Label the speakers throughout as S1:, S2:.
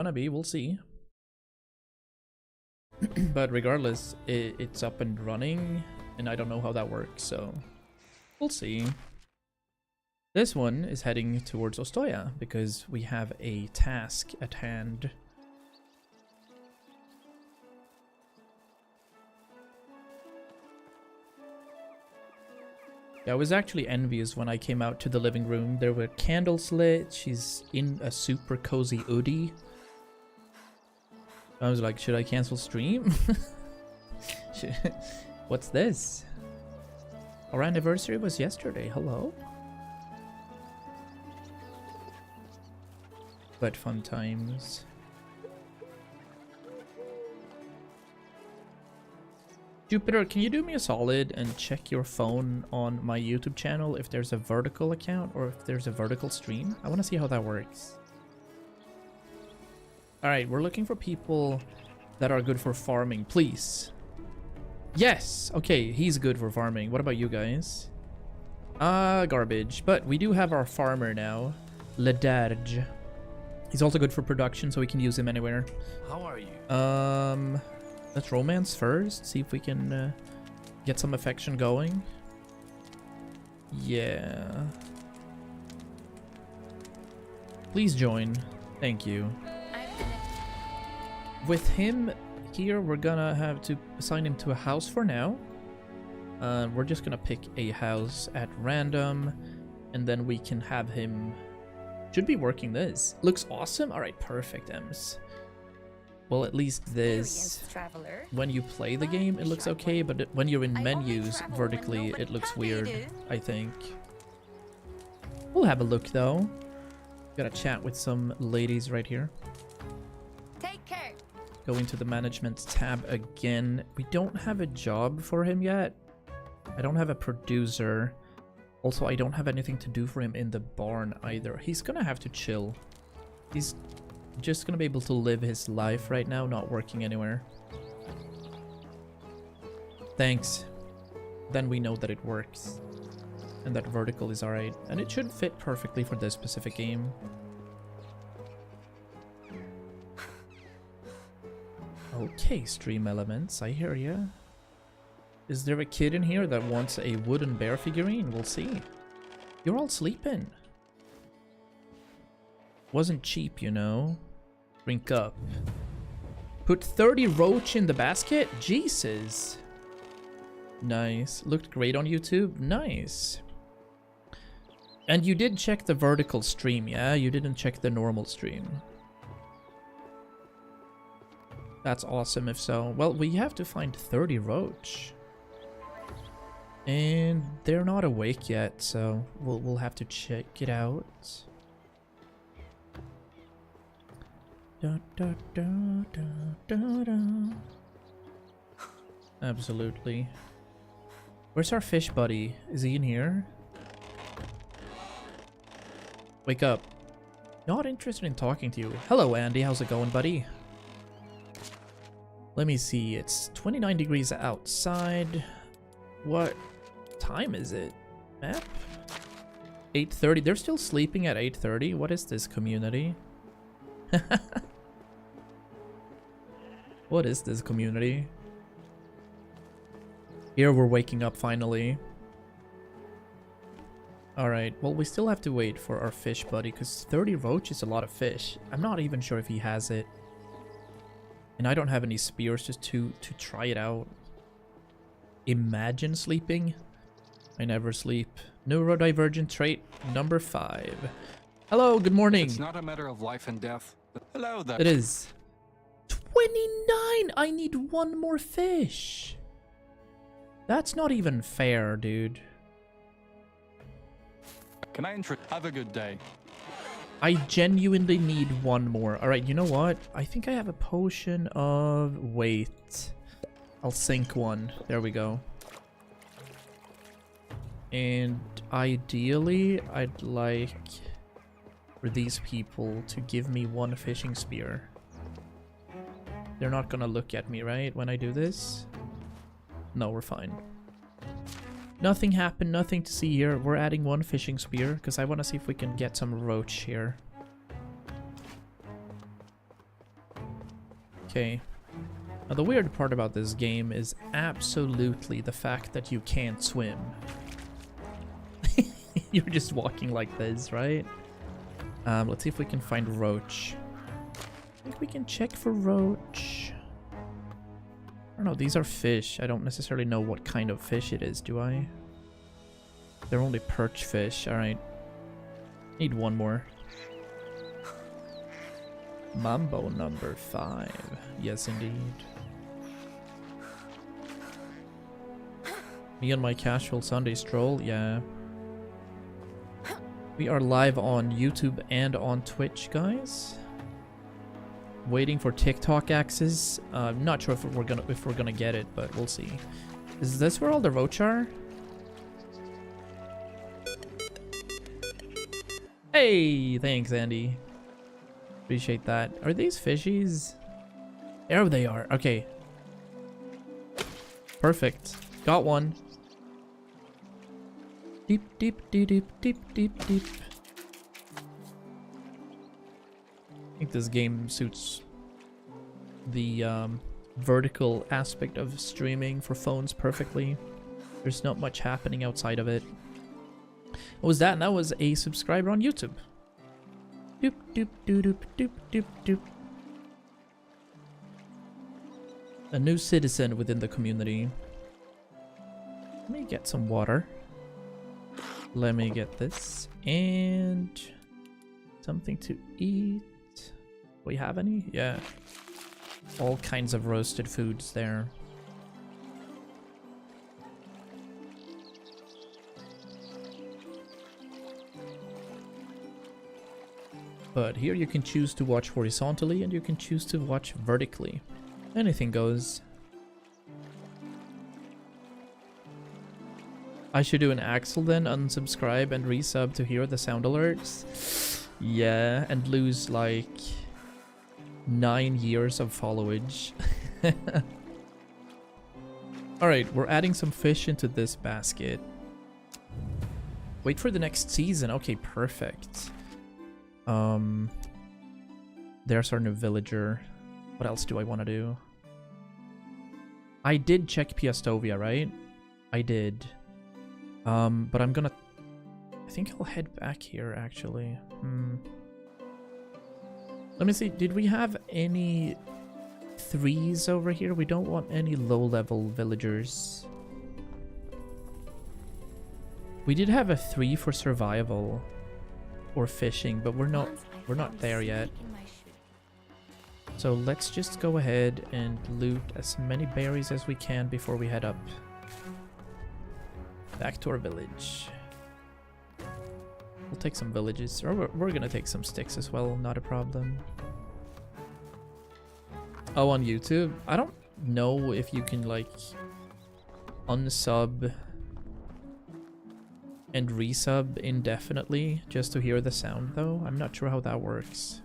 S1: Gonna be, we'll see. But regardless, it's up and running, and I don't know how that works, so we'll see. This one is heading towards Ostoya because we have a task at hand. Yeah, I was actually envious when I came out to the living room. There were candles lit. She's in a super cozy hoodie. I was like, should I cancel stream? What's this? Our anniversary was yesterday. Hello? But fun times. Jupiter, can you do me a solid and check your phone on my YouTube channel if there's a vertical account or if there's a vertical stream? I want to see how that works. Alright, we're looking for people that are good for farming, please. Yes! Okay, he's good for farming. What about you guys? Garbage. But we do have our farmer now. Ledarge. He's also good for production, so we can use him anywhere.
S2: How are you?
S1: Let's romance first. See if we can get some affection going. Yeah. Please join. Thank you. With him here, we're gonna have to assign him to a house for now. We're just gonna pick a house at random, and then we can have him... Should be working this. Looks awesome. All right, perfect, Ems. Well, at least this, when you play the game, it looks okay, but when you're in menus vertically, it looks weird, I think. We'll have a look, though. Gotta chat with some ladies right here.
S3: Take care.
S1: Go into the management tab again. We don't have a job for him yet. I don't have a producer. Also, I don't have anything to do for him in the barn either. He's gonna have to chill. He's just gonna be able to live his life right now, not working anywhere. Thanks. Then we know that it works. And that vertical is alright. And it should fit perfectly for this specific game. Okay, stream elements, I hear ya. Is there a kid in here that wants a wooden bear figurine? We'll see. You're all sleeping. Wasn't cheap, you know. Drink up. Put 30 roach in the basket? Jesus. Nice. Looked great on YouTube? Nice. And you did check the vertical stream, yeah? You didn't check the normal stream. That's awesome if so. Well, we have to find 30 roach. And they're not awake yet, so we'll have to check it out. Da, da, da, da, da, da. Absolutely. Where's our fish buddy? Is he in here? Wake up. Not interested in talking to you. Hello, Andy. How's it going, buddy? Let me see. It's 29 degrees outside. What time is it? Map? 8:30. They're still sleeping at 8:30. What is this community? What is this community? Here we're waking up finally. Alright, well we still have to wait for our fish buddy because 30 roach is a lot of fish. I'm not even sure if he has it. And I don't have any spears just to try it out. Imagine sleeping. I never sleep. Neurodivergent trait number 5. Hello, good morning.
S2: It's not a matter of life and death. Hello there.
S1: It is. 29! I need one more fish. That's not even fair, dude.
S2: Can I have a good day?
S1: I genuinely need one more. Alright, you know what? I think I have a potion of weight. I'll sink one. There we go. And ideally, I'd like for these people to give me one fishing spear. They're not gonna look at me, right, when I do this? No, we're fine. Nothing happened, nothing to see here. We're adding one fishing spear because I want to see if we can get some roach here. Okay. Now the weird part about this game is absolutely the fact that you can't swim. You're just walking like this, right? Let's see if we can find roach. I think we can check for roach. I don't know, these are fish. I don't necessarily know what kind of fish it is, do I? They're only perch fish, alright. Need one more. Mambo number 5. Yes, indeed. Me on my casual Sunday stroll, yeah. We are live on YouTube and on Twitch, guys. Waiting for TikTok access. Not sure if we're gonna get it, but we'll see. Is this where all the roach are? Hey, thanks, Andy. Appreciate that. Are these fishies? There they are. Okay. Perfect. Got one. Deep, deep, deep, deep, deep, deep, deep. I think this game suits the vertical aspect of streaming for phones perfectly. There's not much happening outside of it. What was that? And that was a subscriber on YouTube. Doop, doop, doop, doop, doop, doop, doop. A new citizen within the community. Let me get some water. Let me get this. And something to eat. We have any? Yeah. All kinds of roasted foods there. But here you can choose to watch horizontally and you can choose to watch vertically. Anything goes. I should do an Axel then, unsubscribe and resub to hear the sound alerts. Yeah, and lose like 9 years of followage. Alright, we're adding some fish into this basket. Wait for the next season. Okay, perfect. There's our new villager. What else do I want to do? I did check Piastovia, right? I did. But I'm gonna... I think I'll head back here, actually. Let me see. Did we have any 3s over here? We don't want any low-level villagers. We did have a 3 for survival or fishing, but we're not there yet. So let's just go ahead and loot as many berries as we can before we head up. Back to our village. We'll take some villages, or we're gonna take some sticks as well, not a problem. Oh, on YouTube? I don't know if you can like unsub and resub indefinitely just to hear the sound though. I'm not sure how that works.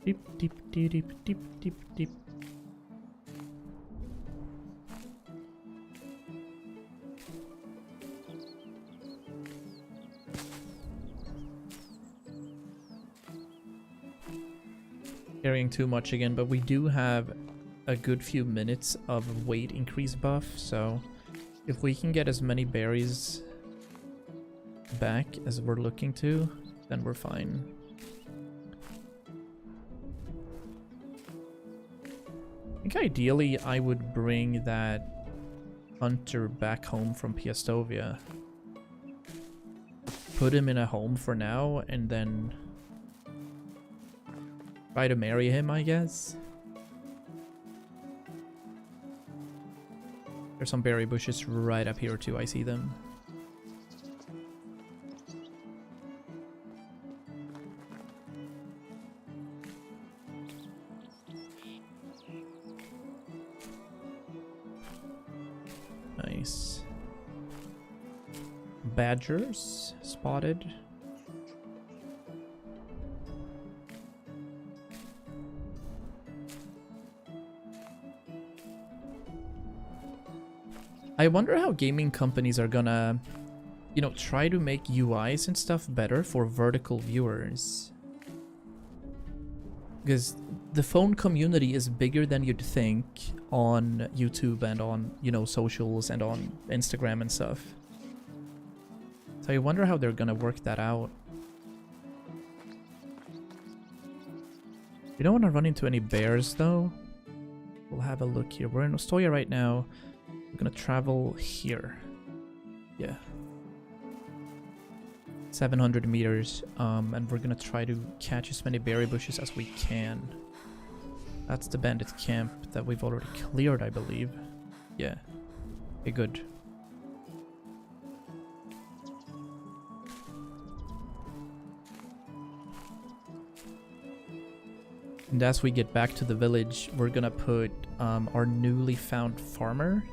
S1: Deep, deep, deep, deep, deep, deep, deep. Carrying too much again, but we do have a good few minutes of weight increase buff, so if we can get as many berries back as we're looking to, then we're fine. I think ideally I would bring that hunter back home from Piastovia. Put him in a home for now and then try to marry him, I guess. There's some berry bushes right up here too, I see them. Nice. Badgers spotted. I wonder how gaming companies are gonna, you know, try to make UIs and stuff better for vertical viewers. Because the phone community is bigger than you'd think on YouTube and on, you know, socials and on Instagram and stuff. So I wonder how they're gonna work that out. We don't want to run into any bears though. We'll have a look here. We're in Ostoya right now. We're gonna travel here. Yeah. 700 meters, and we're gonna try to catch as many berry bushes as we can. That's the bandit camp that we've already cleared, I believe. Yeah. Okay, good. And as we get back to the village, we're gonna put our newly found farmer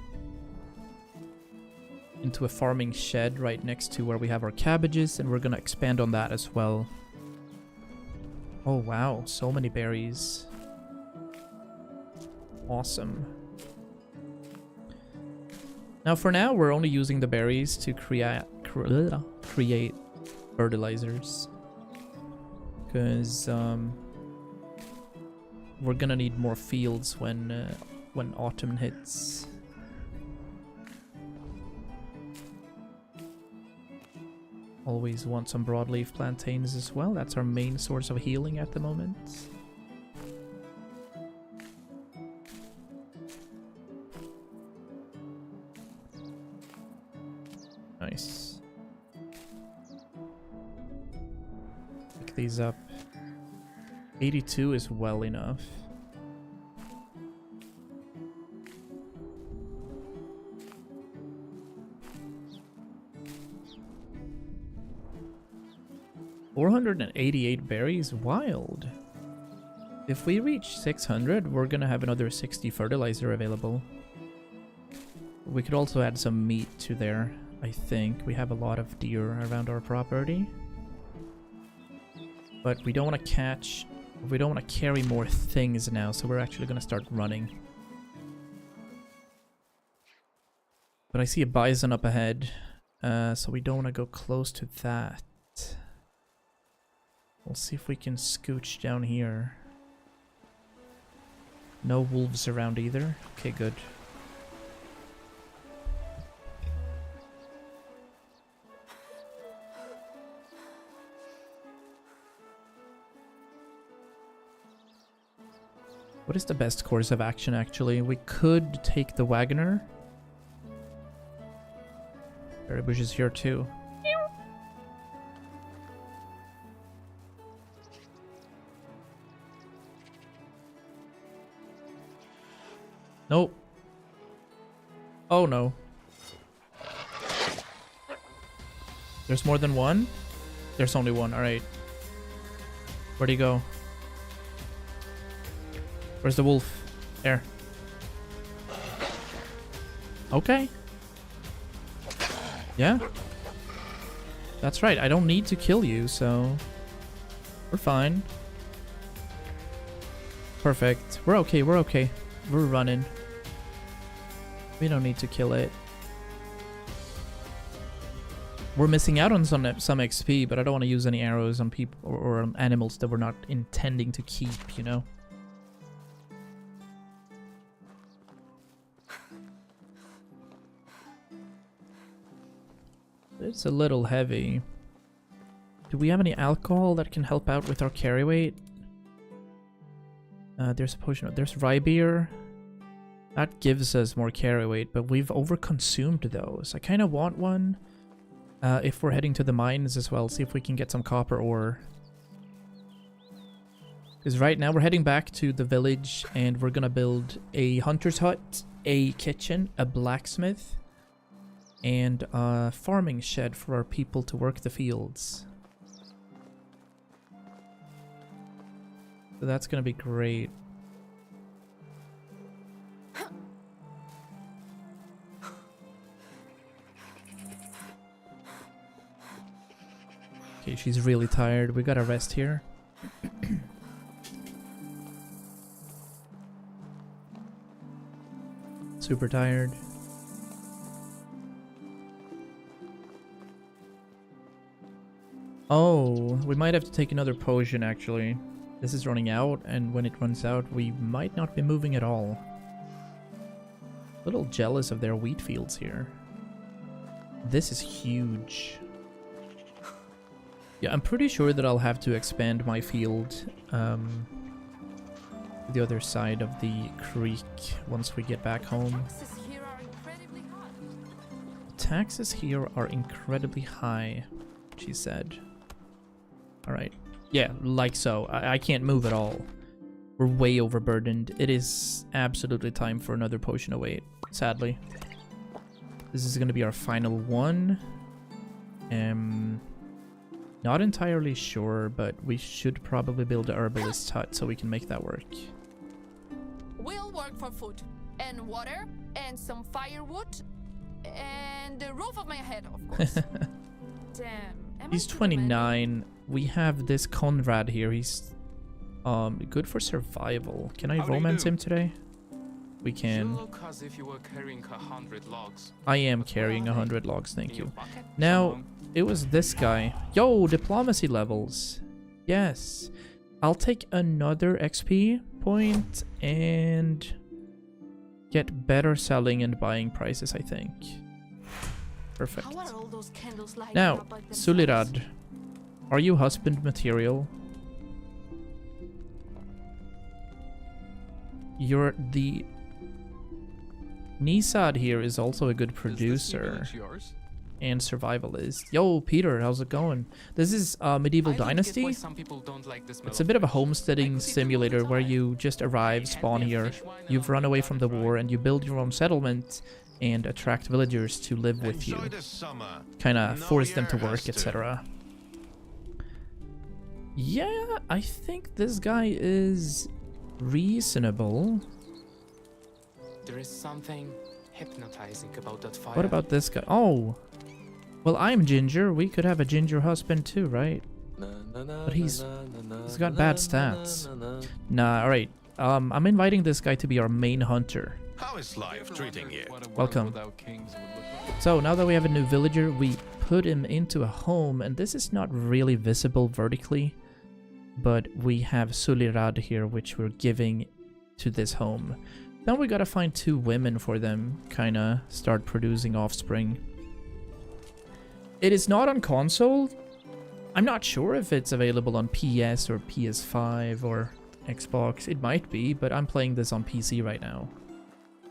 S1: into a farming shed right next to where we have our cabbages, and we're gonna expand on that as well. Oh wow, so many berries. Awesome. Now for now, we're only using the berries to create fertilizers. Because we're gonna need more fields when autumn hits. Always want some broadleaf plantains as well. That's our main source of healing at the moment. Nice. Pick these up. 82 is well enough. $488 berries, wild. If we reach 600, we're gonna have another 60 fertilizer available. We could also add some meat to there, I think. We have a lot of deer around our property. But we don't want to catch... We don't want to carry more things now, so we're actually gonna start running. But I see a bison up ahead, so we don't want to go close to that. We'll see if we can scooch down here. No wolves around either. Okay, good. What is the best course of action, actually? We could take the wagoner. Berry bush is here too. Nope. Oh no. There's more than one? There's only one, alright. Where'd he go? Where's the wolf? There. Okay. Yeah. That's right, I don't need to kill you, so... We're fine. Perfect. We're okay, we're okay. We're running. We don't need to kill it. We're missing out on some XP, but I don't want to use any arrows on people or on animals that we're not intending to keep, you know? It's a little heavy. Do we have any alcohol that can help out with our carry weight? There's a potion. There's rye beer. That gives us more carry weight, but we've overconsumed those. I kind of want one. If we're heading to the mines as well, see if we can get some copper ore. Because right now we're heading back to the village and we're gonna build a hunter's hut, a kitchen, a blacksmith, and a farming shed for our people to work the fields. So that's gonna be great. Okay, she's really tired. We gotta rest here. Super tired. Oh, we might have to take another potion actually. This is running out, and when it runs out, we might not be moving at all. A little jealous of their wheat fields here. This is huge. Yeah, I'm pretty sure that I'll have to expand my field the other side of the creek once we get back home. Taxes here are incredibly high, she said. Alright. Yeah, like so. I can't move at all. We're way overburdened. It is absolutely time for another potion of weight, sadly. This is going to be our final one. Not entirely sure, but we should probably build a herbalist hut so we can make that work.
S3: We'll work for food and water and some firewood and the roof of my head, of course. Damn.
S1: He's 29. We have this Conrad here. He's good for survival. Can I romance him today? We can.
S4: You look as if you were carrying 100 logs.
S1: I am carrying 100 logs, thank you. Now, it was this guy. Yo, diplomacy levels. Yes. I'll take another XP point and get better selling and buying prices, I think. Perfect.
S3: How are all those candles lighting
S1: Now,
S3: up by themselves?
S1: Sulirad, are you husband material? You're the... Nisad here is also a good producer and survivalist. Yo, Peter, how's it going? This is Medieval Dynasty. It's a bit of a homesteading simulator where you just arrive, spawn here, you've run away from the war, and you build your own settlement and attract villagers to live with you. Kind of force them to work, etc. Yeah, I think this guy is reasonable.
S4: There is something hypnotizing about that fire.
S1: What about this guy? Oh, well, I'm Ginger. We could have a Ginger husband too, right? But he's got bad stats. Nah, all right. I'm inviting this guy to be our main hunter.
S5: How is life treating you?
S1: Welcome. So now that we have a new villager, we put him into a home, and this is not really visible vertically, but we have Sulirad here, which we're giving to this home. Now we gotta find 2 women for them, kinda start producing offspring. It is not on console. I'm not sure if it's available on PS or PS5 or Xbox. It might be, but I'm playing this on PC right now.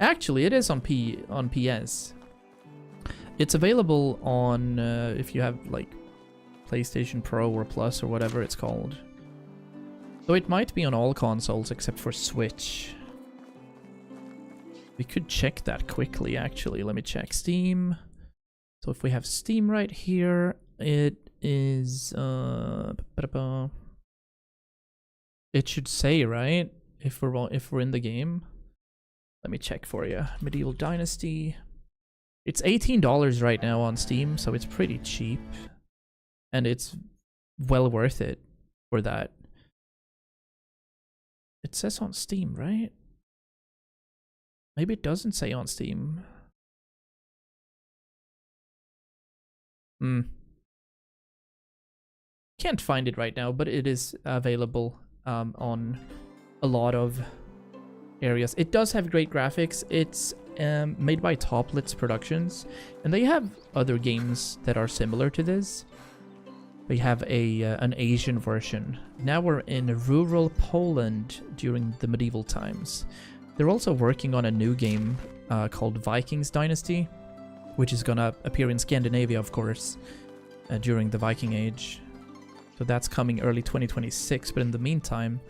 S1: Actually, it is on PS. It's available on if you have like PlayStation Pro or Plus or whatever it's called. So it might be on all consoles except for Switch. We could check that quickly, actually. Let me check Steam. So if we have Steam right here, it is... it should say, right? If we're in the game. Let me check for you. Medieval Dynasty. It's $18 right now on Steam, so it's pretty cheap. And it's well worth it for that. It says on Steam, right? Maybe it doesn't say on Steam. Can't find it right now, but it is available on a lot of areas. It does have great graphics. It's made by Toplitz Productions, and they have other games that are similar to this. They have an Asian version. Now we're in rural Poland during the medieval times. They're also working on a new game called Vikings Dynasty, which is gonna appear in Scandinavia, of course, during the Viking Age. So that's coming early 2026, but in the meantime,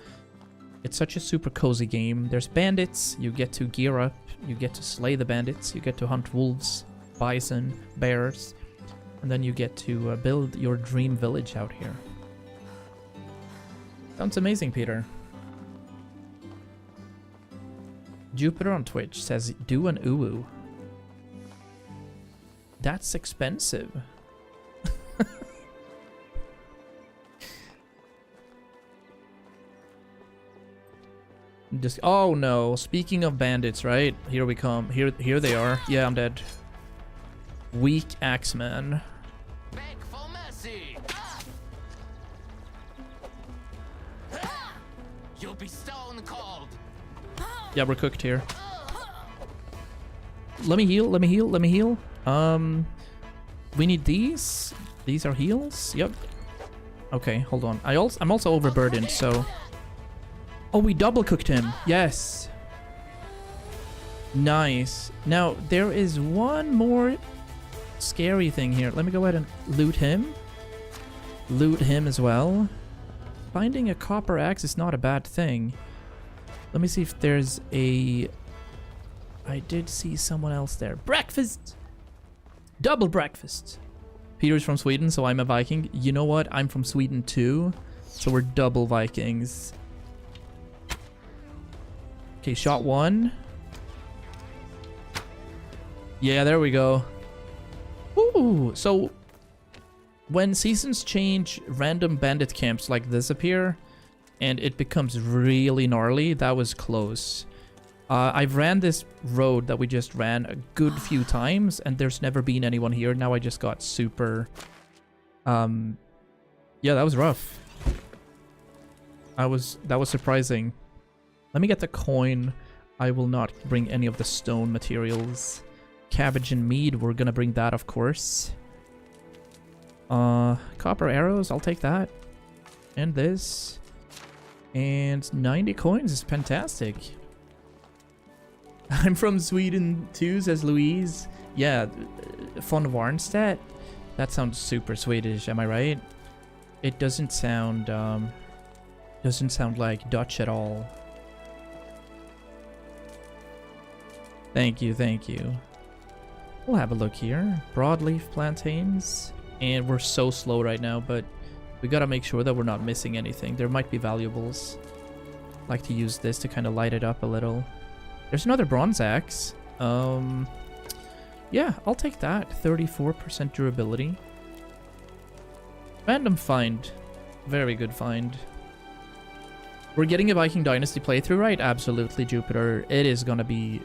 S1: it's such a super cozy game. There's bandits, you get to gear up, you get to slay the bandits, you get to hunt wolves, bison, bears, and then you get to build your dream village out here. Sounds amazing, Peter. Jupiter on Twitch says, do an uwu. That's expensive. Just, oh no, speaking of bandits, right? Here we come. Here they are. Yeah, I'm dead. Weak Axeman.
S4: You'll be stone cold.
S1: Yeah, we're cooked here. Let me heal, let me heal, let me heal. We need these. These are heals. Yep. Okay, hold on. I'm also overburdened, so... Oh, we double cooked him. Yes. Nice. Now, there is one more scary thing here. Let me go ahead and loot him. Loot him as well. Finding a copper axe is not a bad thing. Let me see if there's a... I did see someone else there. Breakfast! Double breakfast. Peter's from Sweden, so I'm a Viking. You know what? I'm from Sweden too. So we're double Vikings. Okay, shot one. Yeah, there we go. Ooh, so when seasons change, random bandit camps like this appear, and it becomes really gnarly. That was close. I've ran this road that we just ran a good few times, and there's never been anyone here. Now I just got super... Yeah, that was rough. That was surprising. Let me get the coin. I will not bring any of the stone materials. Cabbage and mead, we're gonna bring that, of course. Copper arrows, I'll take that. And this. And 90 coins is fantastic. I'm from Sweden too, says Louise. Yeah, von Warnstedt. That sounds super Swedish, am I right? It doesn't sound like Dutch at all. Thank you, thank you. We'll have a look here. Broadleaf plantains. And we're so slow right now, but we gotta make sure that we're not missing anything. There might be valuables. Like to use this to kind of light it up a little. There's another bronze axe. Yeah, I'll take that. 34% durability. Random find. Very good find. We're getting a Viking Dynasty playthrough, right? Absolutely, Jupiter. It is gonna be...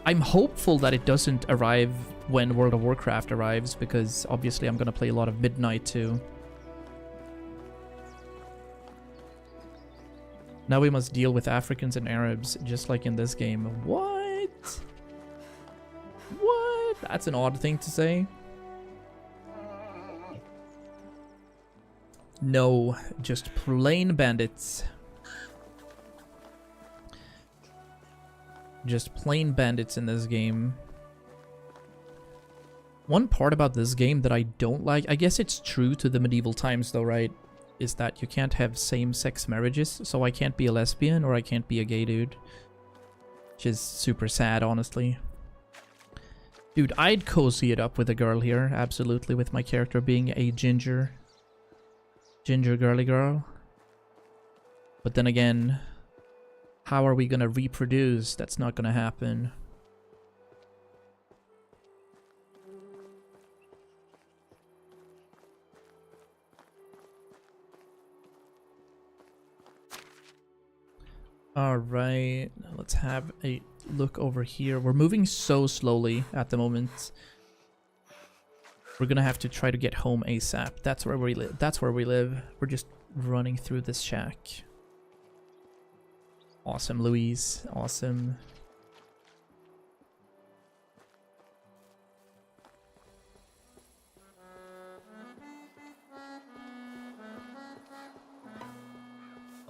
S1: I'm hopeful that it doesn't arrive when World of Warcraft arrives, because obviously I'm gonna play a lot of Midnight too. Now we must deal with Africans and Arabs, just like in this game. What? What? That's an odd thing to say. No, just plain bandits. Just plain bandits in this game. One part about this game that I don't like, I guess it's true to the medieval times though, right? Is that you can't have same-sex marriages, so I can't be a lesbian or I can't be a gay dude. Which is super sad, honestly. Dude, I'd cozy it up with a girl here, absolutely, with my character being a ginger girly girl. But then again, how are we gonna reproduce? That's not gonna happen. Alright, let's have a look over here. We're moving so slowly at the moment. We're gonna have to try to get home ASAP. That's where we live. That's where we live. We're just running through this shack. Awesome, Louise. Awesome.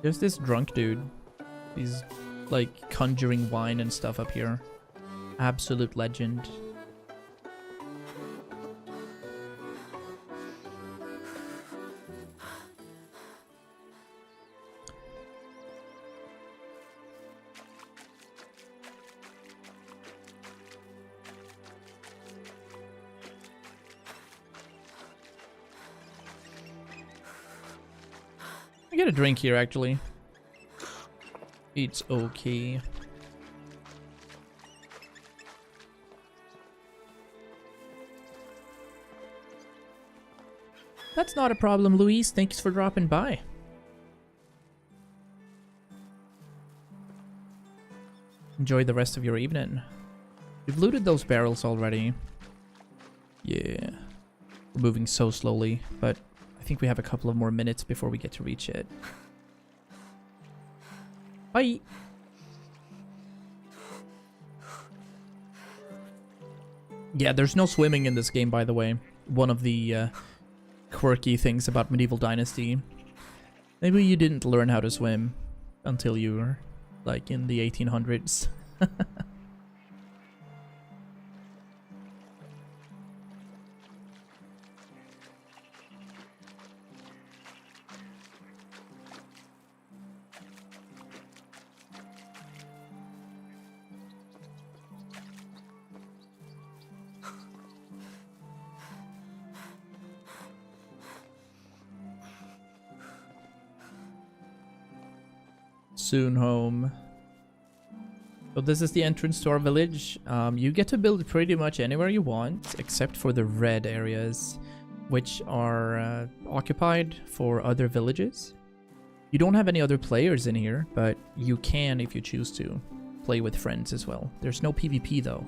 S1: There's this drunk dude. He's like conjuring wine and stuff up here. Absolute legend. I get a drink here actually. It's okay. That's not a problem, Louise. Thanks for dropping by. Enjoy the rest of your evening. We've looted those barrels already. Yeah. We're moving so slowly, but I think we have a couple of more minutes before we get to reach it. Bye. Yeah, there's no swimming in this game, by the way. One of the quirky things about Medieval Dynasty. Maybe you didn't learn how to swim until you were, like, in the 1800s. Soon home. So this is the entrance to our village. You get to build pretty much anywhere you want, except for the red areas, which are occupied for other villages. You don't have any other players in here, but you can, if you choose to, play with friends as well. There's no PvP though.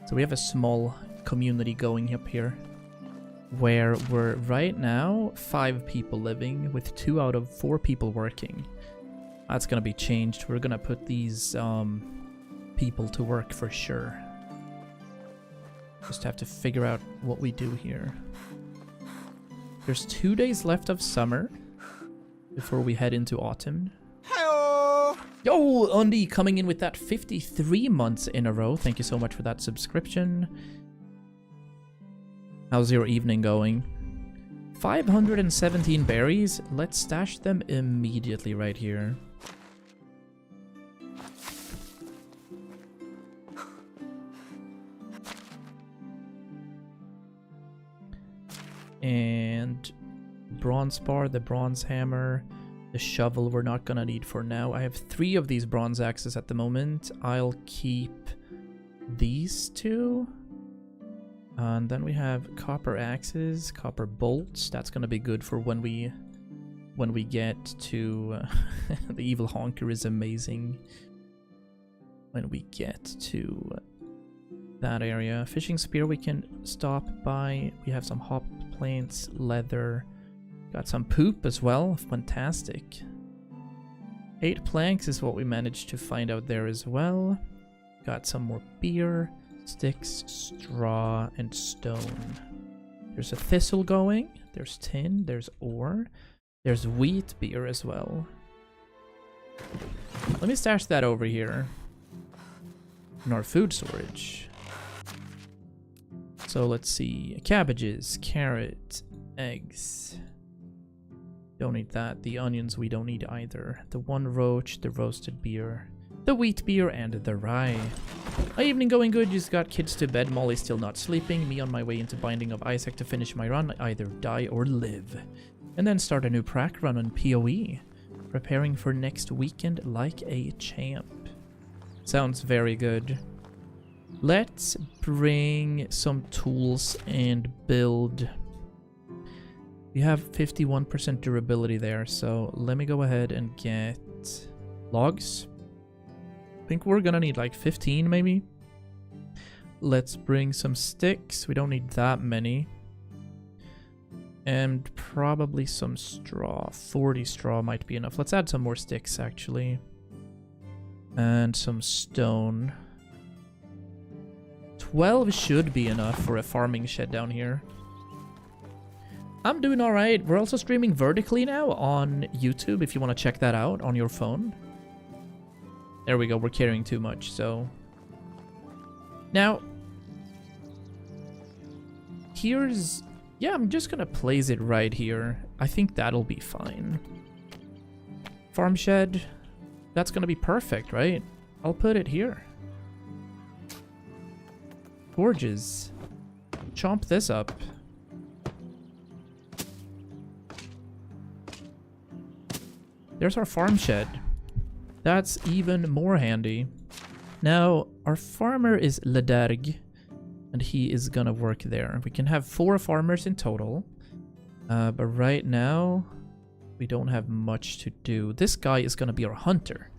S1: So we have a small community going up here, where we're right now 5 people living, with 2 out of 4 people working. That's gonna be changed. We're gonna put these people to work for sure. Just have to figure out what we do here. There's 2 days left of summer before we head into autumn.
S6: Hi-oh!
S1: Yo, Undy coming in with that 53 months in a row. Thank you so much for that subscription. How's your evening going? 517 berries. Let's stash them immediately right here. And bronze bar, the bronze hammer, the shovel we're not gonna need for now. I have 3 of these bronze axes at the moment. I'll keep these 2. And then we have copper axes, copper bolts. That's gonna be good for when we get to the evil honker is amazing. When we get to that area, fishing spear we can stop by. We have some hop planks, leather, got some poop as well. Fantastic. 8 planks is what we managed to find out there as well. Got some more beer. Sticks, straw, and stone. There's a thistle going. There's tin. There's ore. There's wheat beer as well. Let me stash that over here in our food storage. So let's see. Cabbages, carrot, eggs. Don't need that. The onions we don't need either. The one roach, the roasted beer, the wheat beer, and the rye. My evening going good, just got kids to bed, Molly still not sleeping, me on my way into Binding of Isaac to finish my run, either die or live. And then start a new prac run on PoE, preparing for next weekend like a champ. Sounds very good. Let's bring some tools and build. We have 51% durability there, so let me go ahead and get logs. I think we're gonna need like 15 maybe. Let's bring some sticks. We don't need that many. And probably some straw. 40 straw might be enough. Let's add some more sticks actually. And some stone. 12 should be enough for a farming shed down here. I'm doing alright. We're also streaming vertically now on YouTube if you want to check that out on your phone. There we go, we're carrying too much, so... Now... Here's... Yeah, I'm just gonna place it right here. I think that'll be fine. Farm shed. That's gonna be perfect, right? I'll put it here. Forges. Chomp this up. There's our farm shed. That's even more handy. Now, our farmer is Lederg, and he is gonna work there. We can have 4 farmers in total, but right now, we don't have much to do. This guy is gonna be our hunter.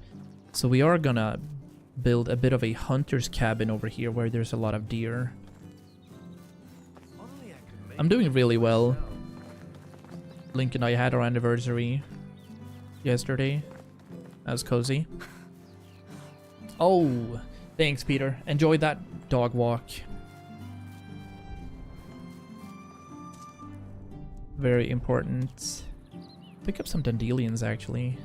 S1: So we are gonna build a bit of a hunter's cabin over here where there's a lot of deer. I'm doing really well. Link and I had our anniversary yesterday. That was cozy. Oh, thanks, Peter. Enjoy that dog walk. Very important. Pick up some dandelions, actually.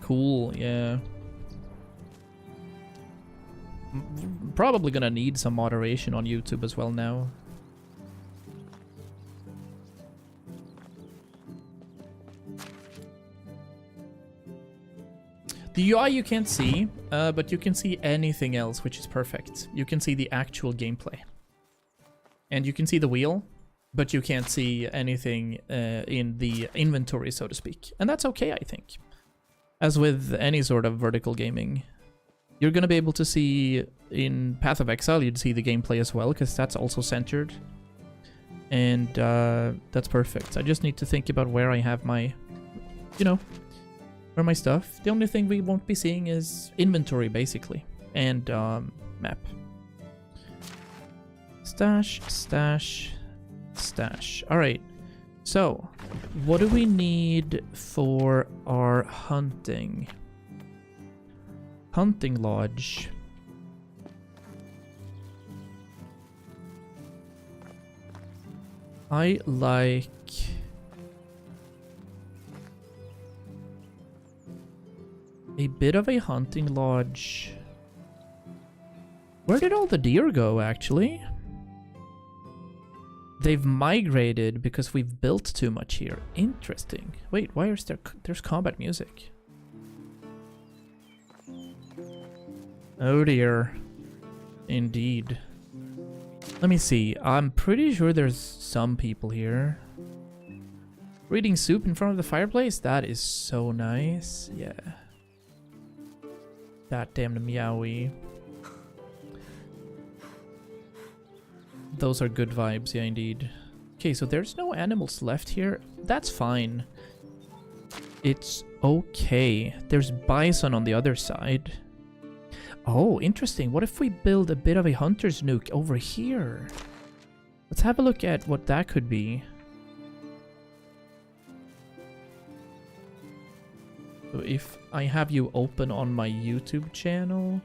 S1: Cool, yeah. Probably gonna need some moderation on YouTube as well now. The UI you can't see, but you can see anything else, which is perfect. You can see the actual gameplay. And you can see the wheel, but you can't see anything in the inventory, so to speak. And that's okay, I think. As with any sort of vertical gaming. You're gonna be able to see, in Path of Exile, you'd see the gameplay as well, because that's also centered. And that's perfect. I just need to think about where I have my, you know, where my stuff. The only thing we won't be seeing is inventory, basically. And map. Stash, stash, stash. Alright. So, what do we need for our hunting? Hunting lodge. I like a bit of a hunting lodge. Where did all the deer go, actually? They've migrated because we've built too much here. Interesting. Wait, why is there's combat music? Oh dear. Indeed. Let me see. I'm pretty sure there's some people here. Eating soup in front of the fireplace? That is so nice. Yeah. That damn meowie. Those are good vibes, yeah, indeed. Okay, so there's no animals left here. That's fine. It's okay. There's bison on the other side. Oh, interesting. What if we build a bit of a hunter's nook over here? Let's have a look at what that could be. So if I have you open on my YouTube channel...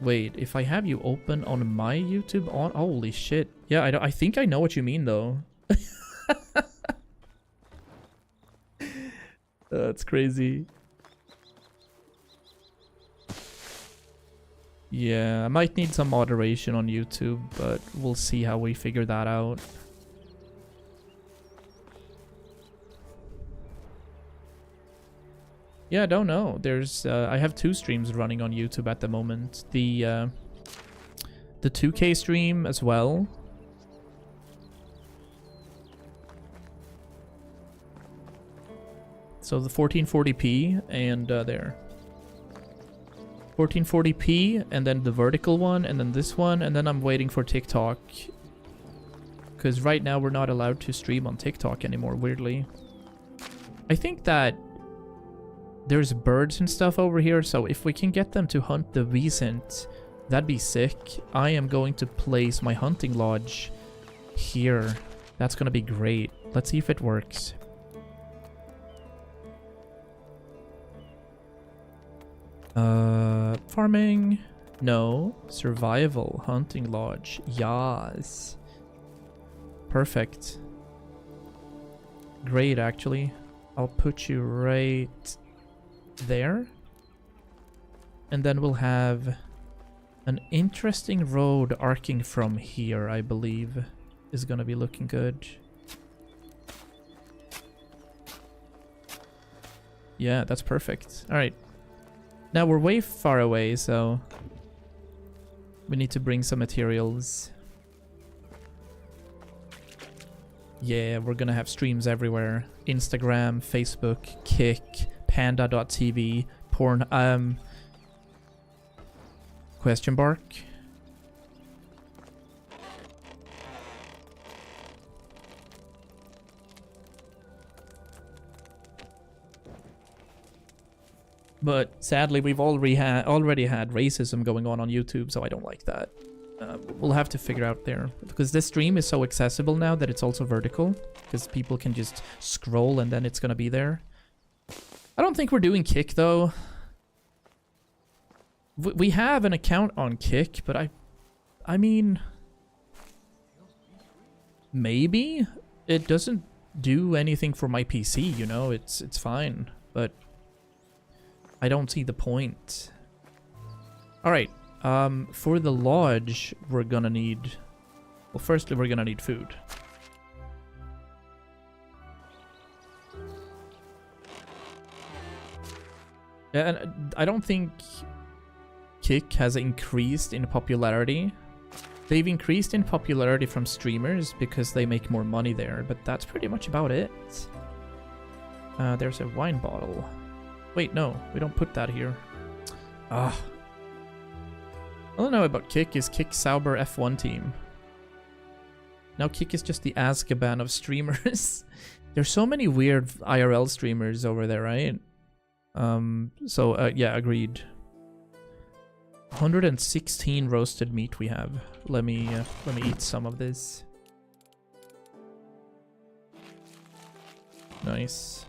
S1: Wait, if I have you open on my YouTube on... Holy shit. Yeah, I think I know what you mean, though. That's crazy. Yeah, I might need some moderation on YouTube, but we'll see how we figure that out. Yeah, I don't know. There's I have 2 streams running on YouTube at the moment. The 2K stream as well. So the 1440p and there. 1440p and then the vertical one and then this one, and then I'm waiting for TikTok. Because right now we're not allowed to stream on TikTok anymore, weirdly. I think that there's birds and stuff over here, so if we can get them to hunt the Wiesent, that'd be sick. I am going to place my hunting lodge here. That's gonna be great. Let's see if it works. Farming? No. Survival. Hunting lodge. Yes. Perfect. Great, actually. I'll put you right there. And then we'll have an interesting road arcing from here, I believe, is gonna be looking good. Yeah, that's perfect. Alright. Now we're way far away, so we need to bring some materials. Yeah, we're gonna have streams everywhere. Instagram, Facebook, Kick, Panda.tv, Porn, question mark. But sadly, we've already had racism going on YouTube, so I don't like that. We'll have to figure out there. Because this stream is so accessible now that it's also vertical. Because people can just scroll and then it's gonna be there. I don't think we're doing Kick, though. We have an account on Kick, but I mean... Maybe? It doesn't do anything for my PC, you know? It's fine, but... I don't see the point. Alright. For the lodge, we're gonna need... Well, firstly, we're gonna need food. Yeah, and I don't think Kick has increased in popularity. They've increased in popularity from streamers because they make more money there, but that's pretty much about it. There's a wine bottle. Wait, no, we don't put that here. Ah. All I know about Kick is Kick Sauber F1 team. Now Kick is just the Azkaban of streamers. There's so many weird IRL streamers over there, right? Yeah, agreed. 116 roasted meat we have. Let me eat some of this. Nice.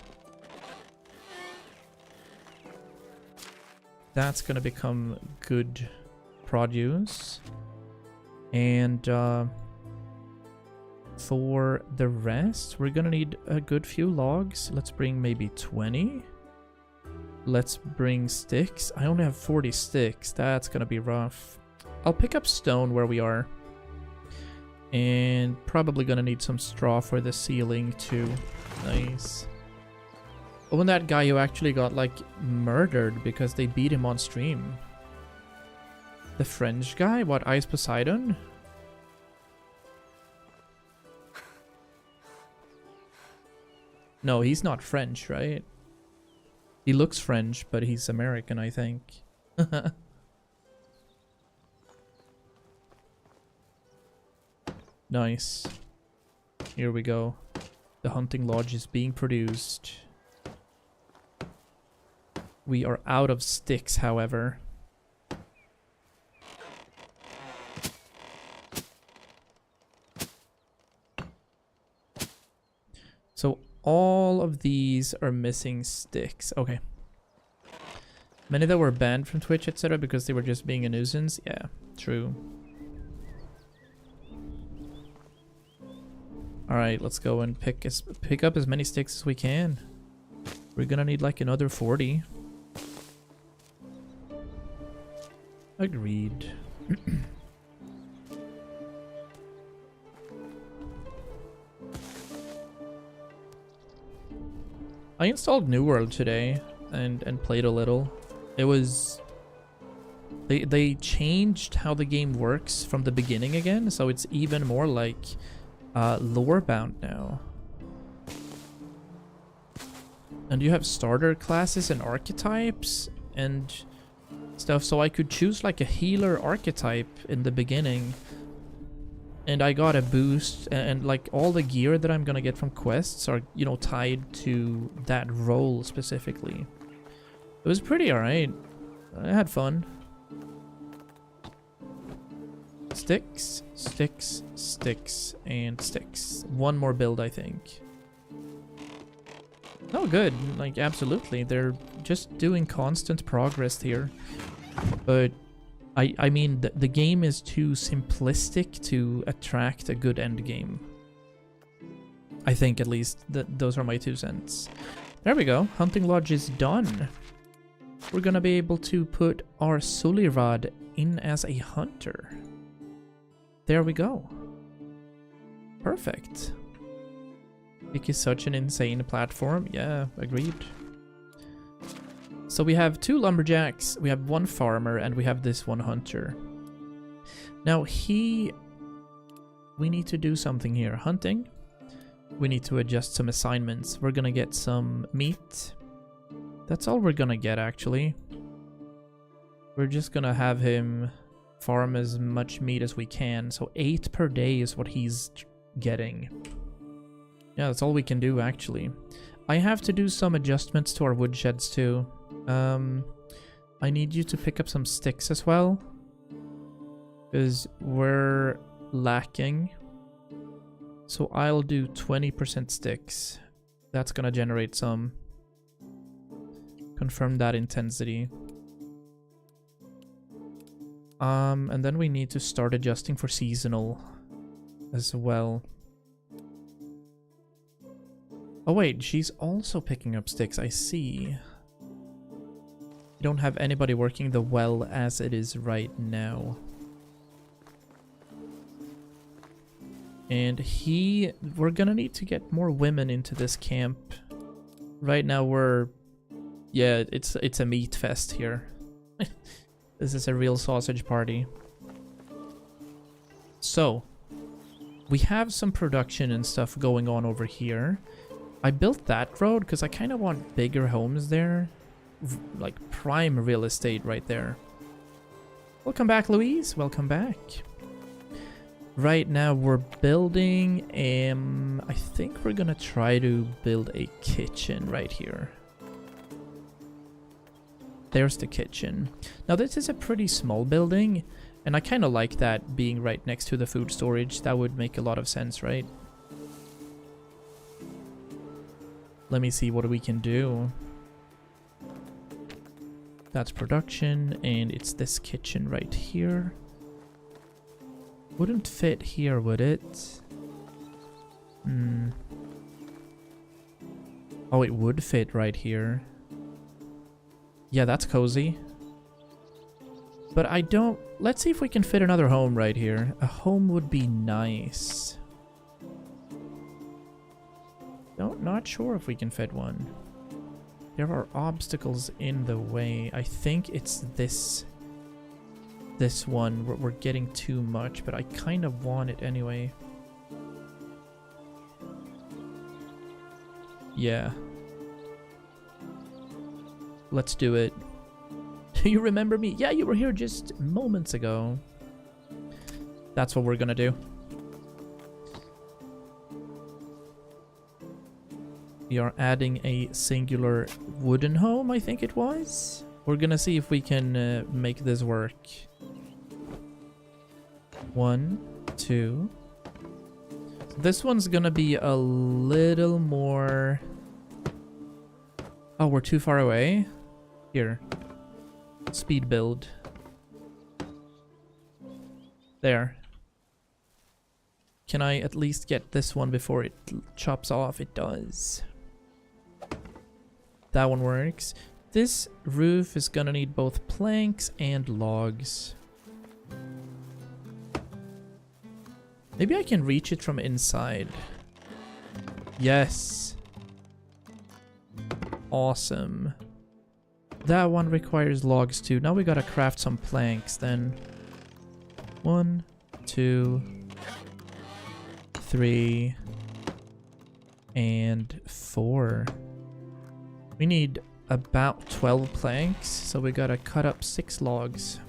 S1: That's gonna become good produce. And for the rest, we're gonna need a good few logs. Let's bring maybe 20. Let's bring sticks. I only have 40 sticks. That's gonna be rough. I'll pick up stone where we are. And probably gonna need some straw for the ceiling too. Nice. Oh, and that guy who actually got, like, murdered because they beat him on stream. The French guy? What, Ice Poseidon? No, he's not French, right? He looks French, but he's American, I think. Nice. Here we go. The hunting lodge is being produced. We are out of sticks, however. So all of these are missing sticks. Okay. Many that were banned from Twitch, etc. because they were just being a nuisance. Yeah, true. Alright, let's go and pick up as many sticks as we can. We're gonna need like another 40. Agreed. I installed New World today and played a little. It was... They changed how the game works from the beginning again, so it's even more like lore bound now. And you have starter classes and archetypes and stuff, so I could choose like a healer archetype in the beginning. And I got a boost, and like all the gear that I'm gonna get from quests are, you know, tied to that role specifically. It was pretty alright. I had fun. Sticks, sticks, sticks, and sticks. One more build, I think. Oh, good. Like, absolutely. They're just doing constant progress here. But I mean, the game is too simplistic to attract a good end game. I think, at least. Those are my 2 cents. There we go. Hunting Lodge is done. We're gonna be able to put our Sulirad in as a hunter. There we go. Perfect. It is such an insane platform. Yeah, agreed. So we have 2 lumberjacks, we have 1 farmer, and we have this 1 hunter. Now we need to do something here. Hunting. We need to adjust some assignments. We're gonna get some meat. That's all we're gonna get, actually. We're just gonna have him farm as much meat as we can. So 8 per day is what he's getting. Yeah, that's all we can do, actually. I have to do some adjustments to our woodsheds too. I need you to pick up some sticks as well, because we're lacking. So I'll do 20% sticks. That's gonna generate some. Confirm that intensity. And then we need to start adjusting for seasonal as well. Oh wait, she's also picking up sticks, I see. We don't have anybody working the well as it is right now. And we're gonna need to get more women into this camp. Right now yeah, it's a meat fest here. This is a real sausage party. So, we have some production and stuff going on over here. I built that road because I kind of want bigger homes there. Like prime real estate right there. Welcome back, Louise. Welcome back. Right now we're building, I think we're gonna try to build a kitchen right here. There's the kitchen. Now this is a pretty small building, and I kind of like that being right next to the food storage. That would make a lot of sense, right? Let me see what we can do. That's production, and it's this kitchen right here. Wouldn't fit here, would it? Oh, it would fit right here. Yeah, that's cozy. But I don't... Let's see if we can fit another home right here. A home would be nice. Not sure if we can fit one. There are obstacles in the way. I think it's this one. We're getting too much, but I kind of want it anyway. Yeah. Let's do it. Do you remember me? Yeah, you were here just moments ago. That's what we're gonna do. We are adding a singular wooden home, I think it was. We're gonna see if we can make this work. 1, 2. This one's gonna be a little more... Oh, we're too far away? Here. Speed build. There. Can I at least get this one before it chops off? It does. That one works. This roof is gonna need both planks and logs. Maybe I can reach it from inside. Yes. Awesome. That one requires logs too. Now we gotta craft some planks then. 1, 2, 3, and 4. We need about 12 planks, so we gotta cut up 6 logs.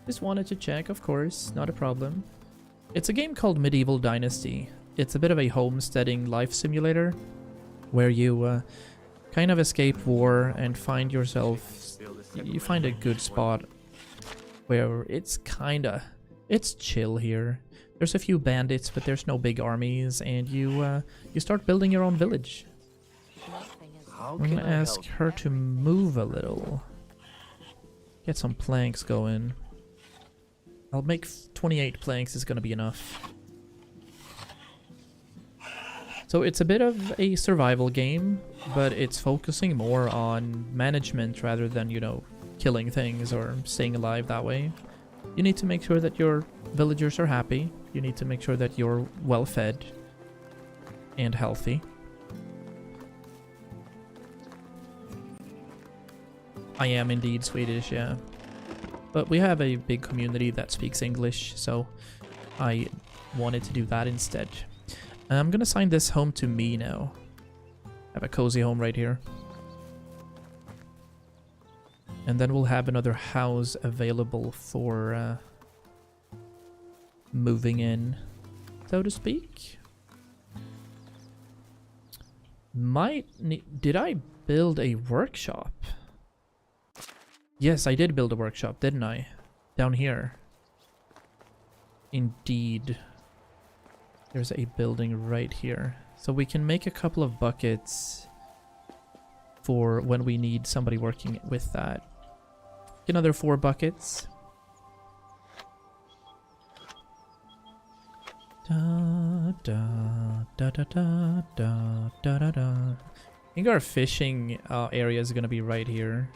S1: Just wanted to check, of course, not a problem. It's a game called Medieval Dynasty. It's a bit of a homesteading life simulator where you kind of escape war and find yourself... You find a good spot where it's chill here. There's a few bandits, but there's no big armies, and you start building your own village. I'm gonna ask her to move a little. Get some planks going. I'll make 28 planks is gonna be enough. So it's a bit of a survival game, but it's focusing more on management rather than, you know, killing things or staying alive that way. You need to make sure that your villagers are happy. You need to make sure that you're well fed and healthy. I am indeed Swedish, yeah. But we have a big community that speaks English, so I wanted to do that instead. I'm gonna assign this home to me now. I have a cozy home right here. And then we'll have another house available for moving in, so to speak. Did I build a workshop? Yes, I did build a workshop, didn't I? Down here. Indeed. There's a building right here. So we can make a couple of buckets for when we need somebody working with that. Another 4 buckets. Da da da da da da da da da. I think our fishing area is gonna be right here.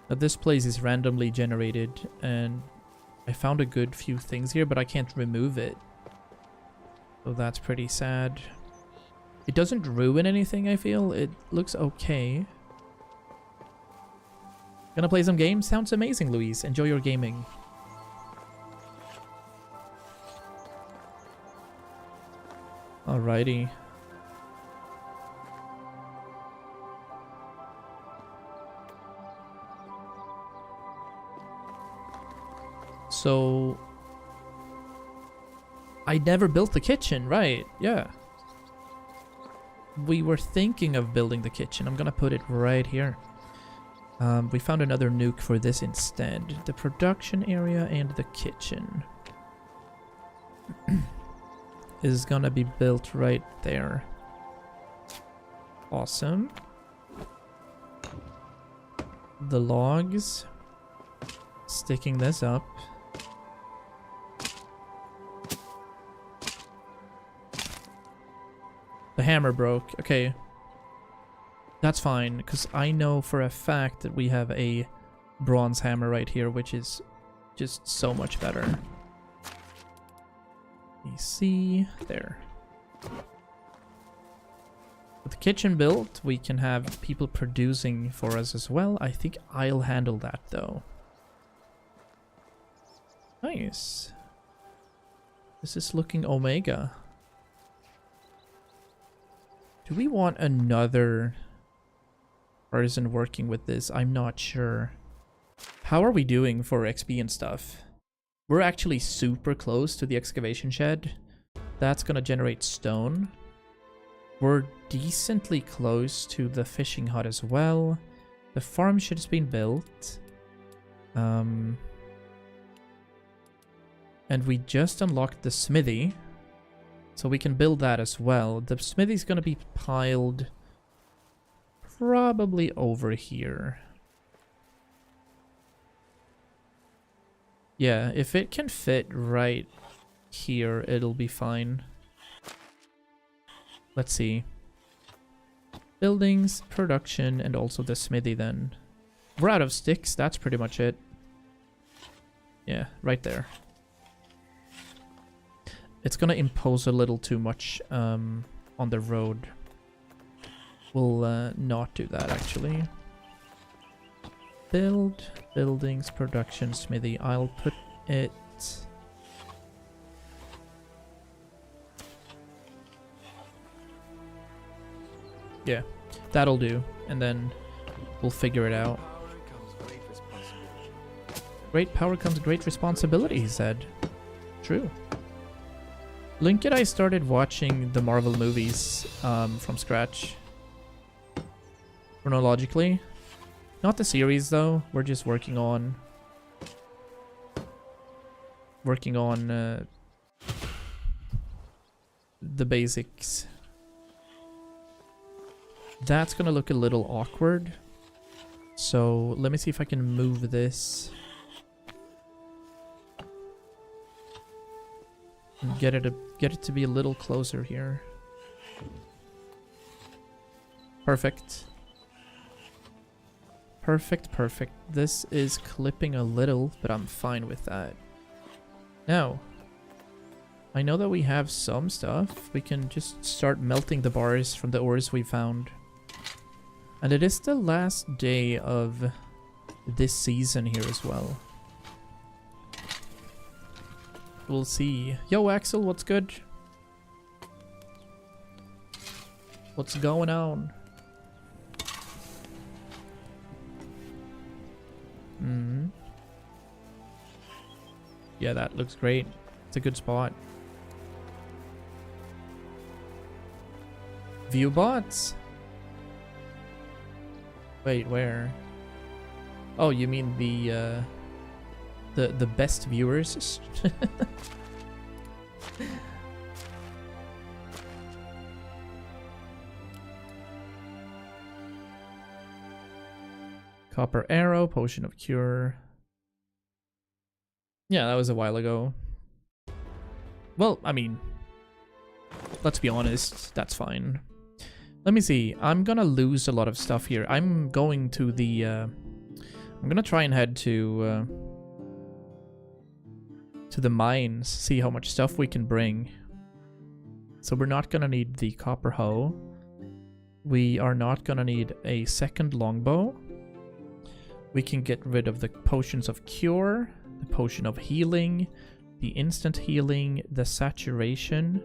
S1: Now this place is randomly generated, and I found a good few things here, but I can't remove it. So that's pretty sad. It doesn't ruin anything, I feel. It looks okay. Gonna play some games? Sounds amazing, Louise. Enjoy your gaming. Alrighty. So I never built the kitchen, right? Yeah. We were thinking of building the kitchen. I'm gonna put it right here. We found another nuke for this instead. The production area and the kitchen is gonna be built right there. Awesome. The logs. Sticking this up. The hammer broke. Okay. That's fine, because I know for a fact that we have a bronze hammer right here, which is just so much better. Let me see. There. With the kitchen built, we can have people producing for us as well. I think I'll handle that, though. Nice. This is looking Omega. Do we want another person working with this? I'm not sure. How are we doing for XP and stuff? We're actually super close to the excavation shed. That's gonna generate stone. We're decently close to the fishing hut as well. The farm shed has been built. And we just unlocked the smithy. So we can build that as well. The smithy's gonna be piled probably over here. Yeah, if it can fit right here, it'll be fine. Let's see. Buildings, production, and also the smithy then. We're out of sticks, that's pretty much it. Yeah, right there. It's gonna impose a little too much on the road. We'll not do that, actually. Build, buildings, production, smithy. I'll put it... Yeah, that'll do. And then we'll figure it out. Great power comes great responsibility, he said. True. Link and I started watching the Marvel movies from scratch. Chronologically. Not the series though, we're just working on the basics. That's gonna look a little awkward. So let me see if I can move this. And get it to be a little closer here. Perfect. Perfect, perfect. This is clipping a little, but I'm fine with that. Now, I know that we have some stuff. We can just start melting the bars from the ores we found. And it is the last day of this season here as well. We'll see. Yo, Axel, what's good? What's going on? Yeah, that looks great. It's a good spot. View bots? Wait, where? Oh, you mean the best viewers? Copper arrow, potion of cure. Yeah, that was a while ago. Well, I mean, let's be honest, that's fine. Let me see. I'm gonna lose a lot of stuff here. I'm going to the I'm gonna try and head to the mines, see how much stuff we can bring. So we're not gonna need the copper hoe. We are not gonna need a second longbow. We can get rid of the potions of cure, the potion of healing, the instant healing, the saturation.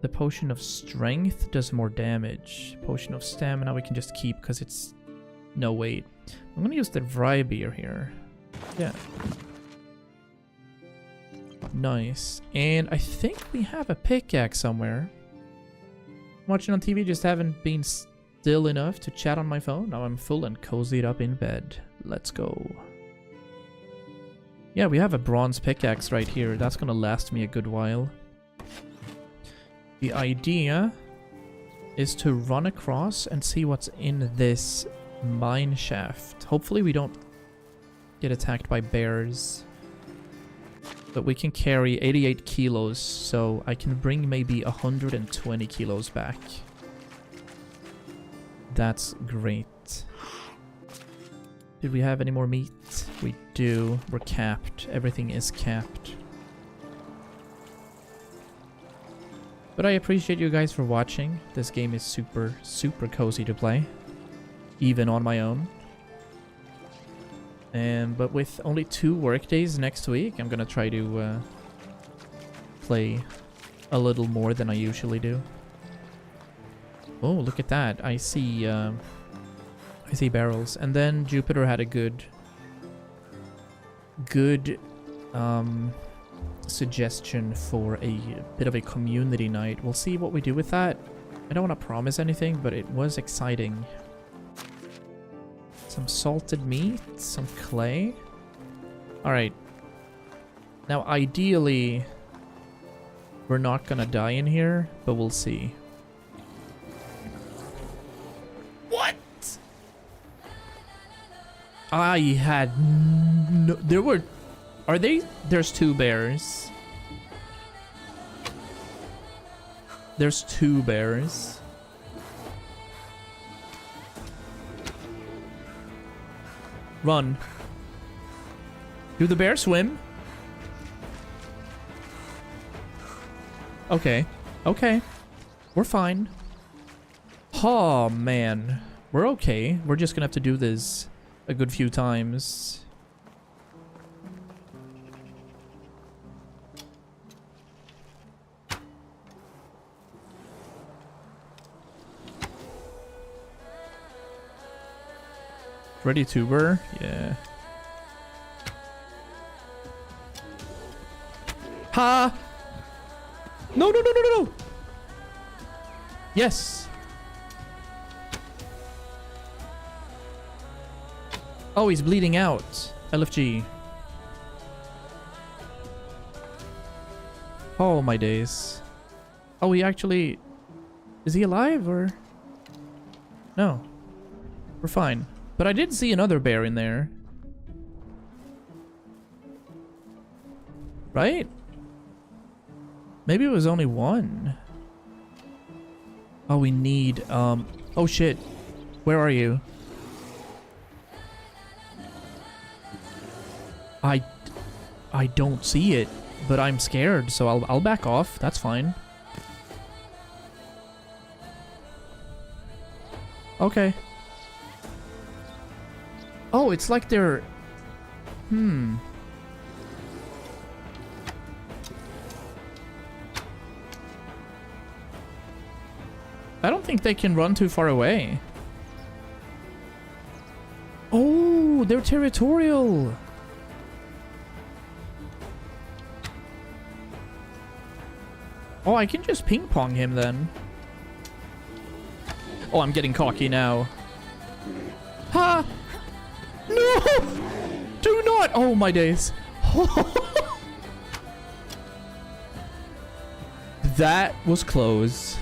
S1: The potion of strength does more damage. Potion of stamina we can just keep because it's... No, wait. I'm gonna use the Vrybeer here. Yeah. Nice. And I think we have a pickaxe somewhere. Watching on TV, just haven't been still enough to chat on my phone. Now I'm full and cozied up in bed. Let's go. Yeah, we have a bronze pickaxe right here. That's gonna last me a good while. The idea is to run across and see what's in this mine shaft. Hopefully we don't get attacked by bears. But we can carry 88 kilos, so I can bring maybe 120 kilos back. That's great. Did we have any more meat? We do. We're capped. Everything is capped. But I appreciate you guys for watching. This game is super, super cozy to play. Even on my own. But with only 2 work days next week, I'm gonna try to play a little more than I usually do. Oh, look at that. I see barrels. And then Jupiter had a good suggestion for a bit of a community night. We'll see what we do with that. I don't want to promise anything, but it was exciting. Some salted meat, some clay. Alright. Now, ideally, we're not gonna die in here, but we'll see. What? I had no... There were... Are they... There's 2 bears. There's 2 bears. Run. Do the bears swim? Okay. Okay. We're fine. Oh, man. We're okay. We're just gonna have to do this a good few times. Ready tuber? Yeah. Ha! No, no, no, no, no, no! Yes! Oh, he's bleeding out. LFG. Oh, my days. Oh, he actually... Is he alive, or...? No. We're fine. But I did see another bear in there. Right? Maybe it was only one. Oh, we need, oh shit. Where are you? I don't see it, but I'm scared, so I'll back off. That's fine. Okay. Oh, it's like they're... I don't think they can run too far away. Oh, they're territorial. Oh, I can just ping pong him then. Oh, I'm getting cocky now. Ha! No! Do not! Oh, my days. That was close.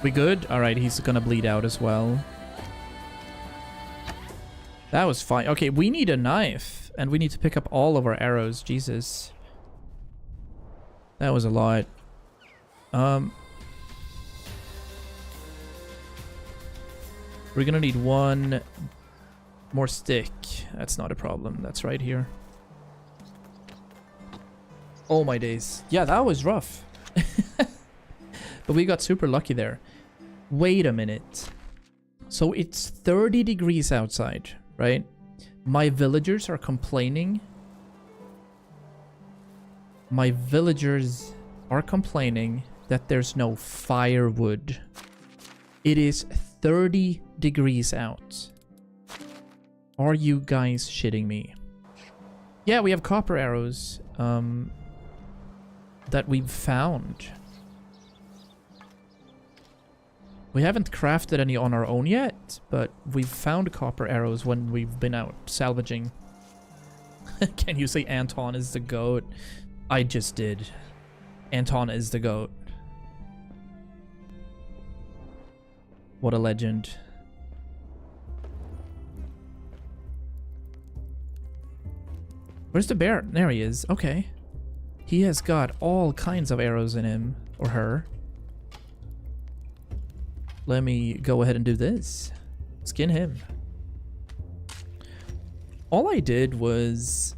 S1: We good? Alright, he's gonna bleed out as well. That was fine. Okay, we need a knife. And we need to pick up all of our arrows. Jesus. That was a lot. We're gonna need one more stick. That's not a problem. That's right here. Oh my days. Yeah, that was rough. But we got super lucky there. Wait a minute. So it's 30 degrees outside, right? My villagers are complaining. My villagers are complaining that there's no firewood. It is 30 degrees out. Are you guys shitting me? Yeah, we have copper arrows that we've found. We haven't crafted any on our own yet, but we've found copper arrows when we've been out salvaging. Can you say Anton is the goat? I just did. Anton is the goat. What a legend. Where's the bear? There he is. Okay. He has got all kinds of arrows in him. Or her. Let me go ahead and do this. Skin him. All I did was...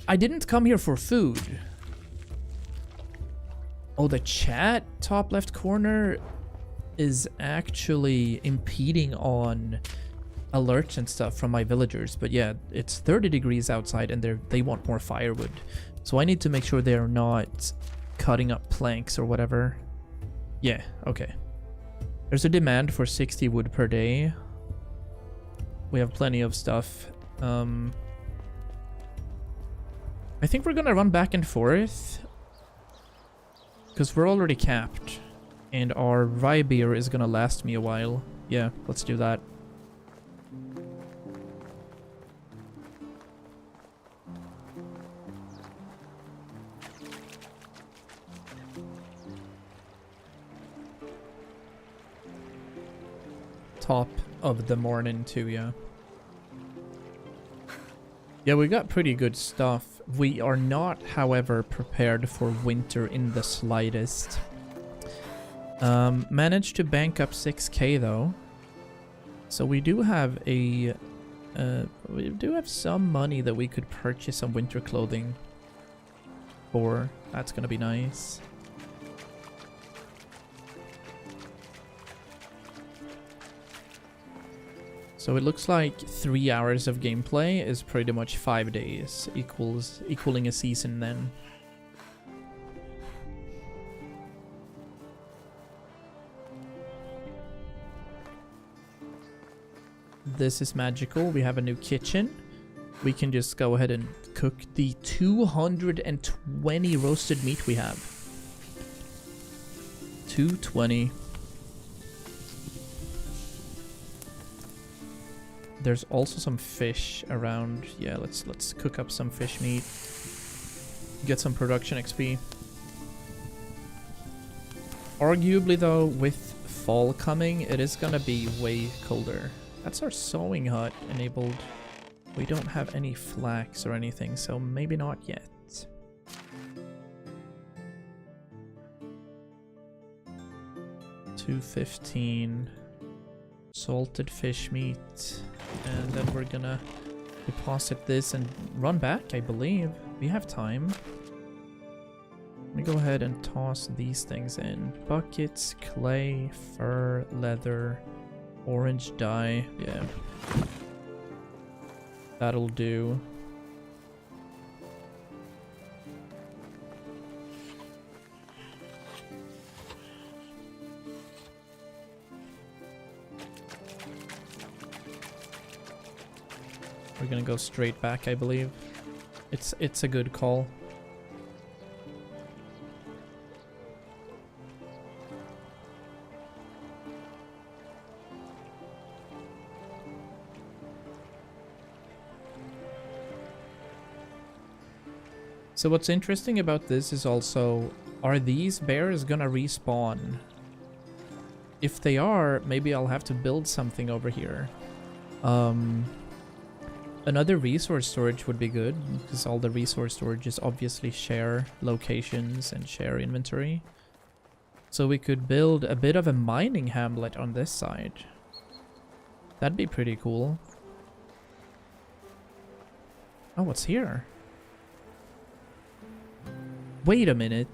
S1: I didn't come here for food. Oh, the chat top left corner is actually impeding on alerts and stuff from my villagers. But yeah, it's 30 degrees outside and they want more firewood. So I need to make sure they're not cutting up planks or whatever. Yeah, okay. There's a demand for 60 wood per day. We have plenty of stuff. I think we're gonna run back and forth because we're already capped and our rye beer is gonna last me a while. Yeah, let's do that. Top of the morning too, yeah. Yeah, we got pretty good stuff. We are not, however, prepared for winter in the slightest. Managed to bank up 6k though. So we do have a... we do have some money that we could purchase some winter clothing for. That's gonna be nice. So it looks like 3 hours of gameplay is pretty much 5 days, equaling a season then. This is magical. We have a new kitchen. We can just go ahead and cook the 220 roasted meat we have. 220. There's also some fish around. Yeah, let's cook up some fish meat. Get some production XP. Arguably though, with fall coming, it is gonna be way colder. That's our sewing hut enabled. We don't have any flax or anything, so maybe not yet. $2.15. Salted fish meat. And then we're gonna deposit this and run back, I believe. We have time. Let me go ahead and toss these things in. Buckets, clay, fur, leather, orange dye. Yeah. That'll do. We're gonna go straight back, I believe. It's a good call. So what's interesting about this is also, are these bears gonna respawn? If they are, maybe I'll have to build something over here. Another resource storage would be good, because all the resource storages obviously share locations and share inventory. So we could build a bit of a mining hamlet on this side. That'd be pretty cool. Oh, what's here? Wait a minute.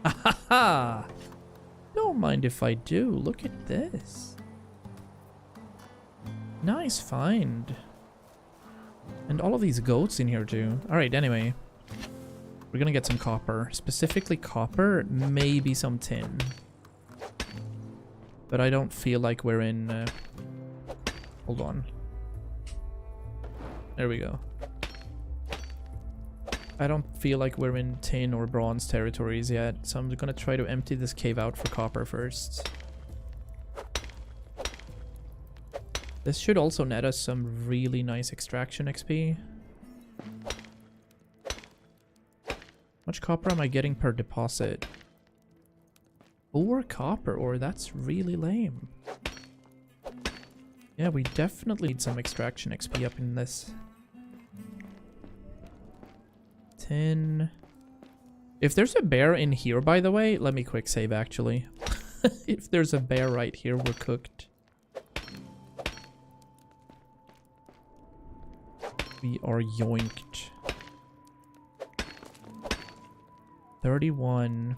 S1: Ahaha! Don't mind if I do. Look at this. Nice find. And all of these goats in here too. Alright, anyway. We're gonna get some copper. Specifically copper, maybe some tin. But I don't feel like we're in... hold on. There we go. I don't feel like we're in tin or bronze territories yet, so I'm gonna try to empty this cave out for copper first. This should also net us some really nice extraction XP. How much copper am I getting per deposit? 4 copper ore, that's really lame. Yeah, we definitely need some extraction XP up in this. 10. If there's a bear in here, by the way, let me quick save actually. If there's a bear right here, we're cooked. We are yoinked. 31.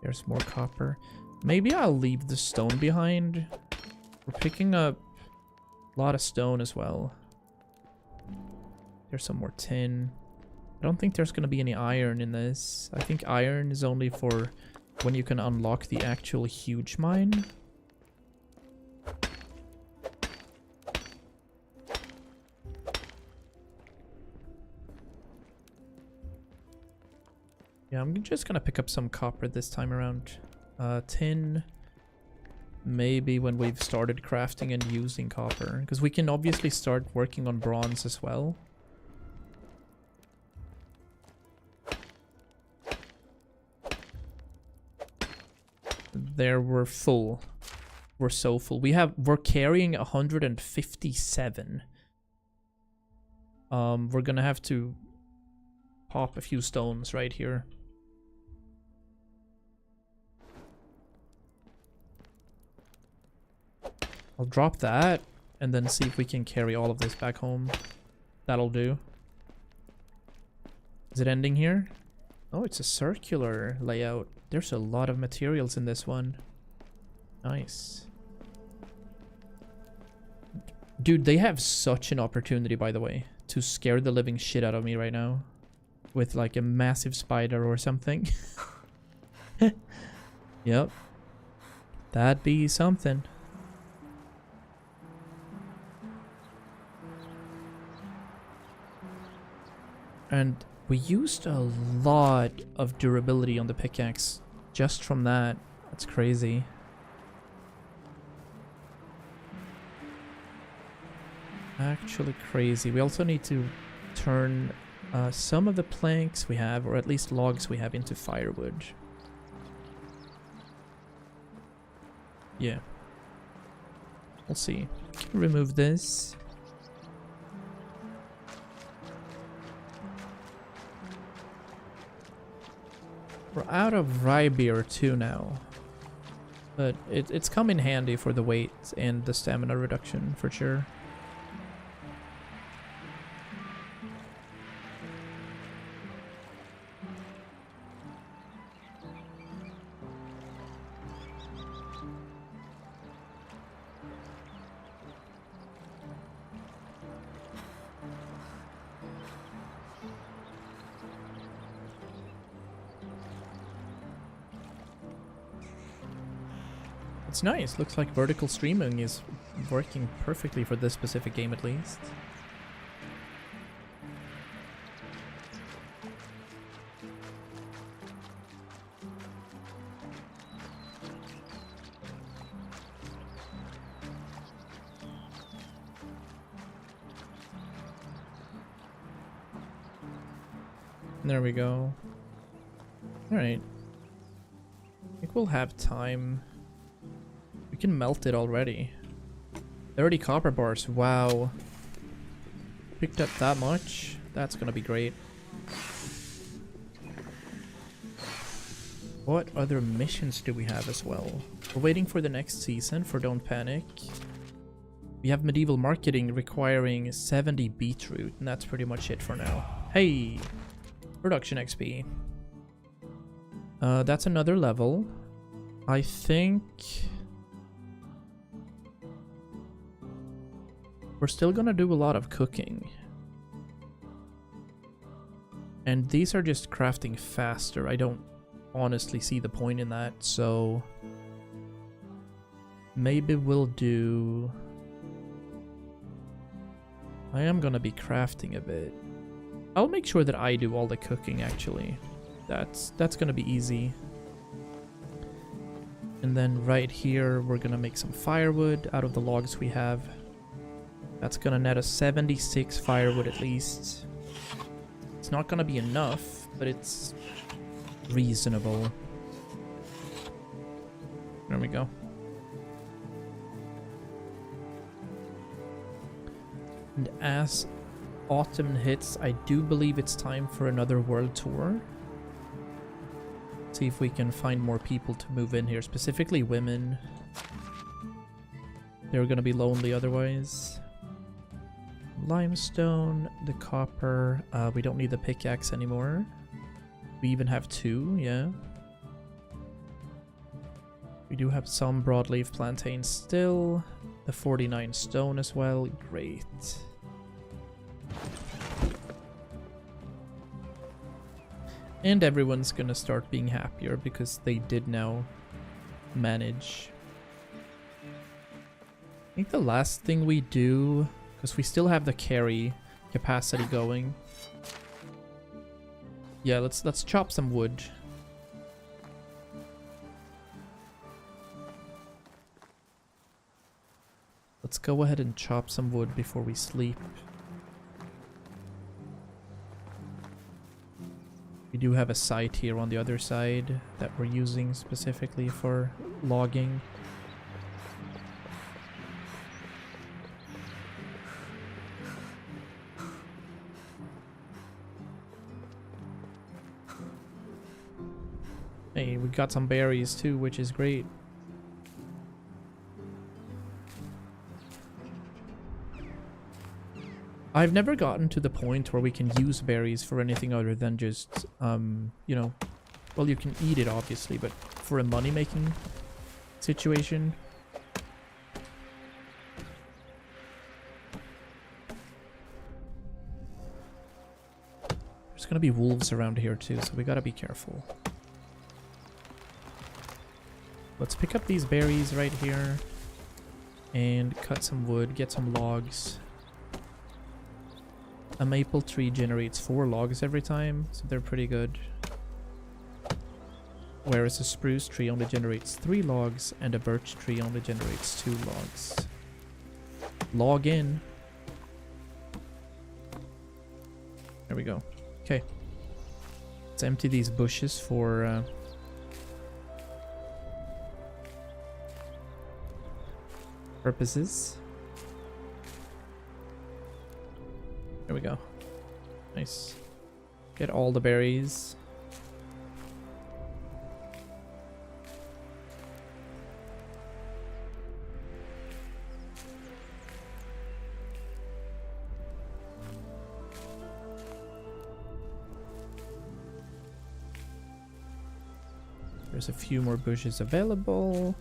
S1: There's more copper. Maybe I'll leave the stone behind. We're picking up a lot of stone as well. There's some more tin. I don't think there's going to be any iron in this. I think iron is only for when you can unlock the actual huge mine. Yeah, I'm just going to pick up some copper this time around. Tin. Maybe when we've started crafting and using copper. Because we can obviously start working on bronze as well. There, we're full. We're so full. We're carrying 157. We're gonna have to pop a few stones right here. I'll drop that and then see if we can carry all of this back home. That'll do. Is it ending here? Oh, it's a circular layout. There's a lot of materials in this one. Nice. Dude, they have such an opportunity, by the way, to scare the living shit out of me right now. With like a massive spider or something. Yep. That'd be something. And we used a lot of durability on the pickaxe just from that. That's crazy. Actually crazy. We also need to turn some of the planks we have, or at least logs we have, into firewood. Yeah. We'll see. Remove this. We're out of rye beer too now. But it's come in handy for the weight and the stamina reduction for sure. It's nice. Looks like vertical streaming is working perfectly for this specific game at least. There we go. Alright. I think we'll have time. We can melt it already. 30 copper bars. Wow. Picked up that much. That's gonna be great. What other missions do we have as well? We're waiting for the next season for Don't Panic. We have medieval marketing requiring 70 beetroot, and that's pretty much it for now. Hey! Production XP. That's another level. I think we're still gonna do a lot of cooking. And these are just crafting faster. I don't honestly see the point in that, so maybe we'll do... I am gonna be crafting a bit. I'll make sure that I do all the cooking, actually. That's gonna be easy. And then right here, we're gonna make some firewood out of the logs we have. That's gonna net us 76 firewood at least. It's not gonna be enough, but it's reasonable. There we go. And as autumn hits, I do believe it's time for another world tour. See if we can find more people to move in here, specifically women. They're gonna be lonely otherwise. Limestone, the copper. We don't need the pickaxe anymore. We even have 2, yeah. We do have some broadleaf plantains still. The 49 stone as well. Great. And everyone's gonna start being happier because they did now manage. I think the last thing we do, because we still have the carry capacity going. Yeah, let's chop some wood. Let's go ahead and chop some wood before we sleep. We do have a site here on the other side that we're using specifically for logging. Hey, we got some berries too, which is great. I've never gotten to the point where we can use berries for anything other than just, you know, well, you can eat it obviously, but for a money-making situation. There's gonna be wolves around here too, so we gotta be careful. Let's pick up these berries right here and cut some wood, get some logs. A maple tree generates 4 logs every time, so they're pretty good. Whereas a spruce tree only generates 3 logs and a birch tree only generates 2 logs. Log in. There we go. Okay. Let's empty these bushes for purposes. There we go. Nice. Get all the berries. There's a few more bushes available.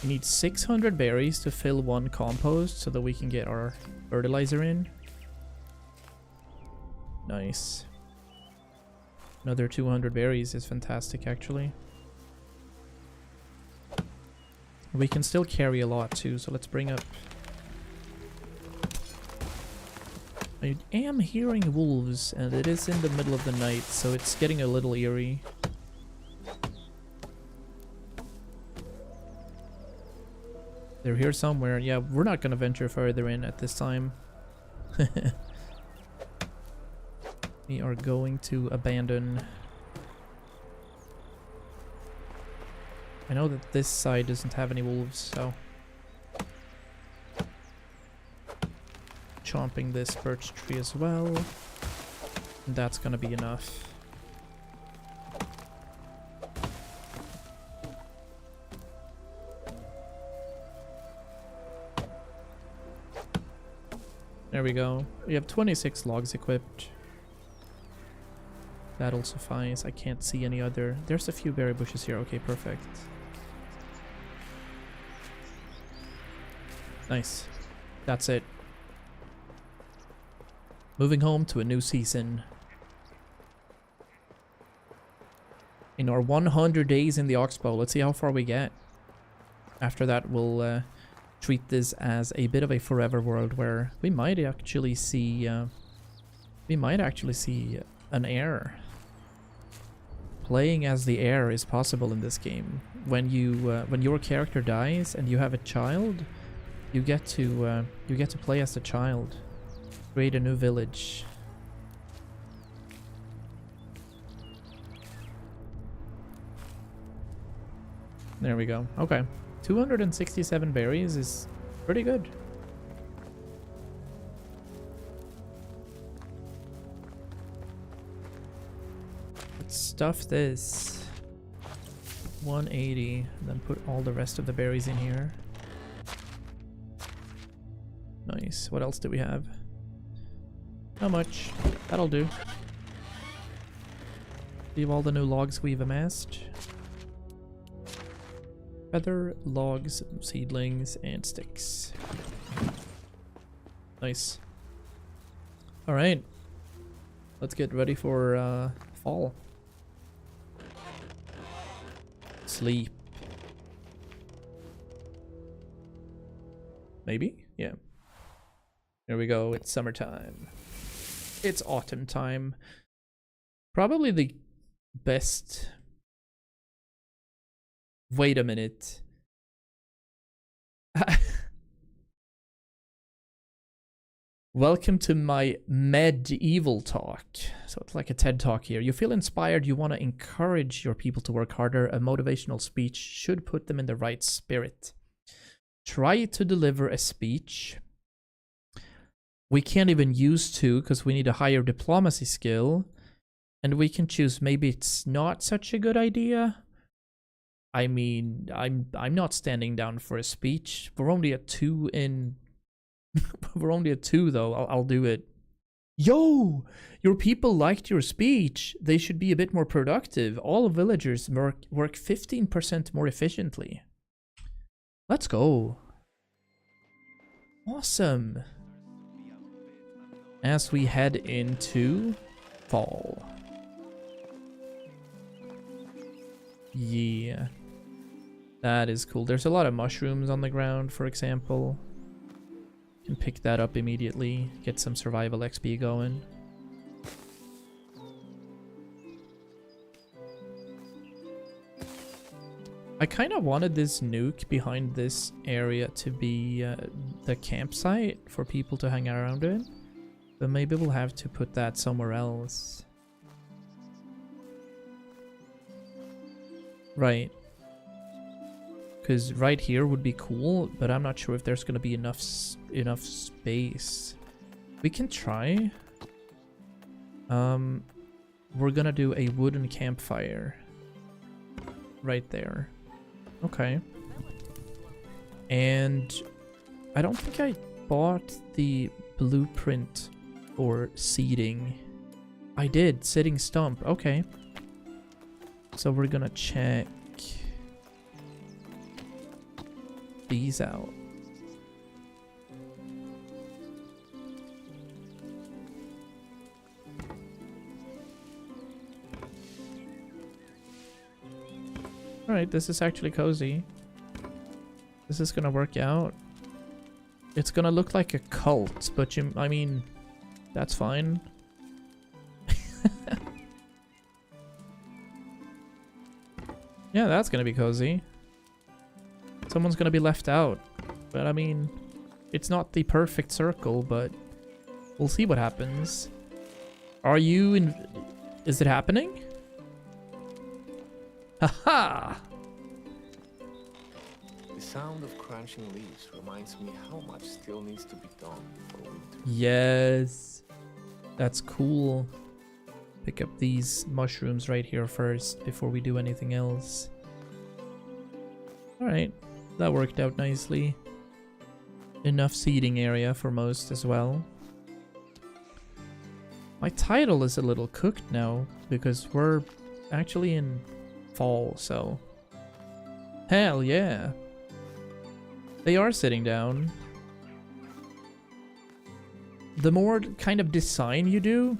S1: We need 600 berries to fill 1 compost so that we can get our fertilizer in. Nice. Another 200 berries is fantastic, actually. We can still carry a lot too, so let's bring up... I am hearing wolves, and it is in the middle of the night, so it's getting a little eerie. They're here somewhere. Yeah, we're not gonna venture further in at this time. We are going to abandon... I know that this side doesn't have any wolves, so... Chomping this birch tree as well. And that's gonna be enough. There we go. We have 26 logs equipped. That'll suffice. I can't see any other... There's a few berry bushes here. Okay, perfect. Nice. That's it. Moving home to a new season. In our 100 days in the Oxbow, let's see how far we get. After that, we'll treat this as a bit of a forever world where we might actually see an heir. Playing as the heir is possible in this game. When your character dies and you have a child, you get to play as the child. Create a new village. There we go. Okay. 267 berries is pretty good. Let's stuff this. 180. Then put all the rest of the berries in here. Nice. What else do we have? Not much. That'll do. Leave all the new logs we've amassed. Feather, logs, seedlings, and sticks. Nice. Alright. Let's get ready for fall. Sleep. Maybe? Yeah. There we go. It's summertime. It's autumn time. Probably the best... Wait a minute. Welcome to my medieval talk. So it's like a TED talk here. You feel inspired, you want to encourage your people to work harder. A motivational speech should put them in the right spirit. Try to deliver a speech. We can't even use to because we need a higher diplomacy skill. And we can choose maybe it's not such a good idea. I mean, I'm not standing down for a speech. We're only at 2 in... We're only at 2 though. I'll do it. Yo! Your people liked your speech. They should be a bit more productive. All villagers work 15% more efficiently. Let's go. Awesome. As we head into fall. Yeah. That is cool. There's a lot of mushrooms on the ground, for example. Can pick that up immediately. Get some survival XP going. I kind of wanted this nuke behind this area to be the campsite for people to hang around in. But maybe we'll have to put that somewhere else. Right. Because right here would be cool, but I'm not sure if there's going to be enough space. We can try. We're going to do a wooden campfire. Right there. Okay. And I don't think I bought the blueprint for seeding. I did. Sitting stump. Okay. So we're gonna check these out. Alright, this is actually cozy. Is this gonna work out? It's gonna look like a cult, but I mean, that's fine. Yeah, that's gonna be cozy. Someone's gonna be left out. But I mean, it's not the perfect circle, but we'll see what happens. Are you in... Is it happening? Haha!
S6: The sound of crunching leaves reminds me how much still needs to be done for winter.
S1: Yes. That's cool. Pick up these mushrooms right here first before we do anything else. Alright, that worked out nicely. Enough seating area for most as well. My title is a little cooked now because we're actually in fall, so... Hell yeah! They are sitting down. The more kind of design you do,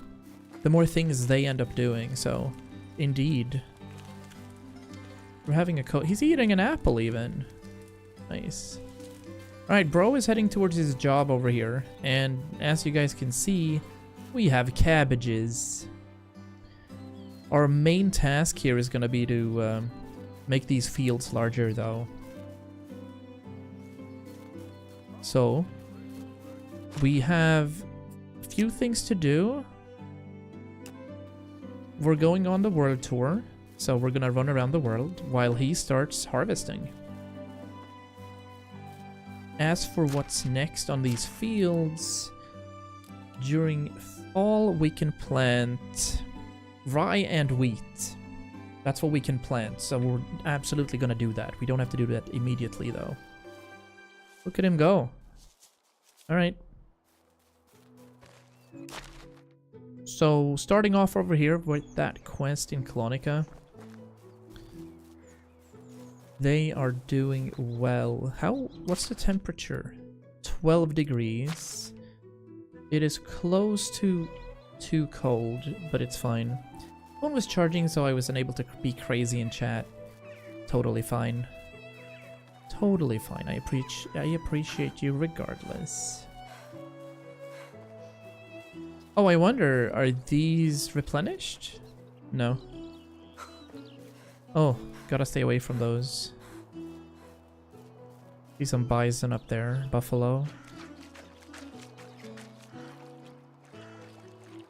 S1: the more things they end up doing, so indeed. We're having a he's eating an apple even. Nice. Alright, bro is heading towards his job over here, and as you guys can see, we have cabbages. Our main task here is gonna be to make these fields larger though. So, we have a few things to do. We're going on the world tour, so we're gonna run around the world while he starts harvesting. As for what's next on these fields, during fall we can plant rye and wheat. That's what we can plant, so we're absolutely gonna do that. We don't have to do that immediately though. Look at him go. Alright. So, starting off over here with that quest in Colonica. They are doing well. What's the temperature? 12 degrees. It is close to too cold, but it's fine. Phone was charging, so I was unable to be crazy in chat. Totally fine. Totally fine. I appreciate you regardless. Oh, I wonder, are these replenished? No. Oh, gotta stay away from those. See some bison up there. Buffalo.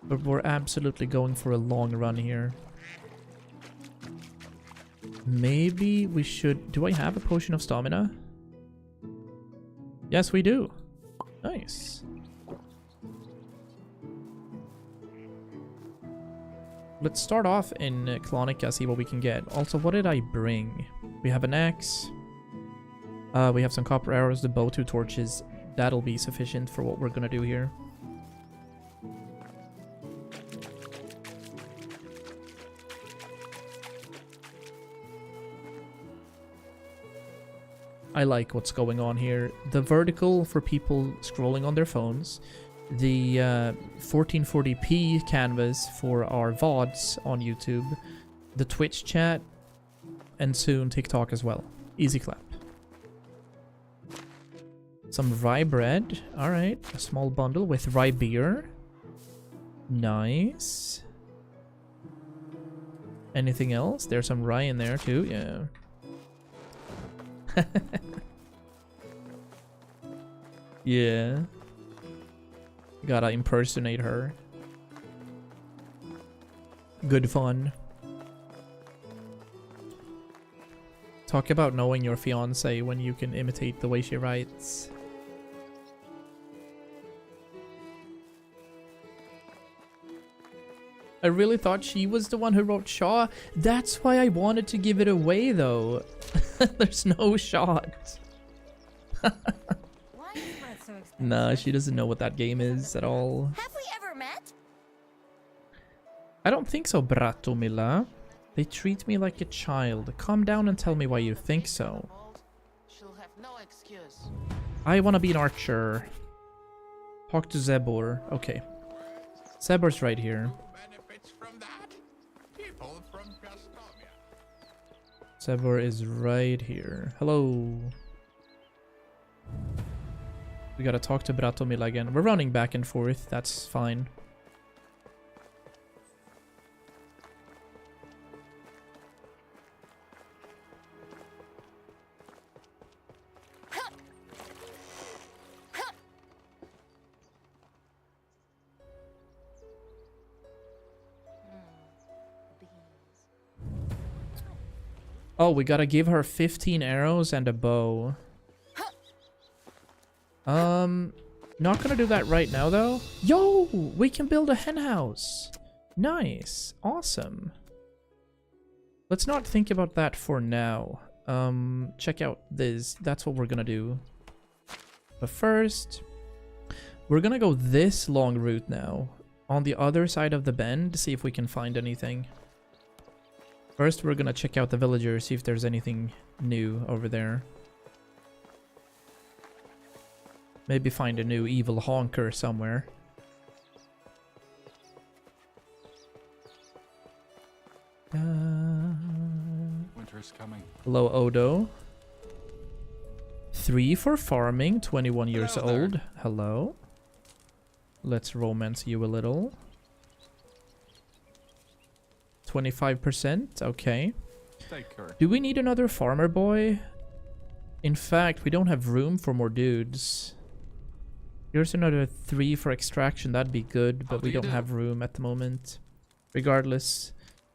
S1: But we're absolutely going for a long run here. Maybe we should... Do I have a potion of stamina? Yes, we do. Nice. Let's start off in Colonica, see what we can get. Also, what did I bring? We have an axe. We have some copper arrows, the bow, 2 torches. That'll be sufficient for what we're gonna do here. I like what's going on here. The vertical for people scrolling on their phones. The 1440p canvas for our VODs on YouTube. The Twitch chat. And soon TikTok as well. Easy clap. Some rye bread. Alright. A small bundle with rye beer. Nice. Anything else? There's some rye in there too. Yeah. Yeah. Gotta impersonate her. Good fun. Talk about knowing your fiance when you can imitate the way she writes. I really thought she was the one who wrote Shaw. That's why I wanted to give it away though. There's no shot. Nah, she doesn't know what that game is at all.
S3: Have we ever met?
S1: I don't think so, Bratomila. They treat me like a child. Calm down and tell me why you think so.
S3: She'll have no excuse.
S1: I want to be an archer. Talk to Zebor. Okay. Zebor's right here. Zebor is right here. Hello. We gotta talk to Bratomil again. We're running back and forth. That's fine. Oh, we gotta give her 15 arrows and a bow. Not gonna do that right now, though. Yo, we can build a hen house. Nice. Awesome. Let's not think about that for now. Check out this. That's what we're gonna do. But first, we're gonna go this long route now. On the other side of the bend, see if we can find anything. First, we're gonna check out the villagers, see if there's anything new over there. Maybe find a new evil honker somewhere.
S2: Winter is coming.
S1: Hello, Odo. 3 for farming, 21 years
S2: Hello there.
S1: old. Hello. Let's romance you a little. 25%, okay.
S2: Take care.
S1: Do we need another farmer boy? In fact, we don't have room for more dudes. Here's another 3 for extraction, that'd be good, but we don't have room at the moment. Regardless,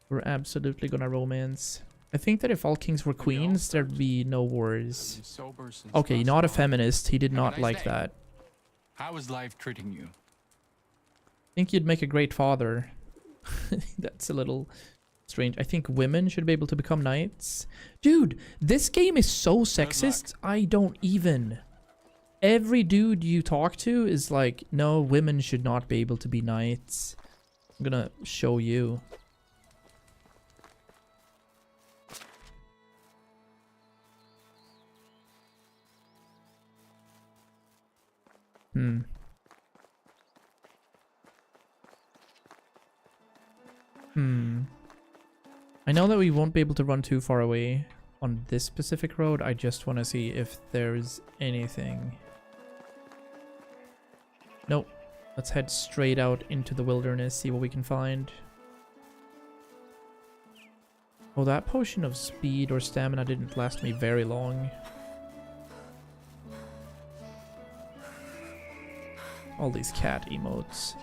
S1: we're absolutely gonna romance. I think that if all kings were queens, there'd be no wars. Okay, not a feminist, he did not like that.
S2: How is life treating you?
S1: Think you'd make a great father. That's a little strange. I think women should be able to become knights. Dude, this game is so sexist. I don't even. Every dude you talk to is like, no, women should not be able to be knights. I'm gonna show you. I know that we won't be able to run too far away on this specific road. I just want to see if there's anything. Nope. Let's head straight out into the wilderness, see what we can find. Oh, that potion of speed or stamina didn't last me very long. All these cat emotes.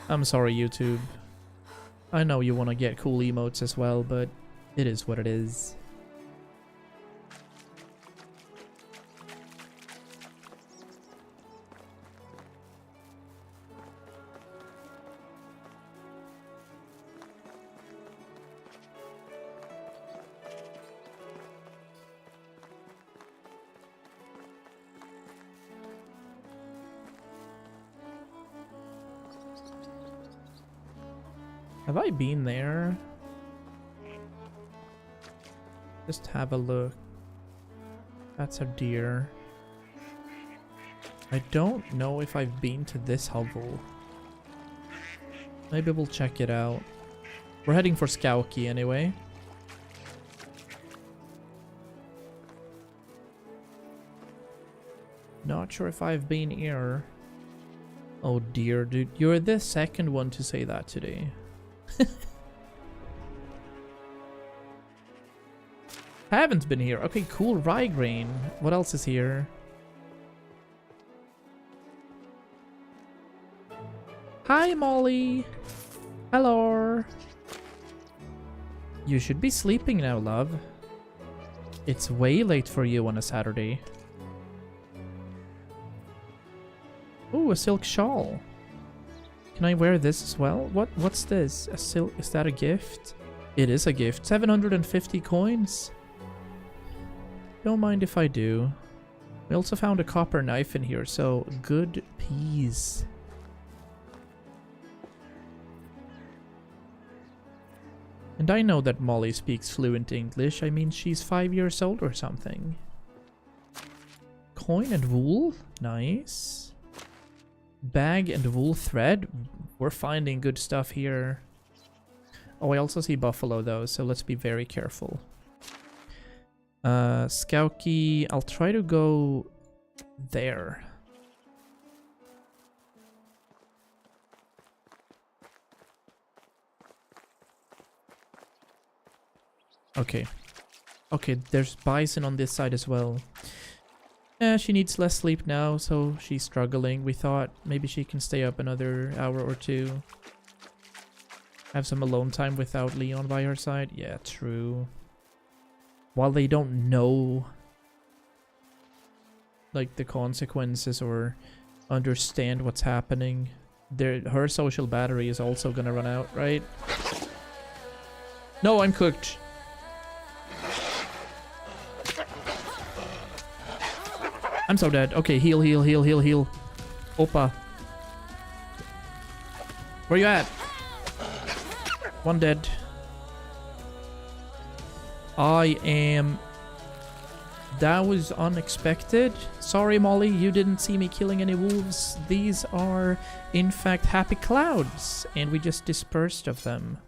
S1: I'm sorry, YouTube. I know you want to get cool emotes as well, but it is what it is. Have I been there? Just have a look. That's a deer. I don't know if I've been to this hovel. Maybe we'll check it out. We're heading for Skauki anyway. Not sure if I've been here. Oh dear, dude. You're the second one to say that today. Haven't been here. Okay, cool. Rye grain. What else is here? Hi, Molly. Hello. You should be sleeping now, love. It's way late for you on a Saturday. Ooh, a silk shawl. Can I wear this as well? What's this? A silk? Is that a gift? It is a gift. 750 coins. Don't mind if I do. We also found a copper knife in here, so good peas. And I know that Molly speaks fluent English. I mean, she's 5 years old or something. Coin and wool? Nice. Bag and wool thread? We're finding good stuff here. Oh, I also see buffalo though, so let's be very careful. Skauki, I'll try to go there. Okay. Okay, there's bison on this side as well. Yeah, she needs less sleep now, so she's struggling. We thought maybe she can stay up another hour or two. Have some alone time without Leon by her side. Yeah, true. While they don't know like the consequences or understand what's happening, her social battery is also gonna run out, right? No, I'm cooked. I'm so dead. Okay, heal, heal, heal, heal, heal. Opa. Where you at? One dead. I am... That was unexpected. Sorry, Molly, you didn't see me killing any wolves. These are, in fact, happy clouds, and we just dispersed of them.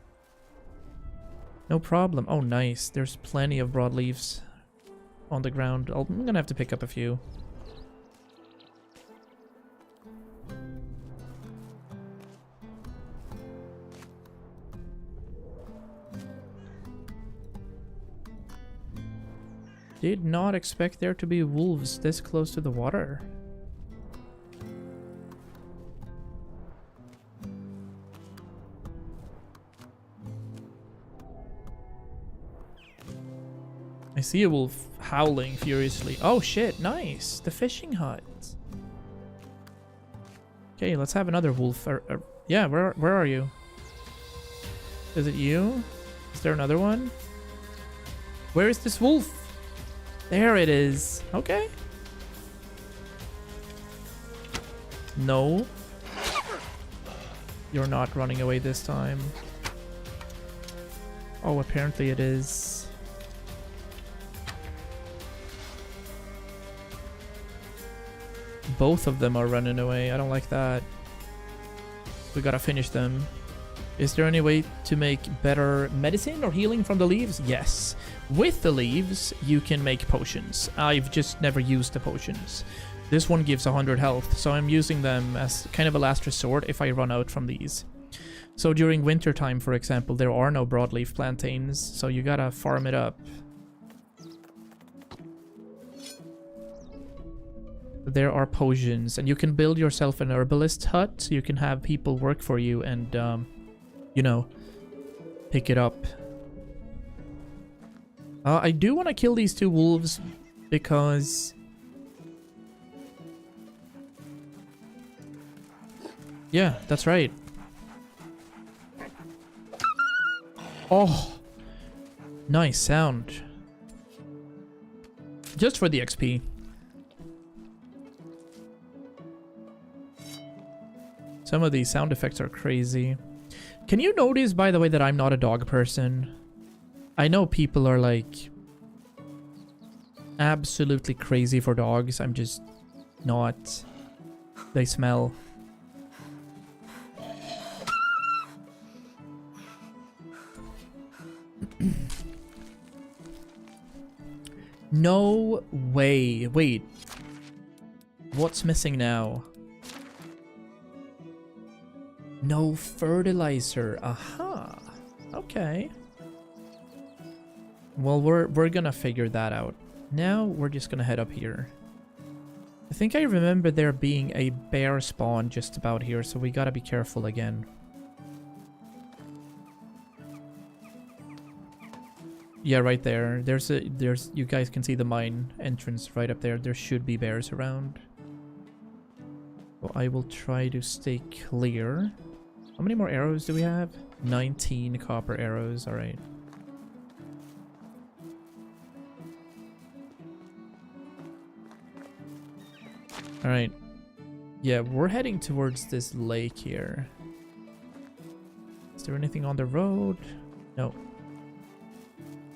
S1: No problem. Oh, nice. There's plenty of broadleaves on the ground. I'm gonna have to pick up a few. Did not expect there to be wolves this close to the water. I see a wolf howling furiously. Oh shit, nice. The fishing hut. Okay, let's have another wolf. Yeah, where are you? Is it you? Is there another one? Where is this wolf? There it is. Okay. No. You're not running away this time. Oh, apparently it is. Both of them are running away. I don't like that. We gotta finish them. Is there any way to make better medicine or healing from the leaves? Yes. With the leaves, you can make potions. I've just never used the potions. This one gives 100 health, so I'm using them as kind of a last resort if I run out from these. So during winter time, for example, there are no broadleaf plantains, so you gotta farm it up. There are potions, and you can build yourself an herbalist hut, so you can have people work for you and, you know, pick it up. I do want to kill these two wolves because... Yeah, that's right. Oh! Nice sound. Just for the XP. Some of these sound effects are crazy. Can you notice, by the way, that I'm not a dog person? I know people are like absolutely crazy for dogs. I'm just not. They smell. No way. Wait. What's missing now? No fertilizer. Aha. Okay. Well, we're gonna figure that out. Now we're just gonna head up here. I think I remember there being a bear spawn just about here, so we gotta be careful again. Yeah, right there. There's you guys can see the mine entrance right up there. There should be bears around. So I will try to stay clear. How many more arrows do we have? 19 copper arrows. All right. All right. Yeah, we're heading towards this lake here. Is there anything on the road? No.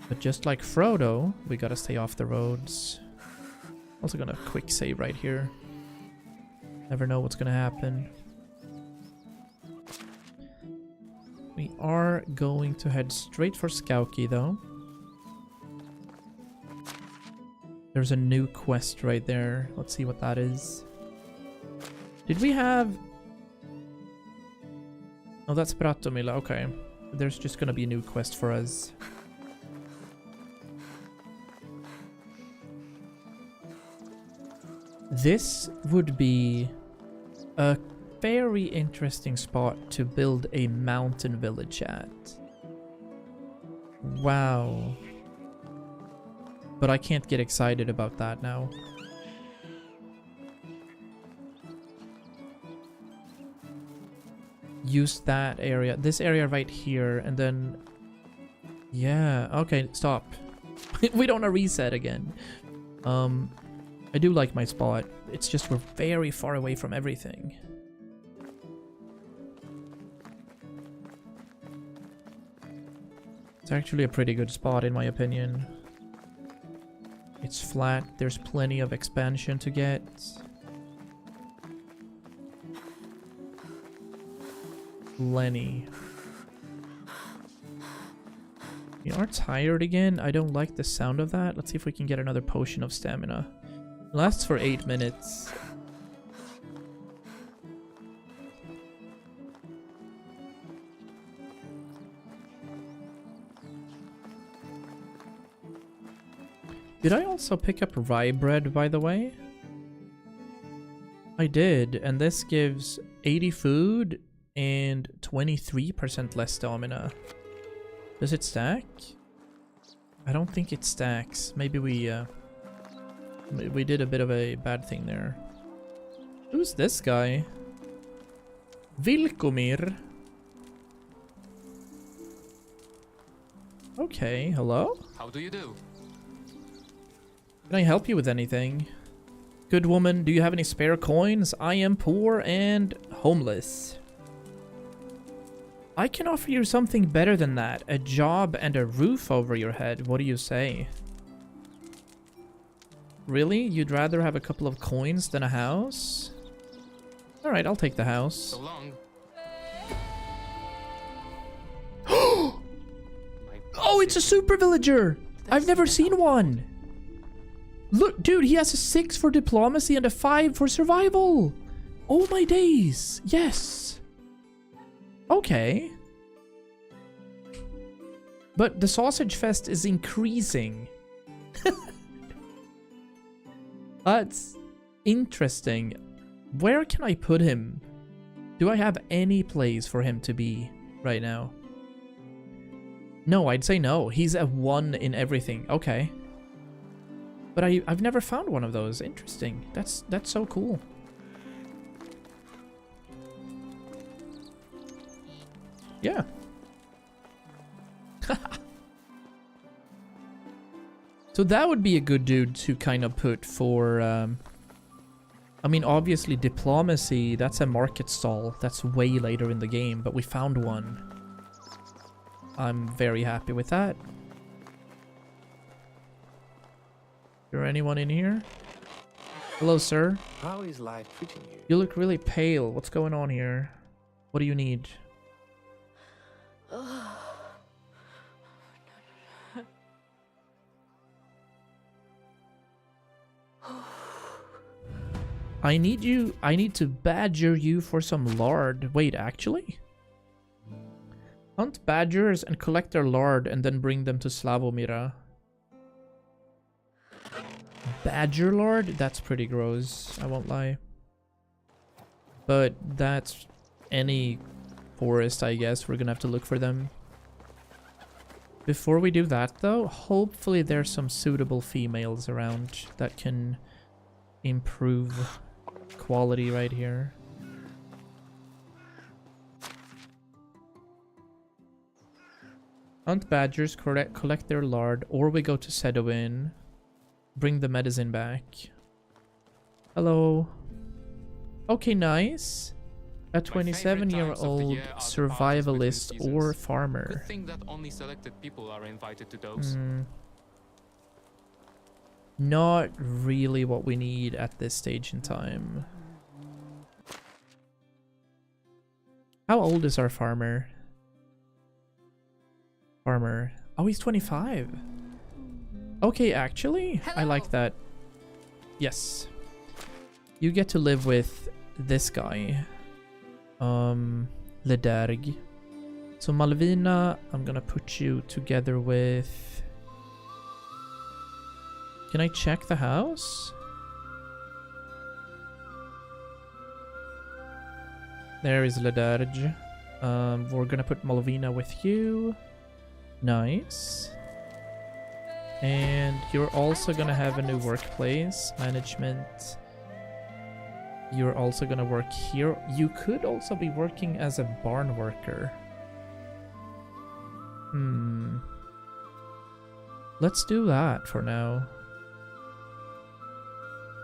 S1: But just like Frodo, we gotta stay off the roads. Also gonna quick save right here. Never know what's gonna happen. We are going to head straight for Skauki though. There's a new quest right there. Let's see what that is. Did we have... Oh, that's Bratomila. Okay. There's just gonna be a new quest for us. This would be a very interesting spot to build a mountain village at. Wow. But I can't get excited about that now. Use that area, this area right here, and then... Yeah, okay, stop. We don't want to reset again. I do like my spot. It's just we're very far away from everything. It's actually a pretty good spot in my opinion. It's flat, there's plenty of expansion to get. Plenty. You are tired again? I don't like the sound of that. Let's see if we can get another potion of stamina. It lasts for 8 minutes. Did I also pick up rye bread, by the way? I did, and this gives 80 food and 23% less stamina. Does it stack? I don't think it stacks. Maybe we did a bit of a bad thing there. Who's this guy? Vilkomir. Okay, hello?
S4: How do you do?
S1: Can I help you with anything? Good woman, do you have any spare coins? I am poor and homeless. I can offer you something better than that. A job and a roof over your head. What do you say? Really? You'd rather have a couple of coins than a house? Alright, I'll take the house.
S4: So long.
S1: Oh, it's a super villager! I've never seen one! Look, dude, he has a 6 for diplomacy and a 5 for survival! Oh my days! Yes! Okay. But the sausage fest is increasing. That's interesting. Where can I put him? Do I have any place for him to be right now? No, I'd say no. He's a 1 in everything. Okay. But I've never found one of those. Interesting. That's so cool. Yeah. So that would be a good dude to kind of put for... I mean, obviously, diplomacy, that's a market stall. That's way later in the game, but we found one. I'm very happy with that. Is there anyone in here? Hello, sir.
S6: How is life treating you?
S1: You look really pale. What's going on here? What do you need? I need to badger you for some lard. Wait, actually? Hunt badgers and collect their lard and then bring them to Slavomira. Badger lard? That's pretty gross, I won't lie. But that's any forest, I guess. We're gonna have to look for them. Before we do that, though, hopefully there's some suitable females around that can improve quality right here. Hunt badgers, collect their lard, or we go to Sedowin, bring the medicine back. Hello. Okay, nice. A 27-year-old survivalist or farmer.
S4: Good thing that only selected people are invited to those.
S1: Not really what we need at this stage in time. How old is our farmer? Oh, he's 25. Okay, actually,
S3: Hello.
S1: I like that. Yes. You get to live with this guy. Lederg. So Malvina, I'm gonna put you together with... Can I check the house? There is Ladarge. We're gonna put Malvina with you. Nice. And you're also gonna have a new workplace. Management. You're also gonna work here. You could also be working as a barn worker. Let's do that for now.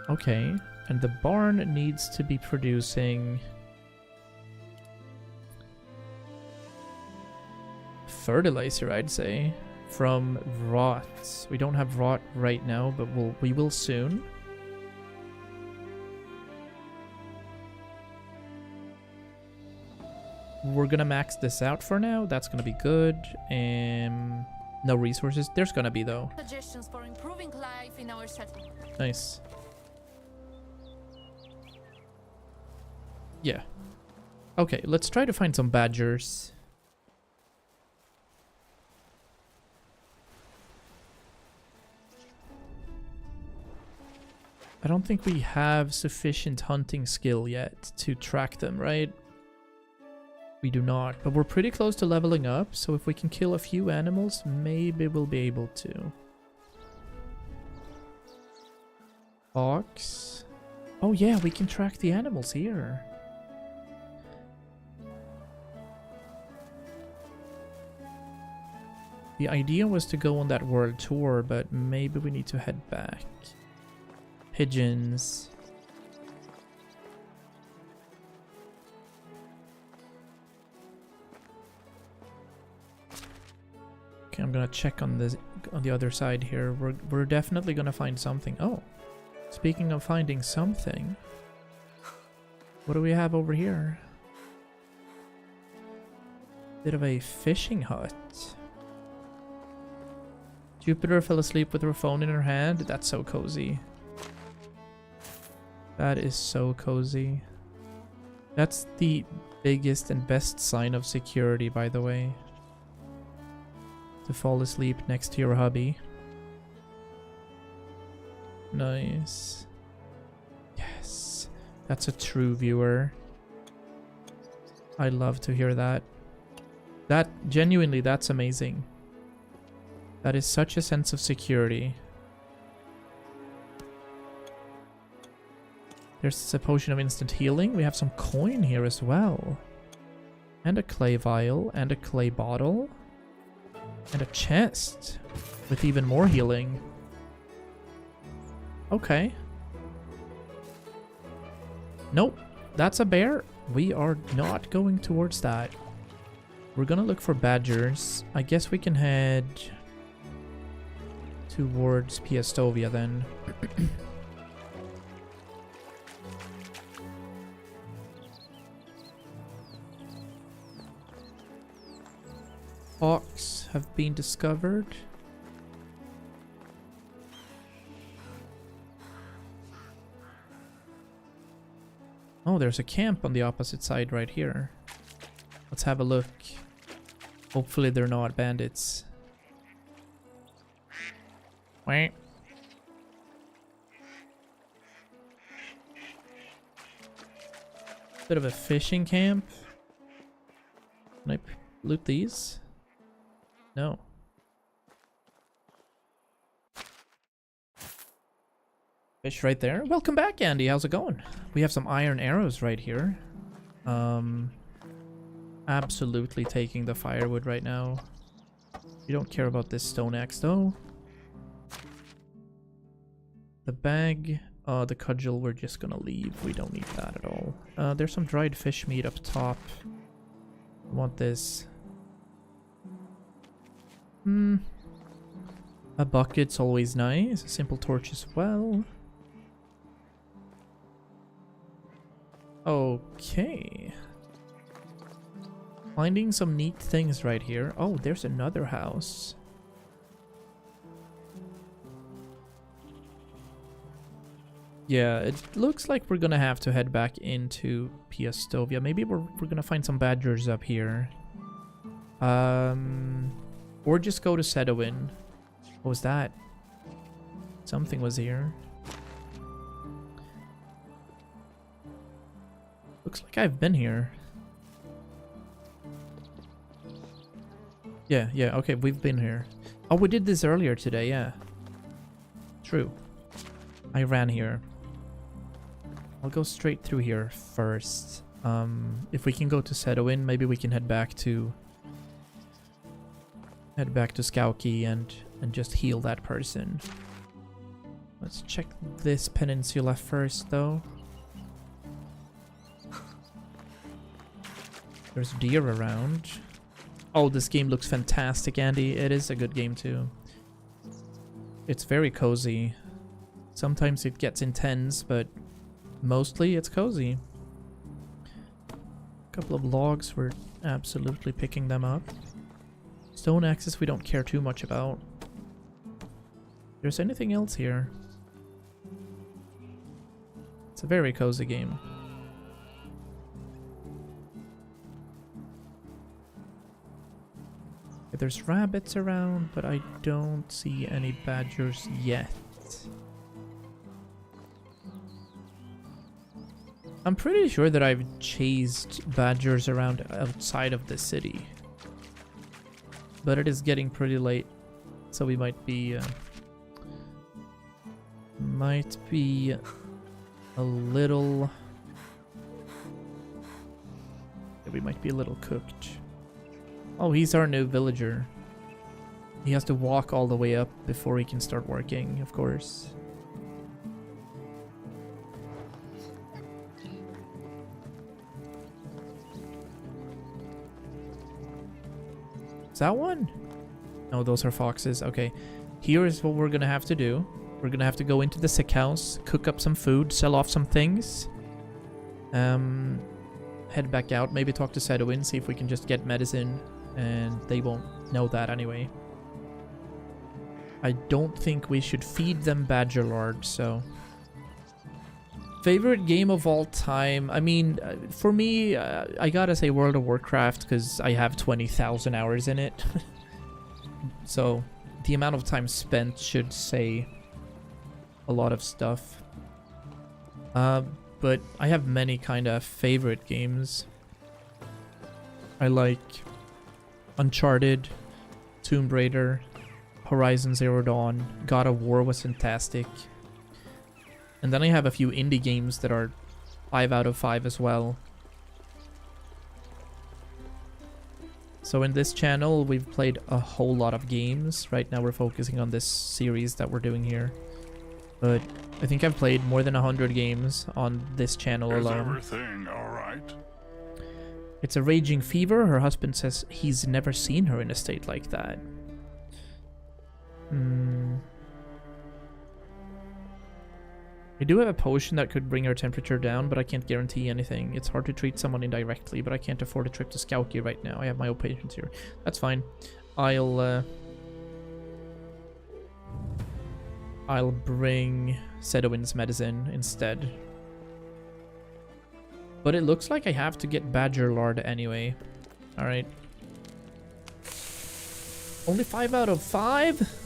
S1: Okay. And the barn needs to be producing fertilizer, I'd say, from rot. We don't have rot right now, but we will soon. We're gonna max this out for now. That's gonna be good. No resources. There's gonna be though.
S3: Suggestions for improving life in our settlement.
S1: Nice. Yeah. Okay, let's try to find some badgers. I don't think we have sufficient hunting skill yet to track them, right? We do not, but we're pretty close to leveling up, so if we can kill a few animals, maybe we'll be able to. Fox. Oh yeah, we can track the animals here. The idea was to go on that world tour, but maybe we need to head back. Pigeons. Okay, I'm gonna check on the other side here. We're definitely gonna find something. Oh, speaking of finding something, what do we have over here? Bit of a fishing hut. Jupiter fell asleep with her phone in her hand. That's so cozy. That is so cozy. That's the biggest and best sign of security, by the way. To fall asleep next to your hubby. Nice. Yes. That's a true viewer. I love to hear that. Genuinely, that's amazing. That is such a sense of security. There's a potion of instant healing. We have some coin here as well. And a clay vial. And a clay bottle. And a chest. With even more healing. Okay. Nope. That's a bear. We are not going towards that. We're gonna look for badgers. I guess we can head towards Piastovia then. Hawks have been discovered. Oh, there's a camp on the opposite side right here. Let's have a look. Hopefully they're not bandits. Wait. Bit of a fishing camp. Can I loot these? No. Fish right there. Welcome back, Andy. How's it going? We have some iron arrows right here. Absolutely taking the firewood right now. You don't care about this stone axe though. The bag, the cudgel, we're just gonna leave. We don't need that at all. There's some dried fish meat up top. I want this. A bucket's always nice. A simple torch as well. Okay. Finding some neat things right here. Oh, there's another house. Yeah, it looks like we're gonna have to head back into Piastovia. Maybe we're gonna find some badgers up here. Or just go to Sedowin. What was that? Something was here. Looks like I've been here. Yeah, okay, we've been here. Oh, we did this earlier today, yeah. True. I ran here. I'll go straight through here first. If we can go to Sedowin, maybe we can head back to Skauki and just heal that person. Let's check this peninsula first, though. There's deer around. Oh, this game looks fantastic, Andy. It is a good game, too. It's very cozy. Sometimes it gets intense, but mostly it's cozy. A couple of logs, we're absolutely picking them up. Stone axes we don't care too much about. There's anything else here? It's a very cozy game. There's rabbits around, but I don't see any badgers yet. I'm pretty sure that I've chased badgers around outside of the city. But it is getting pretty late, so we might be a little... Yeah, we might be a little cooked. Oh, he's our new villager. He has to walk all the way up before he can start working, of course. Is that one? No, those are foxes. Okay. Here is what we're gonna have to do. We're gonna have to go into the sick house, cook up some food, sell off some things. Head back out, maybe talk to Sedowin, see if we can just get medicine. And they won't know that anyway. I don't think we should feed them badger lard, so... Favorite game of all time? I mean, for me, I gotta say World of Warcraft, because I have 20,000 hours in it. So, the amount of time spent should say a lot of stuff. But I have many kind of favorite games. I like Uncharted, Tomb Raider, Horizon Zero Dawn, God of War was fantastic. And then I have a few indie games that are 5 out of 5 as well. So in this channel, we've played a whole lot of games. Right now we're focusing on this series that we're doing here. But I think I've played more than 100 games on this channel alone.
S5: Is everything all right?
S1: It's a raging fever. Her husband says he's never seen her in a state like that. I do have a potion that could bring her temperature down, but I can't guarantee anything. It's hard to treat someone indirectly, but I can't afford a trip to Skauki right now. I have my own patients here. That's fine. I'll bring Sedowin's medicine instead. But it looks like I have to get badger lard anyway. Alright. Only 5 out of 5?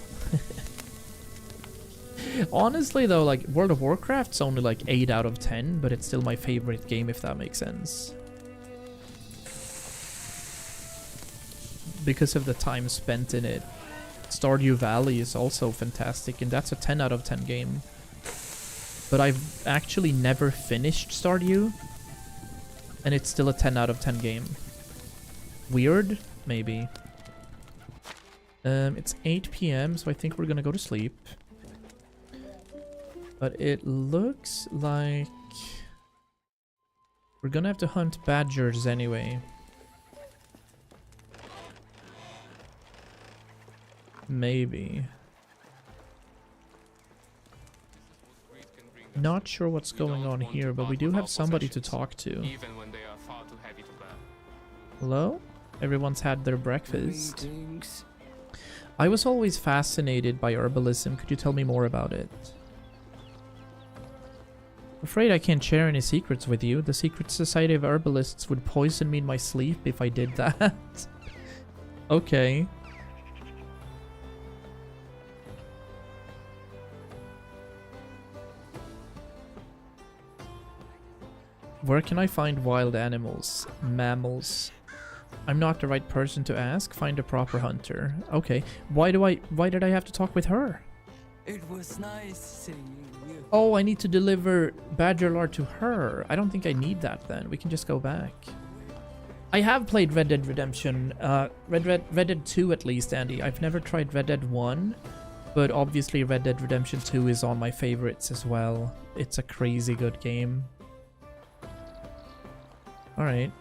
S1: Honestly though, like, World of Warcraft's only like 8 out of 10, but it's still my favorite game, if that makes sense. Because of the time spent in it. Stardew Valley is also fantastic, and that's a 10 out of 10 game. But I've actually never finished Stardew, and it's still a 10 out of 10 game. Weird? Maybe. It's 8 PM, so I think we're gonna go to sleep. But it looks like we're gonna have to hunt badgers anyway. Maybe. Not sure what's going on here, but we do have somebody to talk to.
S4: Even when they are far too heavy to bear.
S1: Hello? Everyone's had their breakfast. I was always fascinated by herbalism. Could you tell me more about it? Afraid I can't share any secrets with you. The secret society of herbalists would poison me in my sleep if I did that. Okay. Where can I find wild animals? Mammals. I'm not the right person to ask. Find a proper hunter. Okay. Why did I have to talk with her?
S7: It was nice seeing you.
S1: Oh, I need to deliver badger lard to her. I don't think I need that then. We can just go back. I have played Red Dead Redemption. Red Dead 2 at least, Andy. I've never tried Red Dead 1. But obviously Red Dead Redemption 2 is on my favorites as well. It's a crazy good game. Alright.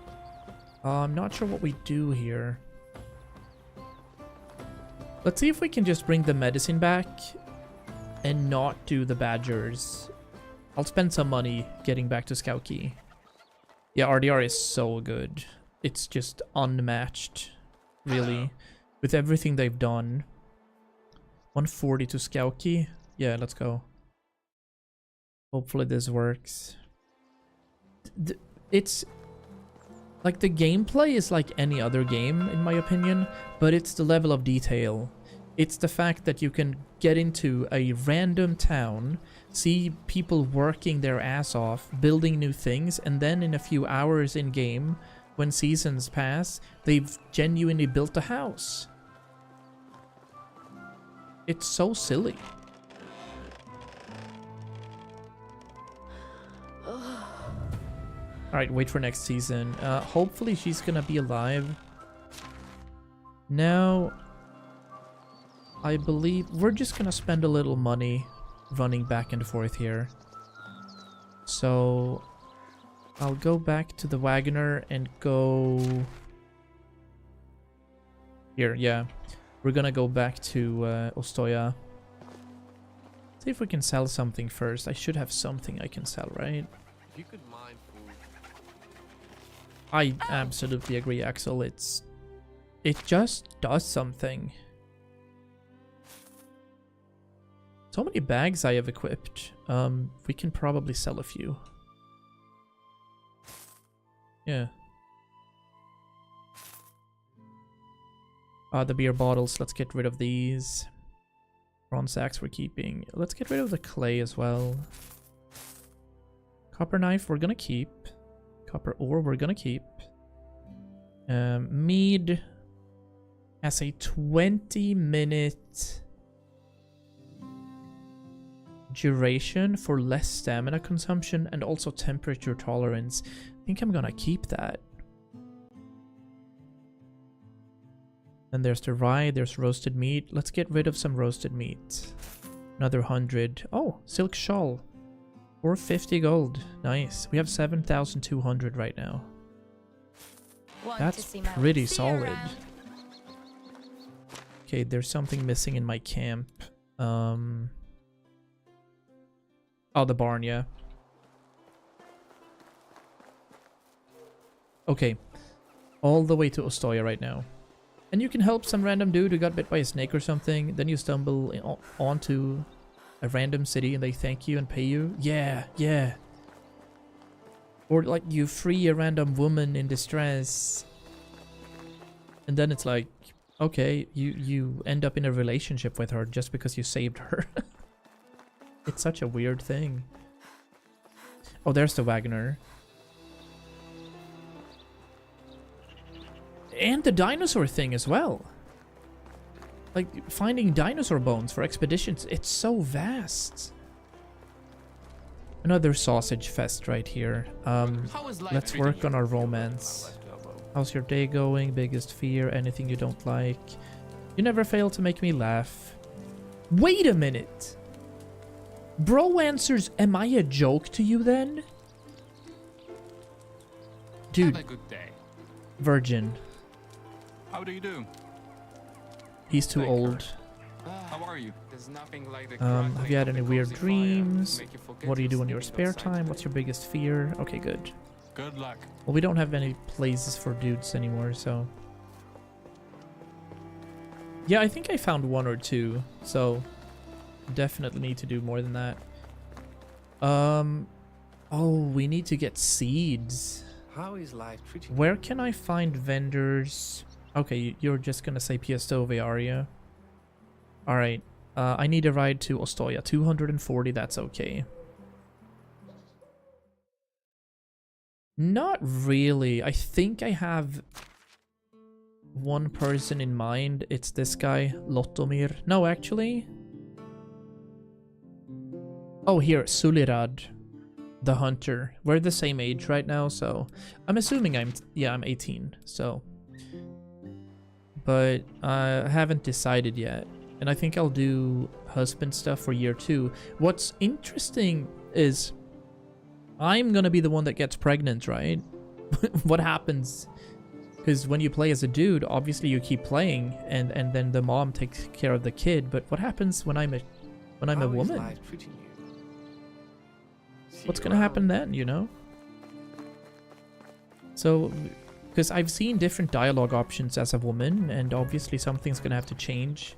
S1: I'm not sure what we do here. Let's see if we can just bring the medicine back and not do the badgers. I'll spend some money getting back to Scout Key. Yeah, RDR is so good. It's just unmatched, really, with everything they've done. 140 to Scout Key. Yeah, let's go. Hopefully this works. It's like the gameplay is like any other game in my opinion, but it's the level of detail. It's the fact that you can get into a random town, see people working their ass off, building new things, and then in a few hours in game, when seasons pass, they've genuinely built a house. It's so silly. Alright, wait for next season. Hopefully she's gonna be alive. Now, I believe we're just gonna spend a little money running back and forth here. So, I'll go back to the Wagoner and go... Here, yeah. We're gonna go back to Ostoya. See if we can sell something first. I should have something I can sell, right?
S6: If you could mine food.
S1: I absolutely agree, Axel. It just does something. So many bags I have equipped. We can probably sell a few. Yeah. The beer bottles, let's get rid of these. Bronze axe we're keeping. Let's get rid of the clay as well. Copper knife we're gonna keep. Copper ore we're gonna keep. Mead has a 20-minute duration for less stamina consumption and also temperature tolerance. I think I'm gonna keep that. And there's the rye, there's roasted meat. Let's get rid of some roasted meat. Another 100. Oh, silk shawl. 450 gold. Nice. We have 7,200 right now. That's pretty solid. Okay, there's something missing in my camp. Oh, the barn, yeah. Okay. All the way to Ostoya right now. And you can help some random dude who got bit by a snake or something. Then you stumble onto a random city and they thank you and pay you. Yeah, yeah. Or like you free a random woman in distress. And then it's like, okay, you end up in a relationship with her just because you saved her. It's such a weird thing. Oh, there's the Wagoner. And the dinosaur thing as well. Like, finding dinosaur bones for expeditions, it's so vast. Another sausage fest right here. Let's work on our romance. How's your day going? Biggest fear? Anything you don't like? You never fail to make me laugh. Wait a minute! Bro answers, am I a joke to you then? Dude.
S2: Have a good day.
S1: Virgin.
S2: How do you do?
S1: He's too old.
S2: How are you?
S4: There's nothing like the
S1: Have you had any
S4: crackling of a
S1: weird
S4: cozy fire to
S1: dreams?
S4: make you forget
S1: What do you do
S4: you're
S1: in your
S4: sleeping
S1: spare
S4: outside
S1: time? What's your biggest fear? Okay, good.
S2: Good luck.
S1: Well, we don't have any places for dudes anymore, so... Yeah, I think I found one or two, so... Definitely need to do more than that. Oh, we need to get seeds.
S6: How is life treating
S1: Where can I find vendors? Okay, you're just gonna say Piastove, are you? Alright. I need a ride to Ostoya. 240, that's okay. Not really. I think I have one person in mind. It's this guy, Lotomir. No, actually. Oh, here, Sulirad, the hunter. We're the same age right now, so I'm assuming I'm 18, so. But I haven't decided yet. And I think I'll do husband stuff for year 2. What's interesting is I'm gonna be the one that gets pregnant, right? What happens? Because when you play as a dude, obviously you keep playing, and then the mom takes care of the kid. But what happens when I'm a
S6: How is
S1: woman?
S6: life treating you? See
S1: What's
S6: you
S1: gonna happen
S6: around.
S1: then, you know? So, because I've seen different dialogue options as a woman, and obviously something's gonna have to change.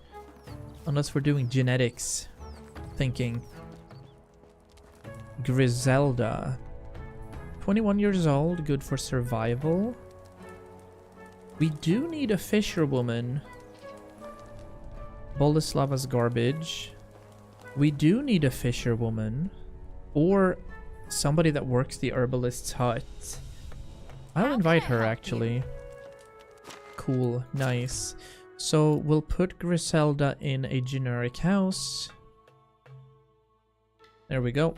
S1: Unless we're doing genetics thinking. Griselda. 21 years old, good for survival. We do need a fisherwoman. Boleslava's garbage. We do need a fisherwoman. Or somebody that works the herbalist's hut. I'll
S3: How
S1: invite
S3: can I
S1: her,
S3: help
S1: actually. Cool, nice. So we'll put Griselda in a generic house. There we go.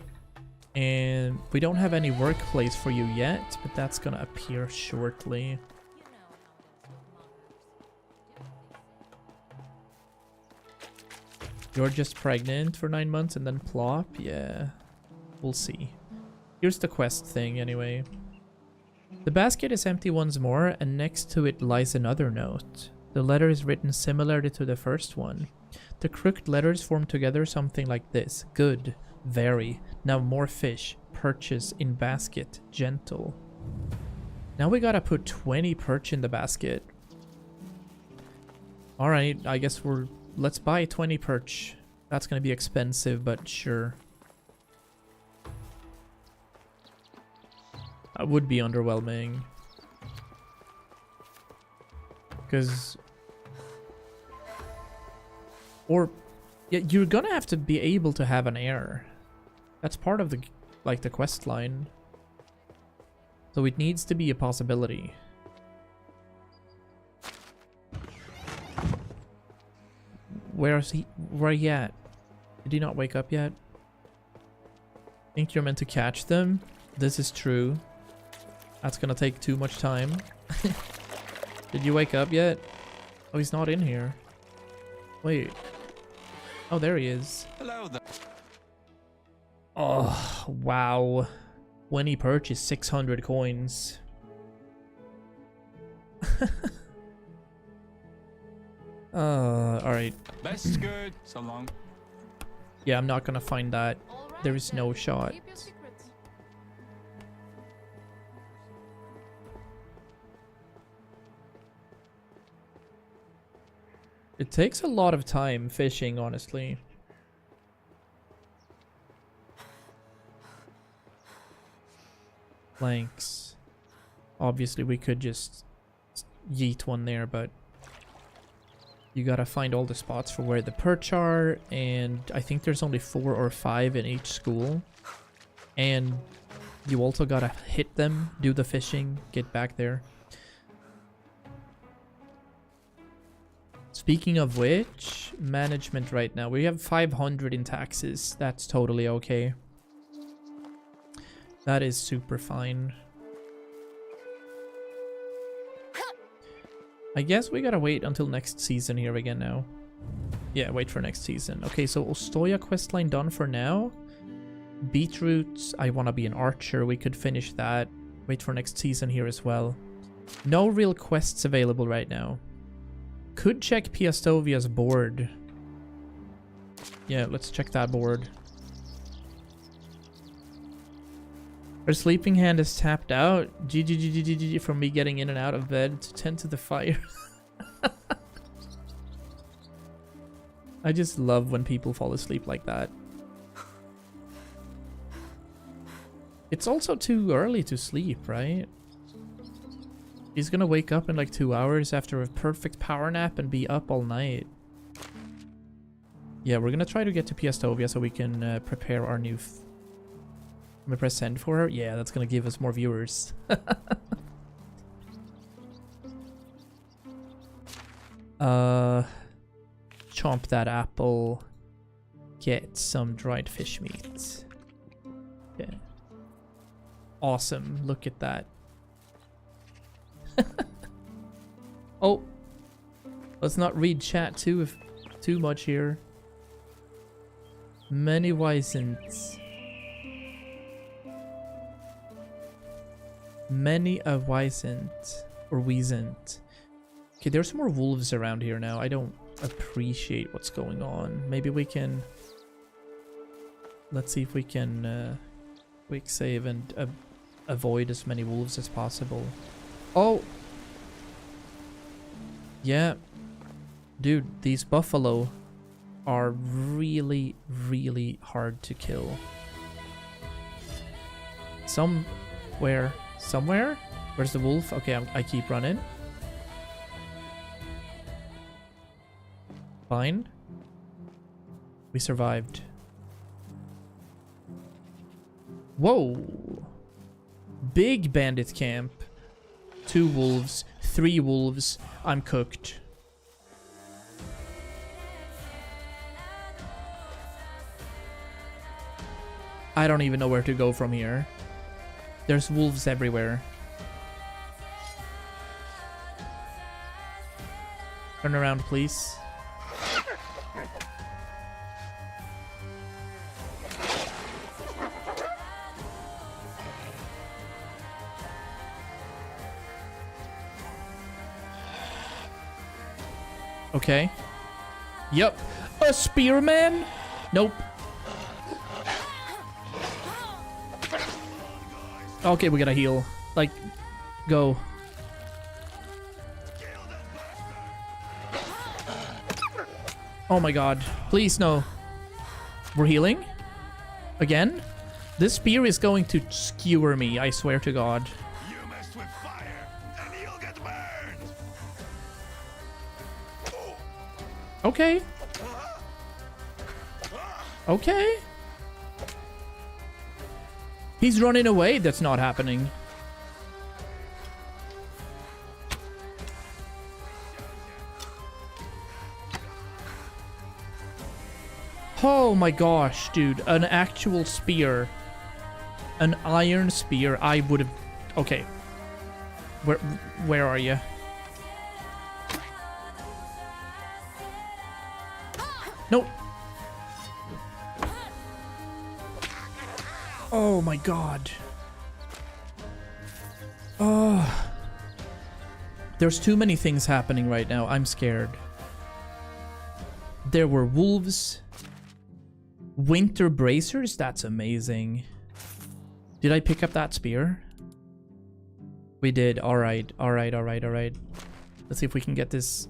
S1: And we don't have any workplace for you yet, but that's gonna appear shortly. You're just pregnant for 9 months and then plop? Yeah, we'll see. Here's the quest thing anyway. The basket is empty once more, and next to it lies another note. The letter is written similarly to the first one. The crooked letters form together something like this. Good. Very. Now more fish. Perches in basket. Gentle. Now we gotta put 20 perch in the basket. Alright, I guess let's buy 20 perch. That's gonna be expensive, but sure. That would be underwhelming. Because... Or... Yeah, you're gonna have to be able to have an heir. That's part of the, like, the quest line. So it needs to be a possibility. Where is he? Where are you at? Did he not wake up yet? Think you're meant to catch them? This is true. That's gonna take too much time. Did you wake up yet? Oh, he's not in here. Wait. Oh, there he is.
S2: Hello there.
S1: Oh, wow. When he purchased 600 coins. Alright.
S2: Best good. So long.
S1: Yeah, I'm not gonna find that.
S3: Alright
S1: There is
S3: then,
S1: no shot.
S3: keep your secrets.
S1: It takes a lot of time fishing, honestly. Planks. Obviously, we could just yeet one there, but you gotta find all the spots for where the perch are, and I think there's only 4 or 5 in each school. And you also gotta hit them, do the fishing, get back there. Speaking of which, management right now, we have 500 in taxes. That's totally okay. That is super fine. I guess we gotta wait until next season here again now. Yeah, wait for next season. Okay, so Ostoya questline done for now. Beetroots, I wanna be an archer. We could finish that. Wait for next season here as well. No real quests available right now. Could check Piastovia's board. Yeah, let's check that board. Her sleeping hand is tapped out. GGGGGG from me getting in and out of bed to tend to the fire. I just love when people fall asleep like that. It's also too early to sleep, right? He's gonna wake up in like 2 hours after a perfect power nap and be up all night. Yeah, we're gonna try to get to Piastovia so we can prepare our new... Let me press send for her. Yeah, that's gonna give us more viewers. Chomp that apple. Get some dried fish meat. Yeah. Awesome. Look at that. Oh. Let's not read chat too much here. Many Weisens. Many a Weisent. Or Weasent. Okay, there's more wolves around here now. I don't appreciate what's going on. Maybe we can... Let's see if we can quick save and avoid as many wolves as possible. Oh! Yeah. Dude, these buffalo are really, really hard to kill. Somewhere? Where's the wolf? Okay, I keep running. Fine. We survived. Whoa! Big bandit camp. 2 wolves. 3 wolves. I'm cooked. I don't even know where to go from here. There's wolves everywhere. Turn around, please. Okay. Yep. A spearman? Nope. Okay, we gotta heal. Like, go. Oh my god. Please, no. We're healing? Again? This spear is going to skewer me, I swear to god.
S5: You messed with fire, and you'll get burned.
S1: Okay. Okay. He's running away. That's not happening. Oh my gosh, dude. An actual spear. An iron spear. I would have... Okay. Where are you? Nope. Oh my god. Oh. There's too many things happening right now. I'm scared. There were wolves. Winter bracers? That's amazing. Did I pick up that spear? We did. Alright. Alright. Let's see if we can get this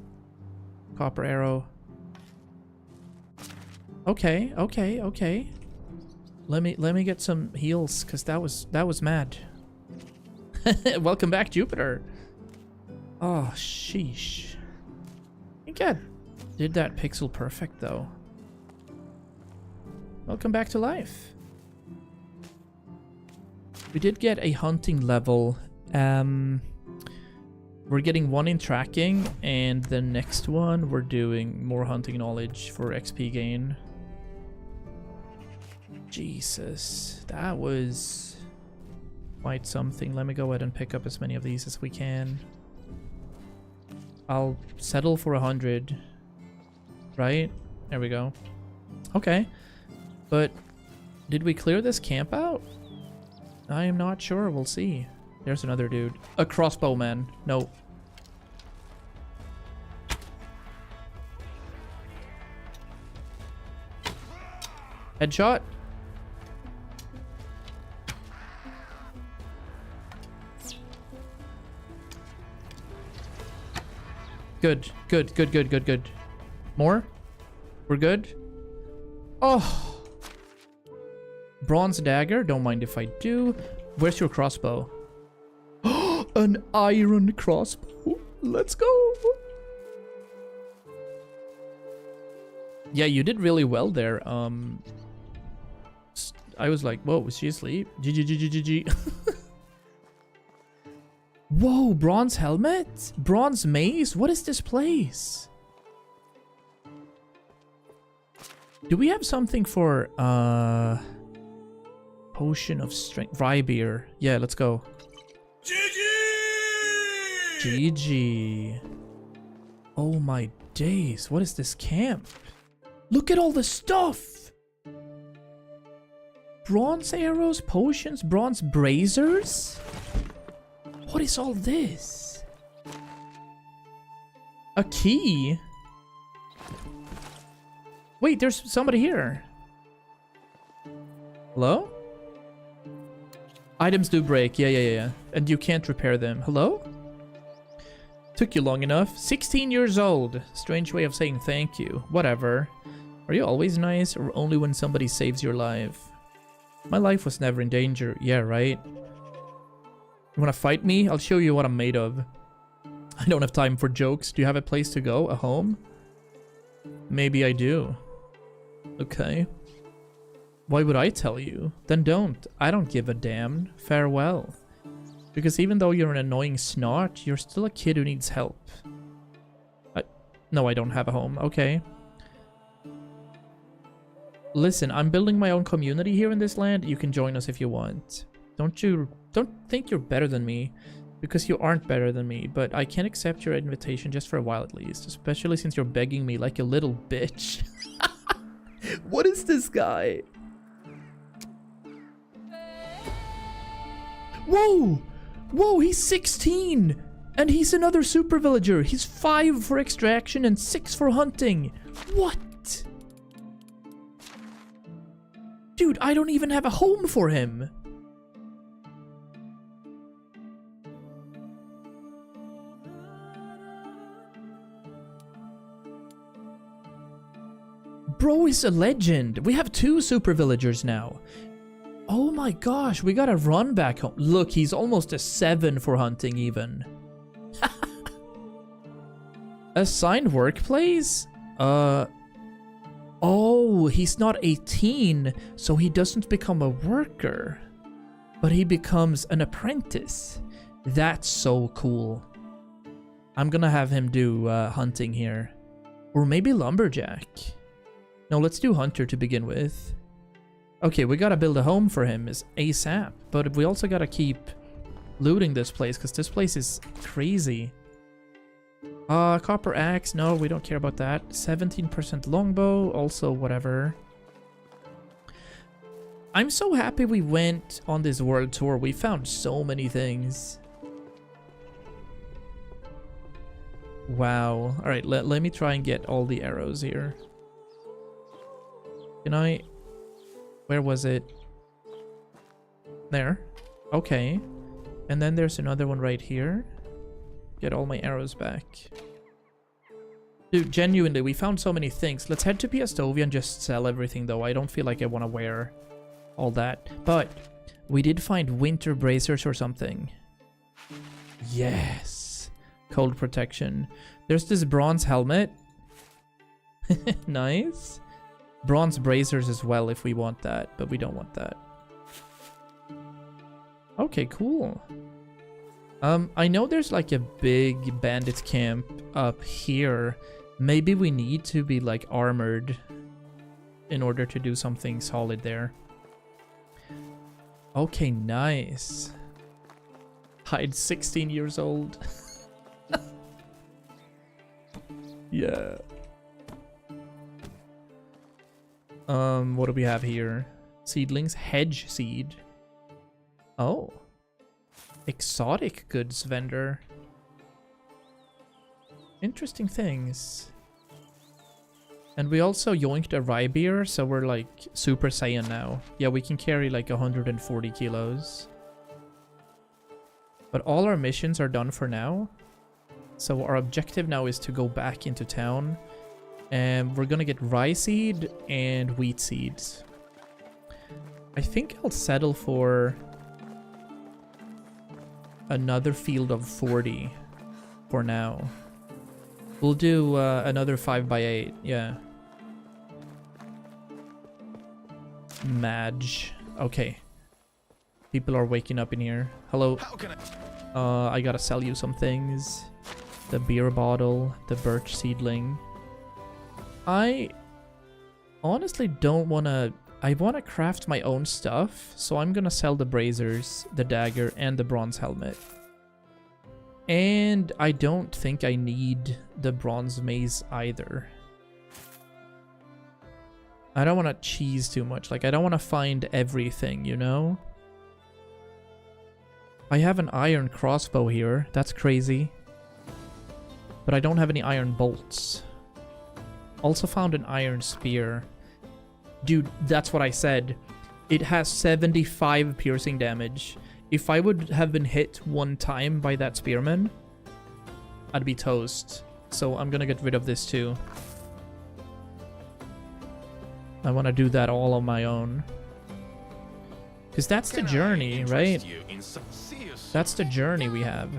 S1: copper arrow. Okay. Let me get some heals, cause that was mad. Welcome back, Jupiter. Oh, sheesh. I think I did that pixel perfect though. Welcome back to life. We did get a hunting level. We're getting 1 in tracking, and the next one we're doing more hunting knowledge for XP gain. Jesus, that was quite something. Let me go ahead and pick up as many of these as we can. I'll settle for 100. Right? There we go. Okay. But did we clear this camp out? I am not sure. We'll see. There's another dude. A crossbowman. No. Headshot. Good. More? We're good? Oh! Bronze dagger? Don't mind if I do. Where's your crossbow? An iron crossbow. Let's go! Yeah, you did really well there. I was like, whoa, was she asleep? GG. Whoa, bronze helmet? Bronze mace? What is this place? Do we have something for potion of strength? Rye beer. Yeah, let's go. GG. Oh my days. What is this camp? Look at all the stuff. Bronze arrows, potions, bronze braziers. What is all this? A key? Wait, there's somebody here. Hello? Items do break. Yeah. And you can't repair them. Hello? Took you long enough. 16 years old. Strange way of saying thank you. Whatever. Are you always nice or only when somebody saves your life? My life was never in danger. Yeah, right? You wanna fight me? I'll show you what I'm made of. I don't have time for jokes. Do you have a place to go? A home? Maybe I do. Okay. Why would I tell you? Then don't. I don't give a damn. Farewell. Because even though you're an annoying snot, you're still a kid who needs help. No, I don't have a home. Okay. Listen, I'm building my own community here in this land. You can join us if you want. Don't think you're better than me. Because you aren't better than me. But I can accept your invitation just for a while at least. Especially since you're begging me like a little bitch. What is this guy? Whoa! Whoa, he's 16! And he's another super villager. He's 5 for extraction and 6 for hunting. What? Dude, I don't even have a home for him. Bro is a legend. We have 2 super villagers now. Oh my gosh, we gotta run back home. Look, he's almost a 7 for hunting even. Assigned workplace? Oh, he's not 18, so he doesn't become a worker. But he becomes an apprentice. That's so cool. I'm gonna have him do hunting here. Or maybe lumberjack. No, let's do hunter to begin with. Okay, we gotta build a home for him is ASAP. But we also gotta keep looting this place, because this place is crazy. Copper axe. No, we don't care about that. 17% longbow. Also, whatever. I'm so happy we went on this world tour. We found so many things. Wow. Alright, let me try and get all the arrows here. Can I... Where was it? There. Okay. And then there's another one right here. Get all my arrows back. Dude, genuinely, we found so many things. Let's head to Piastovia and just sell everything, though. I don't feel like I want to wear all that. But we did find winter bracers or something. Yes. Cold protection. There's this bronze helmet. Nice. Bronze bracers as well if we want that, but we don't want that. Okay, cool. I know there's like a big bandit camp up here. Maybe we need to be like armored in order to do something solid there. Okay, nice. Hide 16 years old. Yeah. What do we have here? Seedlings, hedge seed. Oh. Exotic goods vendor. Interesting things. And we also yoinked a rye beer, so we're like Super Saiyan now. Yeah, we can carry like 140 kilos. But all our missions are done for now. So our objective now is to go back into town. And we're gonna get rye seed and wheat seeds. I think I'll settle for another field of 40 for now. We'll do another 5x8, yeah. Madge. Okay. People are waking up in here. Hello.
S5: How can I?
S1: I gotta sell you some things. The beer bottle, the birch seedling. honestly don't want to... I want to craft my own stuff, so I'm going to sell the braziers, the dagger, and the bronze helmet. And I don't think I need the bronze mace either. I don't want to cheese too much. Like, I don't want to find everything, you know? I have an iron crossbow here. That's crazy. But I don't have any iron bolts. Also found an iron spear. Dude, that's what I said. It has 75 piercing damage. If I would have been hit one time by that spearman, I'd be toast. So I'm gonna get rid of this too. I want to do that all on my own. Because that's the journey, right? That's the journey we have.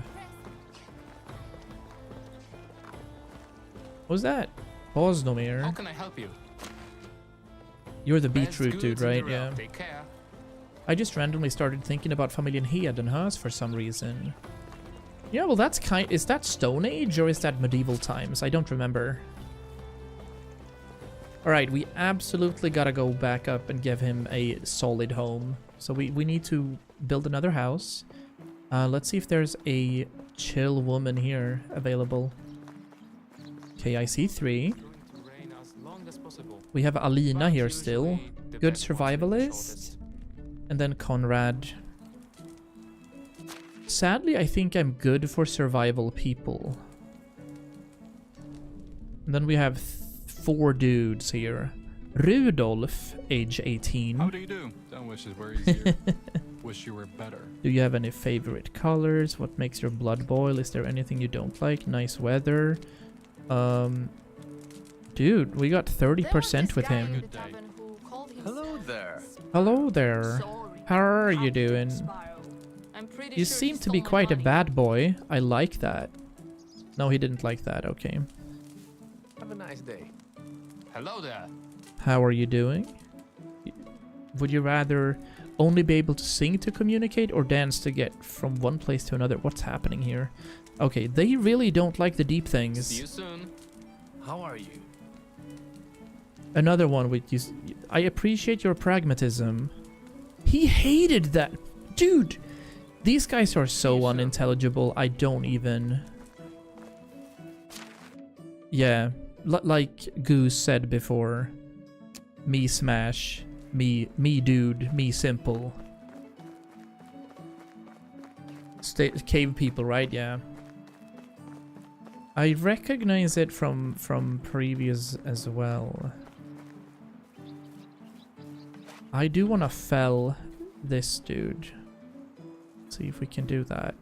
S1: What was that?
S4: How
S1: Bosnomir.
S4: can I help you?
S1: You're the
S4: Best
S1: beetroot
S4: goods
S1: dude,
S4: in the
S1: right?
S4: realm.
S1: Yeah.
S4: Take care.
S1: I just randomly started thinking about Familjen Hedenhös for some reason. Yeah, well that's kind... Is that Stone Age or is that medieval times? I don't remember. Alright, we absolutely gotta go back up and give him a solid home. So we need to build another house. Let's see if there's a chill woman here available. Okay, I see 3.
S4: Going to reign as long as possible.
S1: We have Alina
S4: But
S1: here still.
S4: usually the
S1: Good
S4: best ones live the
S1: survivalist.
S4: shortest.
S1: And then Conrad. Sadly, I think I'm good for survival people. And then we have 4 dudes here. Rudolf, age 18.
S2: How do you do? Don't wish it were easier. Wish you were better.
S1: Do you have any favorite colors? What makes your blood boil? Is there anything you don't like? Nice weather. Dude, we got 30% with him.
S5: Hello there.
S1: Hello there. How are you doing? You seem to be quite a bad boy. I like that. No, he didn't like that. Okay.
S6: Have a nice day.
S4: Hello there.
S1: How are you doing? Would you rather only be able to sing to communicate or dance to get from one place to another? What's happening here? Okay, they really don't like the deep things.
S4: See you soon.
S6: How are you?
S1: Another one with you. I appreciate your pragmatism. He hated that. Dude, these guys are so unintelligible. I don't even... Yeah, like Goose said before. Me smash. Me dude. Me simple. Cave people, right? Yeah. I recognize it from previous as well. I do want to fell this dude. See if we can do that.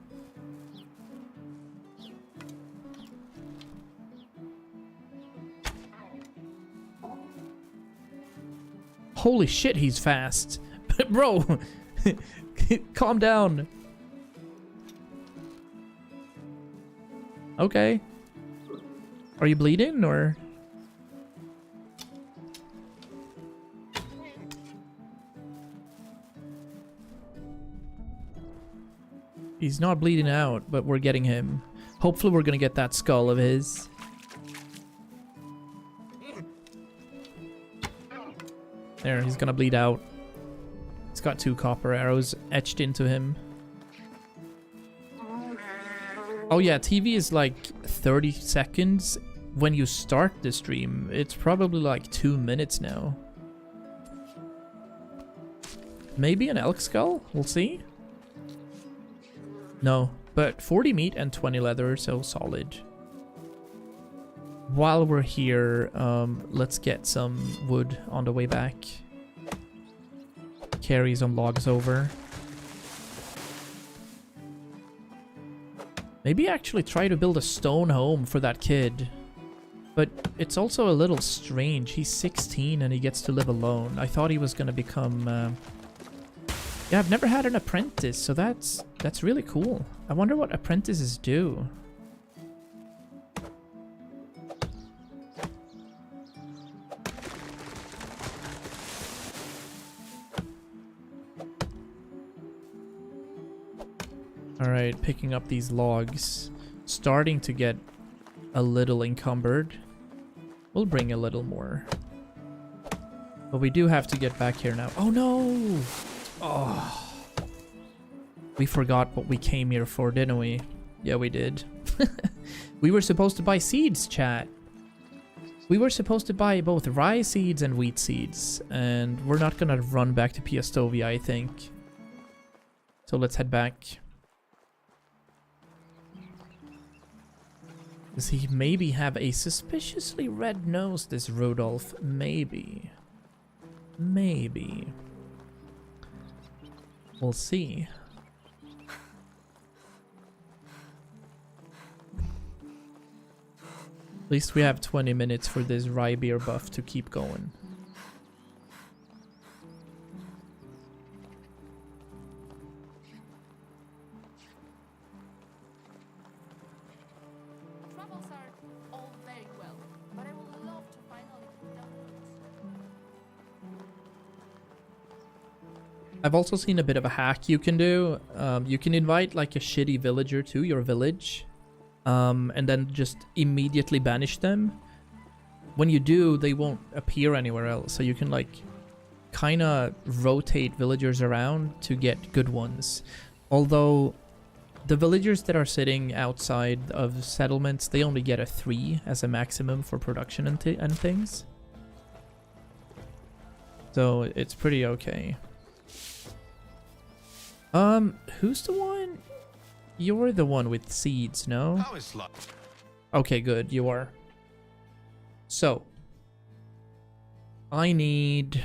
S1: Holy shit, he's fast. Bro, calm down. Okay. Are you bleeding or? He's not bleeding out, but we're getting him. Hopefully we're gonna get that skull of his. There, he's gonna bleed out. He's got 2 copper arrows etched into him. Oh yeah, TV is like 30 seconds when you start the stream. It's probably like 2 minutes now. Maybe an elk skull? We'll see. No, but 40 meat and 20 leather, so solid. While we're here, let's get some wood on the way back. Carry some logs over. Maybe actually try to build a stone home for that kid. But it's also a little strange. He's 16 and he gets to live alone. I thought he was gonna become... Yeah, I've never had an apprentice, so that's really cool. I wonder what apprentices do. Alright, picking up these logs. Starting to get a little encumbered. We'll bring a little more. But we do have to get back here now. Oh no! Oh. We forgot what we came here for, didn't we? Yeah, we did. We were supposed to buy seeds, chat. We were supposed to buy both rye seeds and wheat seeds. And we're not gonna run back to Piastovia, I think. So let's head back. Does he maybe have a suspiciously red nose, this Rudolph? Maybe. Maybe. We'll see. At least we have 20 minutes for this rye beer buff to keep going.
S3: Troubles are all very well, but I would love to finally be done with this.
S1: I've also seen a bit of a hack you can do. You can invite like a shitty villager to your village. And then just immediately banish them. When you do, they won't appear anywhere else. So you can like kind of rotate villagers around to get good ones. Although the villagers that are sitting outside of settlements, they only get a 3 as a maximum for production and things. So it's pretty okay. Who's the one? You're the one with seeds, no?
S5: How is luck?
S1: Okay, good. You are. So, I need...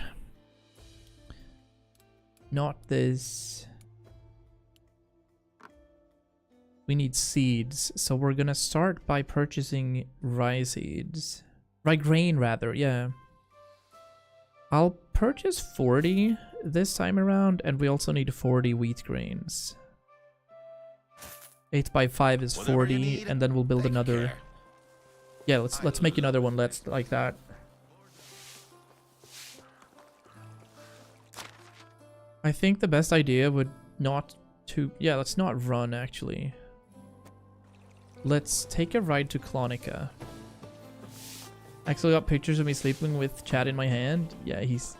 S1: Not this. We need seeds. So we're gonna start by purchasing rye seeds. Rye grain, rather, yeah. I'll purchase 40 this time around, and we also need 40 wheat grains. 8x5 is 40, and then we'll build another. Yeah, let's make another one. Let's like that. I think the best idea would not to... Yeah, let's not run, actually. Let's take a ride to Clonica. Actually got pictures of me sleeping with Chad in my hand. Yeah, he's...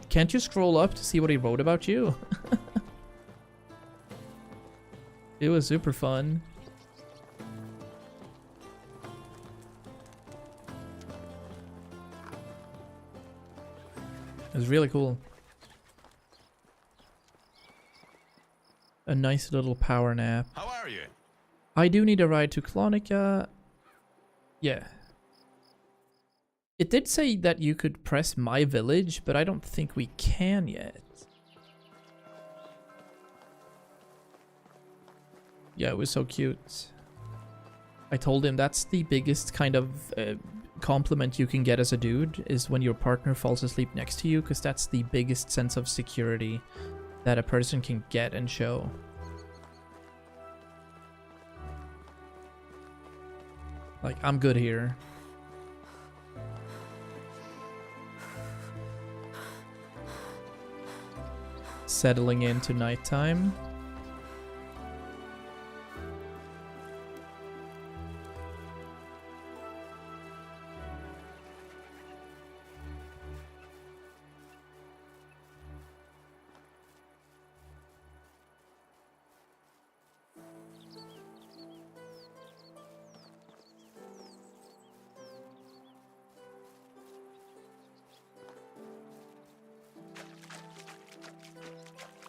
S1: Can't you scroll up to see what he wrote about you? It was super fun. It was really cool. A nice little power nap.
S5: How are you?
S1: I do need a ride to Clonica. Yeah. It did say that you could press my village, but I don't think we can yet. Yeah, it was so cute. I told him that's the biggest kind of compliment you can get as a dude, is when your partner falls asleep next to you, because that's the biggest sense of security that a person can get and show. Like, I'm good here. Settling into nighttime.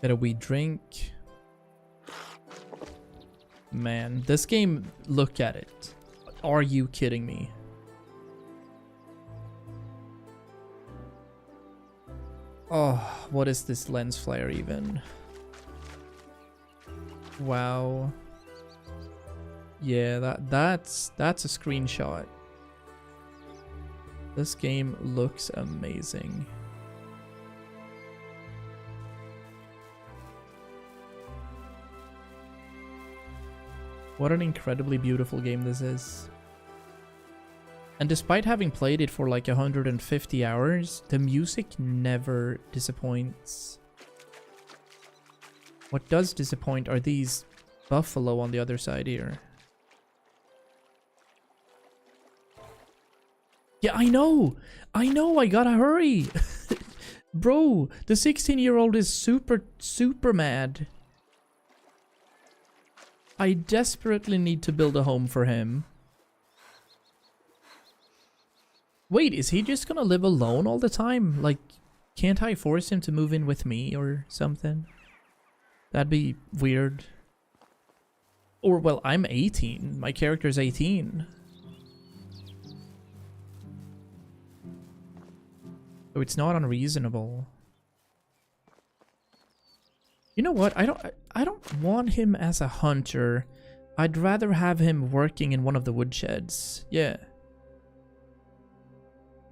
S1: Get a wee drink. Man, this game, look at it. Are you kidding me? Oh, what is this lens flare even? Wow. Yeah, that's a screenshot. This game looks amazing. What an incredibly beautiful game this is. And despite having played it for like 150 hours, the music never disappoints. What does disappoint are these buffalo on the other side here. Yeah, I know. I gotta hurry. Bro, the 16-year-old is super mad. I desperately need to build a home for him. Wait, is he just gonna live alone all the time? Like, can't I force him to move in with me or something? That'd be weird. Or, well, I'm 18. My character's 18. So it's not unreasonable. You know what? I don't want him as a hunter. I'd rather have him working in one of the woodsheds. Yeah.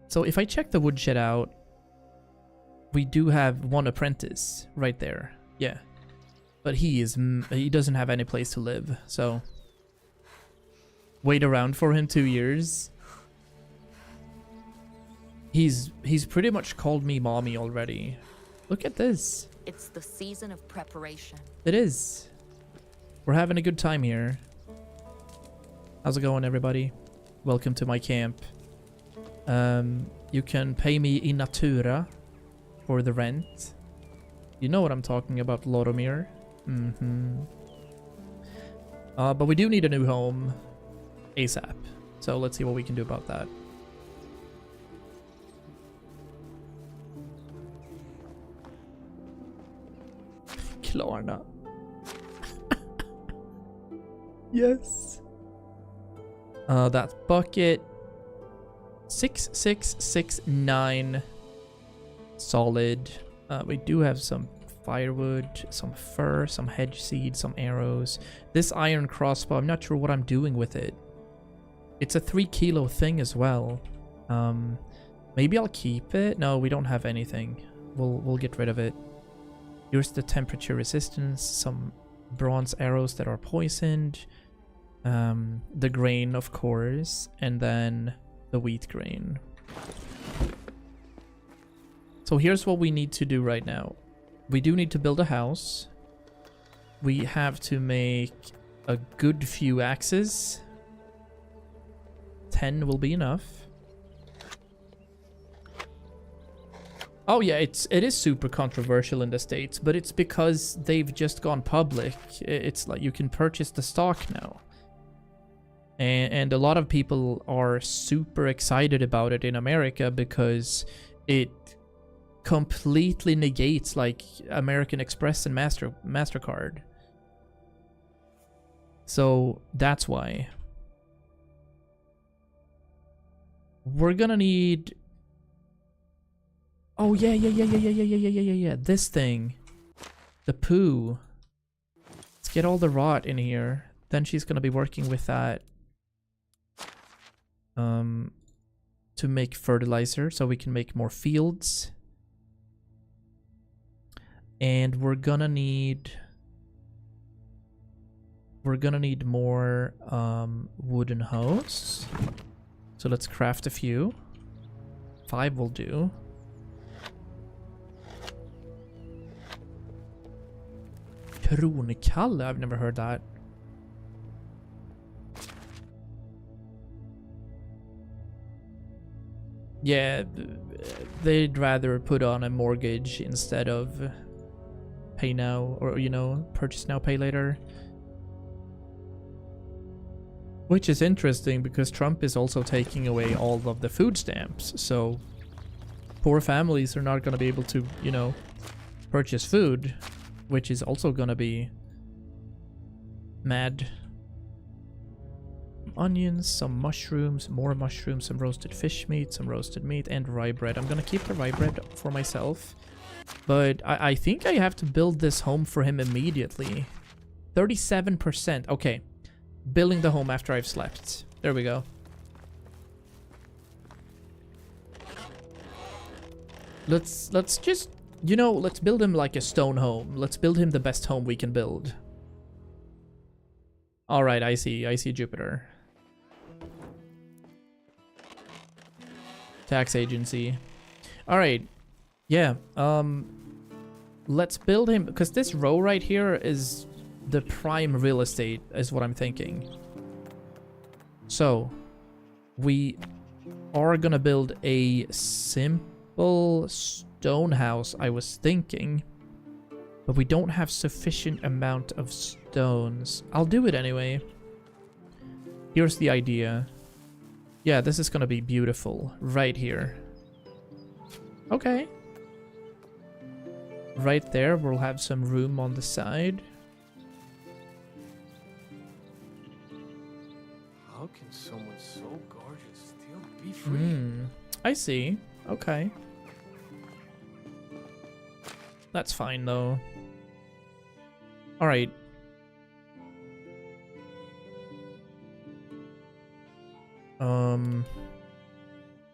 S1: So if I check the woodshed out, we do have one apprentice right there. Yeah. But he doesn't have any place to live, so wait around for him 2 years. He's pretty much called me mommy already. Look at this.
S8: It's the season of preparation.
S1: It is. We're having a good time here. How's it going, everybody? Welcome to my camp. You can pay me in natura for the rent. You know what I'm talking about, Loromir. But we do need a new home ASAP. So let's see what we can do about that. Klarna. Yes. That's bucket 6669 solid. We do have some firewood, some fur, some hedge seed, some arrows. This iron crossbow, I'm not sure what I'm doing with it. It's a 3 kilo thing as well. Maybe I'll keep it. No, we don't have anything. We'll get rid of it. Here's the temperature resistance, some bronze arrows that are poisoned, the grain, of course, and then the wheat grain. So here's what we need to do right now. We do need to build a house. We have to make a good few axes. 10 will be enough. Oh yeah, it is super controversial in the States, but it's because they've just gone public. It's like you can purchase the stock now. And a lot of people are super excited about it in America because it completely negates like American Express and MasterCard. So that's why. We're gonna need... Oh, yeah. This thing. The poo. Let's get all the rot in here. Then she's gonna be working with that. To make fertilizer, so we can make more fields. And we're gonna need more wooden hoes. So let's craft a few. 5 will do. Kronkalle, I've never heard that. Yeah, they'd rather put on a mortgage instead of pay now, or, you know, purchase now, pay later. Which is interesting because Trump is also taking away all of the food stamps, so poor families are not going to be able to, you know, purchase food, which is also going to be mad. Onions, some mushrooms, more mushrooms, some roasted fish meat, some roasted meat, and rye bread. I'm gonna keep the rye bread for myself, but I think I have to build this home for him immediately. 37%. Okay, building the home after I've slept. There we go. Let's just, you know, let's build him like a stone home. Let's build him the best home we can build. All right, I see Jupiter. Tax agency. All right. Yeah. Let's build him, because this row right here is the prime real estate, is what I'm thinking. So we are gonna build a simple stone house, I was thinking. But we don't have sufficient amount of stones. I'll do it anyway. Here's the idea. Yeah, this is gonna be beautiful. Right here. Okay. Right there, we'll have some room on the side.
S6: How can someone so gorgeous still be free?
S1: I see. Okay. That's fine, though. Alright.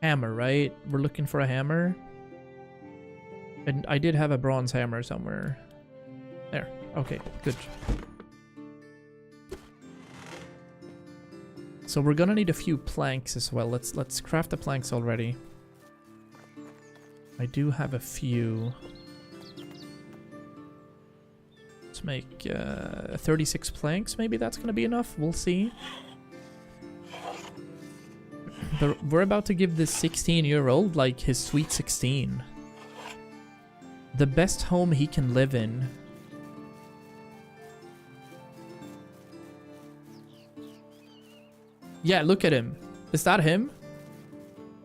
S1: Hammer, right? We're looking for a hammer. And I did have a bronze hammer somewhere. There. Okay, good. So we're gonna need a few planks as well. Let's craft the planks already. I do have a few. Let's make 36 planks. Maybe that's gonna be enough. We'll see. But we're about to give this 16-year-old like his sweet 16. The best home he can live in. Yeah, look at him. Is that him?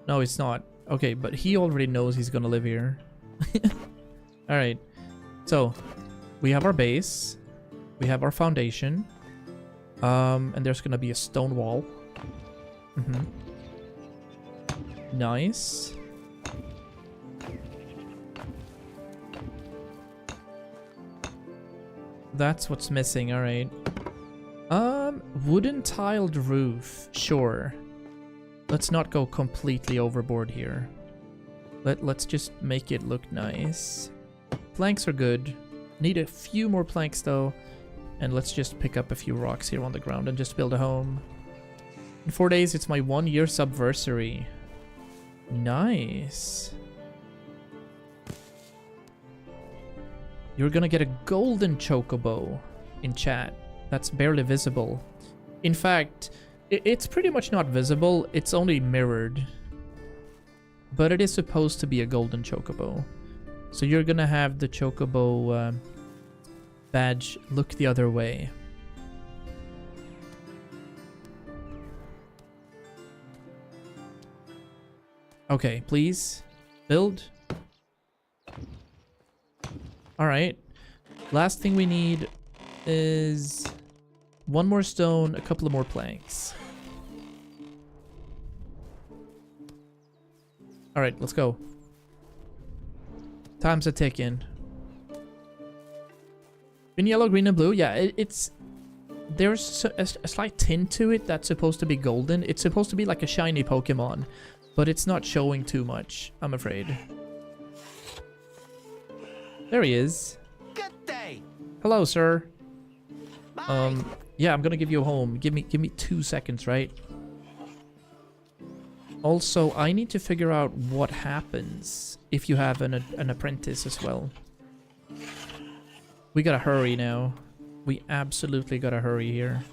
S1: No, it's not. Okay, but he already knows he's gonna live here. Alright. So, we have our base. We have our foundation. And there's gonna be a stone wall. Nice. That's what's missing, alright. Wooden tiled roof. Sure. Let's not go completely overboard here. Let's just make it look nice. Planks are good. Need a few more planks though. And let's just pick up a few rocks here on the ground and just build a home. In 4 days, it's my 1-year subversary. Nice. You're gonna get a golden chocobo in chat. That's barely visible. In fact, it's pretty much not visible. It's only mirrored. But it is supposed to be a golden chocobo. So you're gonna have the chocobo badge look the other way. Okay, please. Build. Alright. Last thing we need is one more stone, a couple of more planks. Alright, let's go. Time's a ticking. In yellow, green, and blue, yeah, there's a slight tint to it that's supposed to be golden. It's supposed to be like a shiny Pokemon, but it's not showing too much, I'm afraid. There he is.
S5: Good day.
S1: Hello, sir.
S5: Bye.
S1: Yeah, I'm gonna give you a home. Give me 2 seconds, right? Also, I need to figure out what happens if you have an apprentice as well. We gotta hurry now. We absolutely gotta hurry here.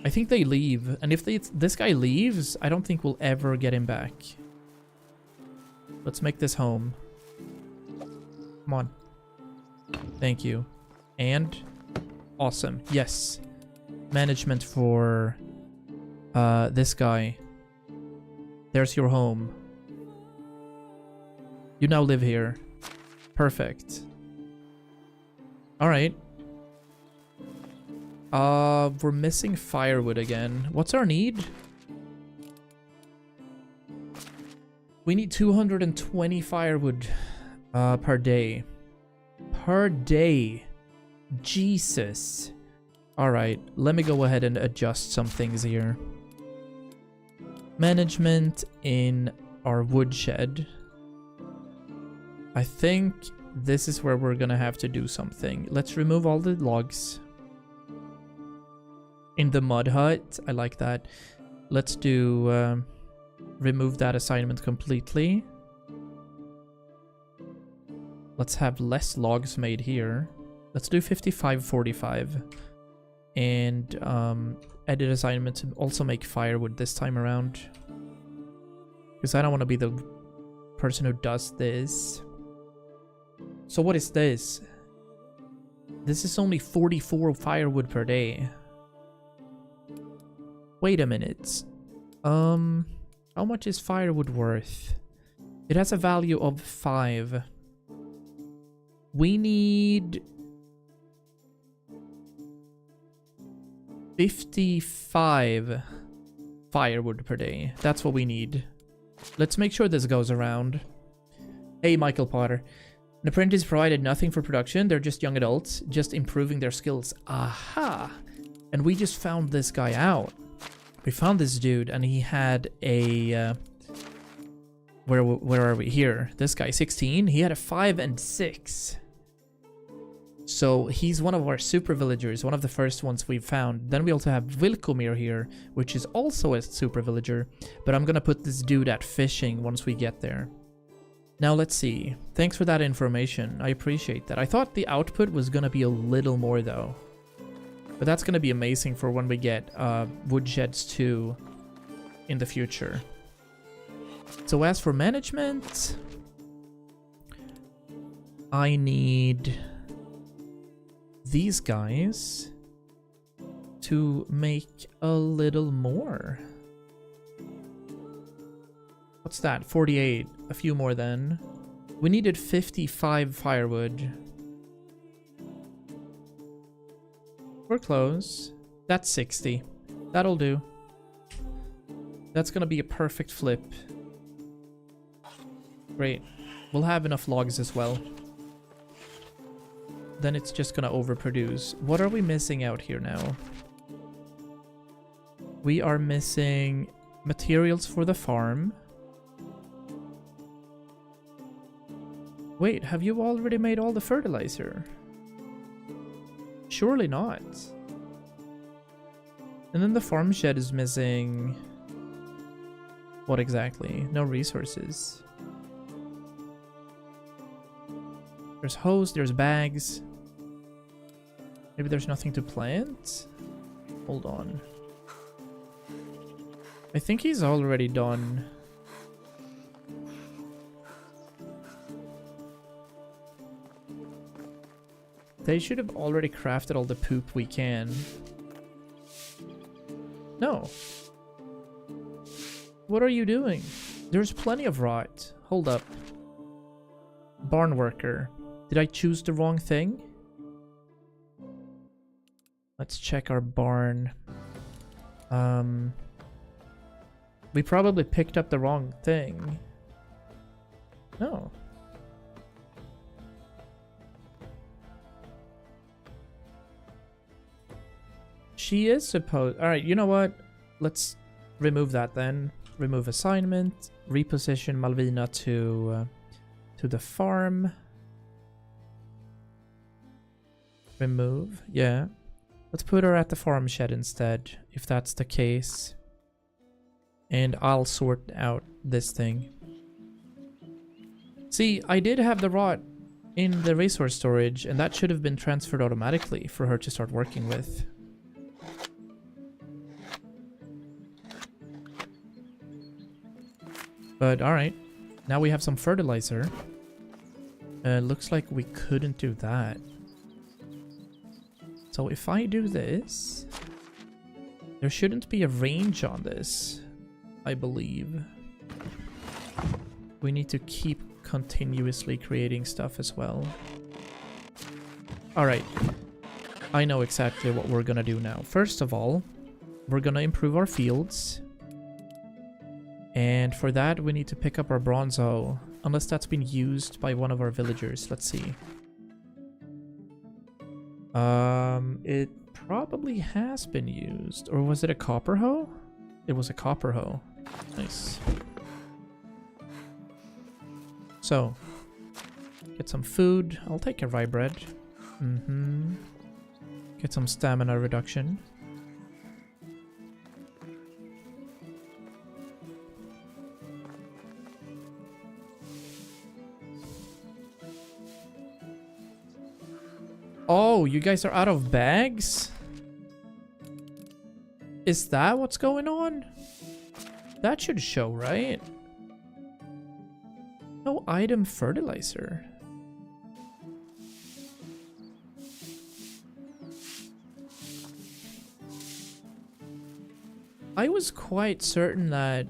S1: I think they leave, and if this guy leaves, I don't think we'll ever get him back. Let's make this home. Come on. Thank you. And awesome. Yes. Management for this guy. There's your home. You now live here. Perfect. Alright. We're missing firewood again. What's our need? We need 220 firewood per day. Per day. Jesus. Alright, let me go ahead and adjust some things here. Management in our woodshed. I think this is where we're gonna have to do something. Let's remove all the logs. In the mud hut, I like that. Let's do remove that assignment completely. Let's have less logs made here. Let's do 55-45. And edit assignment to also make firewood this time around. Because I don't want to be the person who does this. So what is this? This is only 44 firewood per day. Wait a minute. How much is firewood worth? It has a value of 5. We need 55 firewood per day. That's what we need. Let's make sure this goes around. Hey, Michael Potter. The apprentices provided nothing for production. They're just young adults, just improving their skills. Aha! And we just found this guy out. We found this dude, and he had a... Where are we? Here. This guy, 16. He had a 5 and 6. So he's one of our super villagers, one of the first ones we've found. Then we also have Vilkomir here, which is also a super villager. But I'm gonna put this dude at fishing once we get there. Now let's see. Thanks for that information. I appreciate that. I thought the output was gonna be a little more though. But that's gonna be amazing for when we get Woodsheds 2 in the future. So as for management, I need these guys to make a little more. What's that? 48. A few more then. We needed 55 firewood. We're close. That's 60. That'll do. That's gonna be a perfect flip. Great. We'll have enough logs as well. Then it's just gonna overproduce. What are we missing out here now? We are missing materials for the farm. Wait, have you already made all the fertilizer? Surely not. And then the farm shed is missing... What exactly? No resources. There's hose, there's bags. Maybe there's nothing to plant? Hold on. I think he's already done. They should have already crafted all the poop we can. No. What are you doing? There's plenty of rot. Hold up. Barn worker. Did I choose the wrong thing? Let's check our barn. We probably picked up the wrong thing. No. She is supposed... Alright, you know what? Let's remove that then. Remove assignment. Reposition Malvina to the farm. Remove. Yeah. Let's put her at the farm shed instead, if that's the case. And I'll sort out this thing. See, I did have the rot in the resource storage, and that should have been transferred automatically for her to start working with. But alright, now we have some fertilizer. Looks like we couldn't do that. So if I do this, there shouldn't be a range on this, I believe. We need to keep continuously creating stuff as well. Alright, I know exactly what we're gonna do now. First of all, we're gonna improve our fields. And for that, we need to pick up our bronzo. Unless that's been used by one of our villagers. Let's see. It probably has been used. Or was it a copper hoe? It was a copper hoe. Nice. So, get some food. I'll take a rye bread. Get some stamina reduction. Oh, you guys are out of bags? Is that what's going on? That should show, right? no item fertilizer. I was quite certain that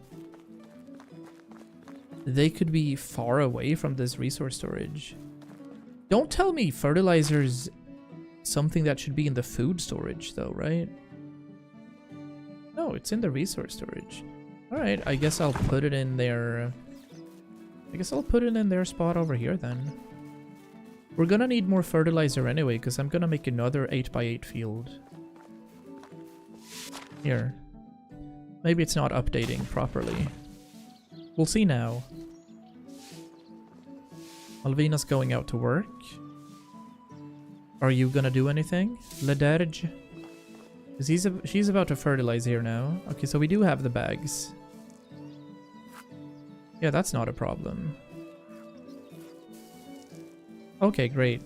S1: they could be far away from this resource storage. Don't tell me fertilizer's something that should be in the food storage though, right? No, it's in the resource storage. Alright, I guess I'll put it in their... I guess I'll put it in their spot over here then. We're gonna need more fertilizer anyway, because I'm gonna make another 8x8 field. Here. Maybe it's not updating properly. We'll see now. Malvina's going out to work. Are you gonna do anything? Lederge? Because she's about to fertilize here now. Okay, so we do have the bags. Yeah, that's not a problem. Okay, great.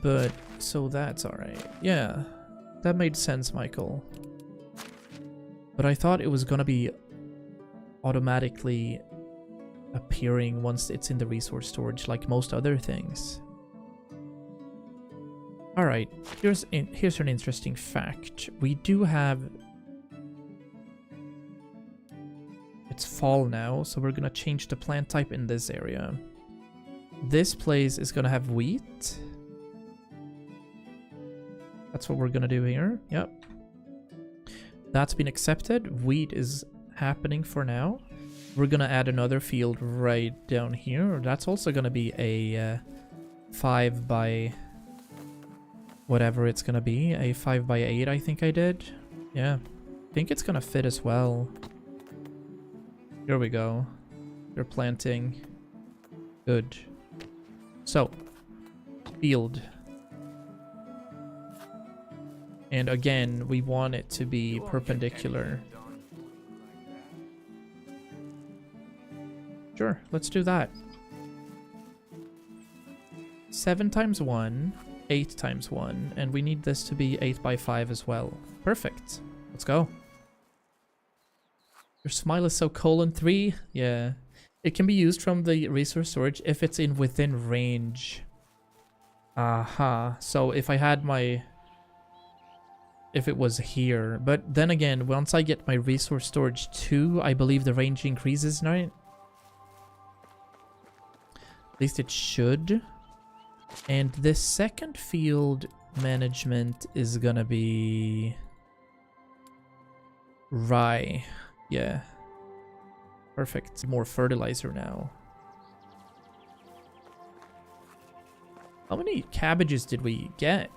S1: But, so that's alright. Yeah, that made sense, Michael. But I thought it was gonna be automatically appearing once it's in the resource storage, like most other things. Alright, here's an interesting fact. We do have... It's fall now, so we're gonna change the plant type in this area. This place is gonna have wheat. That's what we're gonna do here. Yep. That's been accepted. Wheat is happening for now. We're gonna add another field right down here. That's also gonna be a 5 by... whatever it's gonna be. A 5 by 8 I think I did. Yeah. I think it's gonna fit as well. Here we go. They're planting. Good. So, field. And again, we want it to be perpendicular. Sure, let's do that. 7 times 1, 8 times 1, and we need this to be 8 by 5 as well. Perfect. Let's go. Your smile is so :3. Yeah. It can be used from the resource storage if it's in within range. Aha. So if I had my... if it was here. But then again, once I get my resource storage 2, I believe the range increases, right? At least it should. And this second field management is gonna be... rye. Yeah. Perfect. More fertilizer now. How many cabbages did we get?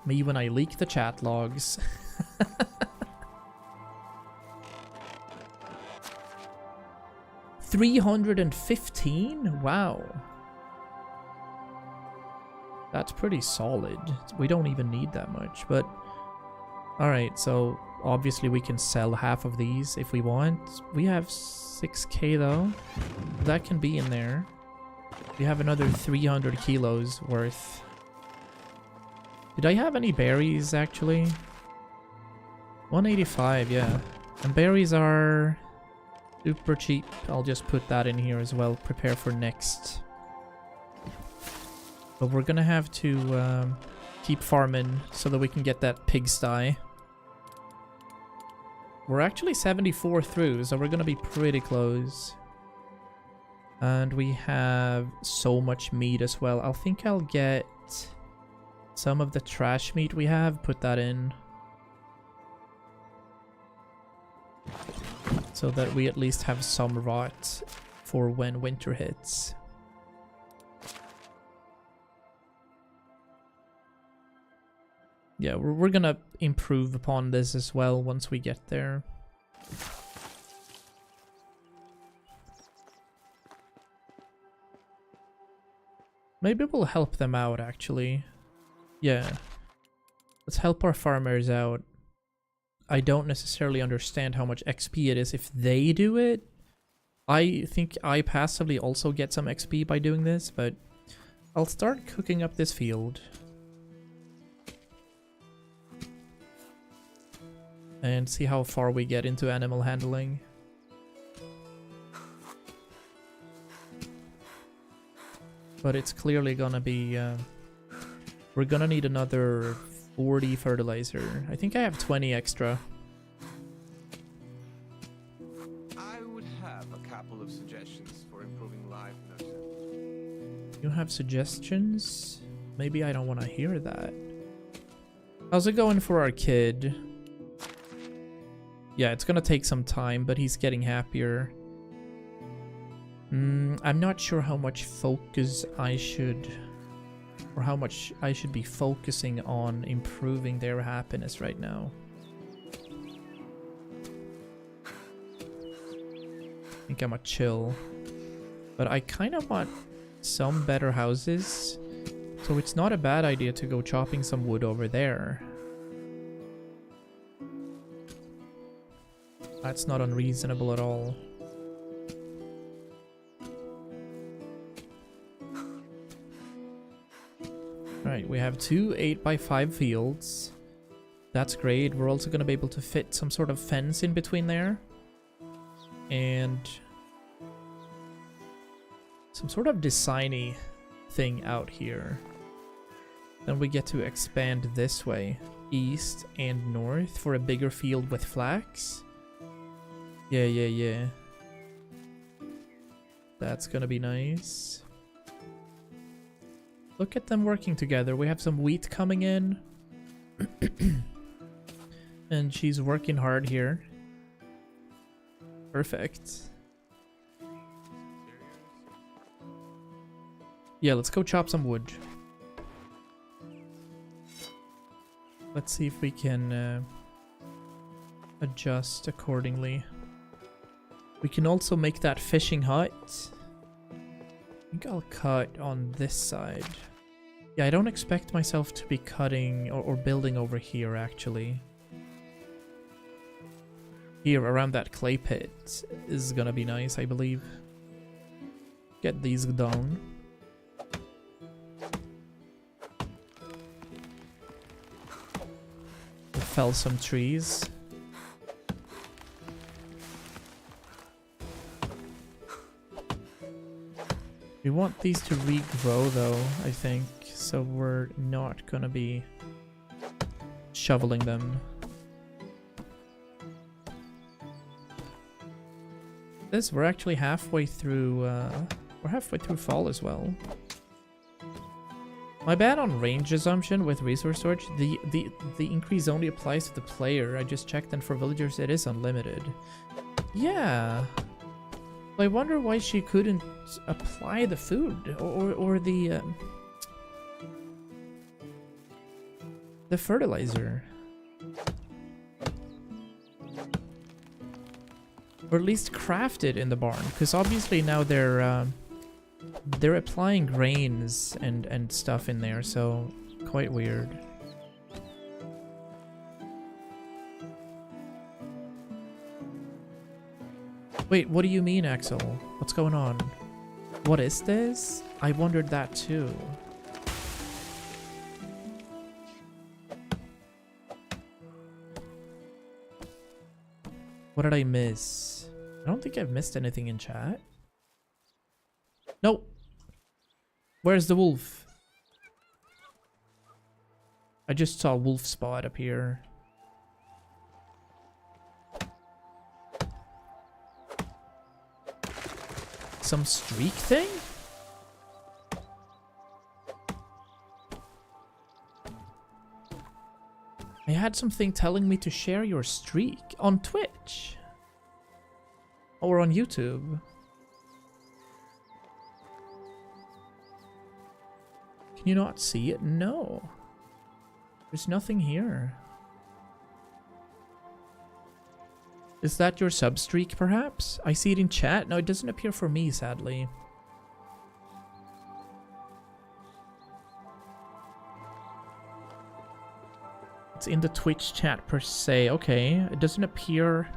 S1: Me when I leak the chat logs. $315? Wow. That's pretty solid. We don't even need that much, but... Alright, so obviously we can sell half of these if we want. We have 6k though. That can be in there. We have another 300 kilos worth. Did I have any berries actually? 185, yeah. And berries are super cheap. I'll just put that in here as well. Prepare for next. But we're gonna have to keep farming so that we can get that pigsty. We're actually 74 through, so we're gonna be pretty close. And we have so much meat as well. I think I'll get some of the trash meat we have, put that in. So that we at least have some rot for when winter hits. Yeah, we're gonna improve upon this as well once we get there. Maybe we'll help them out, actually. Yeah. Let's help our farmers out. I don't necessarily understand how much XP it is if they do it. I think I passively also get some XP by doing this, but I'll start cooking up this field. and see how far we get into animal handling. But it's clearly gonna be... we're gonna need another 40 fertilizer. I think I have 20 extra.
S6: I would have a couple of suggestions for improving life nursing.
S1: You have suggestions? Maybe I don't want to hear that. How's it going for our kid? Yeah, it's gonna take some time, but he's getting happier. I'm not sure how much focus I should... or how much I should be focusing on improving their happiness right now. I think I'm a chill. But I kind of want some better houses. So it's not a bad idea to go chopping some wood over there. That's not unreasonable at all. Right, we have two 8x5 fields. That's great. We're also going to be able to fit some sort of fence in between there. And some sort of designy thing out here. Then we get to expand this way, east and north, for a bigger field with flax. Yeah. That's gonna be nice. Look at them working together. We have some wheat coming in. And she's working hard here. Perfect. Yeah, let's go chop some wood. Let's see if we can adjust accordingly. We can also make that fishing hut. I think I'll cut on this side. Yeah, I don't expect myself to be cutting or building over here, actually. Here, around that clay pit is gonna be nice, I believe. Get these down. We'll fell some trees. We want these to regrow though, I think, so we're not gonna be shoveling them. We're actually halfway through, we're halfway through fall as well. My bad on range assumption with resource storage. The increase only applies to the player. I just checked, and for villagers it is unlimited. Yeah. I wonder why she couldn't apply the food or the fertilizer. Or at least craft it in the barn, because obviously now they're applying grains and stuff in there, so quite weird. Wait, what do you mean, Axel? What's going on? What is this? I wondered that too. What did I miss? I don't think I've missed anything in chat. Nope. Where's the wolf? I just saw a wolf spot up here. Some streak thing? I had something telling me to share your streak on Twitch. Or on YouTube. Can you not see it? No. There's nothing here. Is that your sub streak, perhaps? I see it in chat. No, it doesn't appear for me, sadly. It's in the Twitch chat per se. Okay, it doesn't appear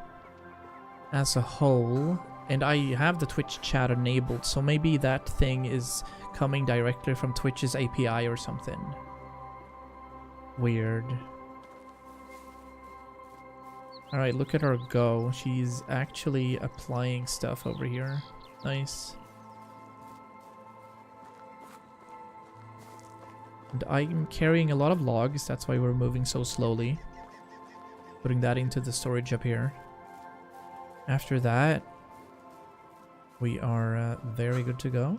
S1: as a whole. And I have the Twitch chat enabled, so maybe that thing is coming directly from Twitch's API or something. Weird. Alright, look at her go. She's actually applying stuff over here. Nice. And I'm carrying a lot of logs, that's why we're moving so slowly. Putting that into the storage up here. After that, we are very good to go.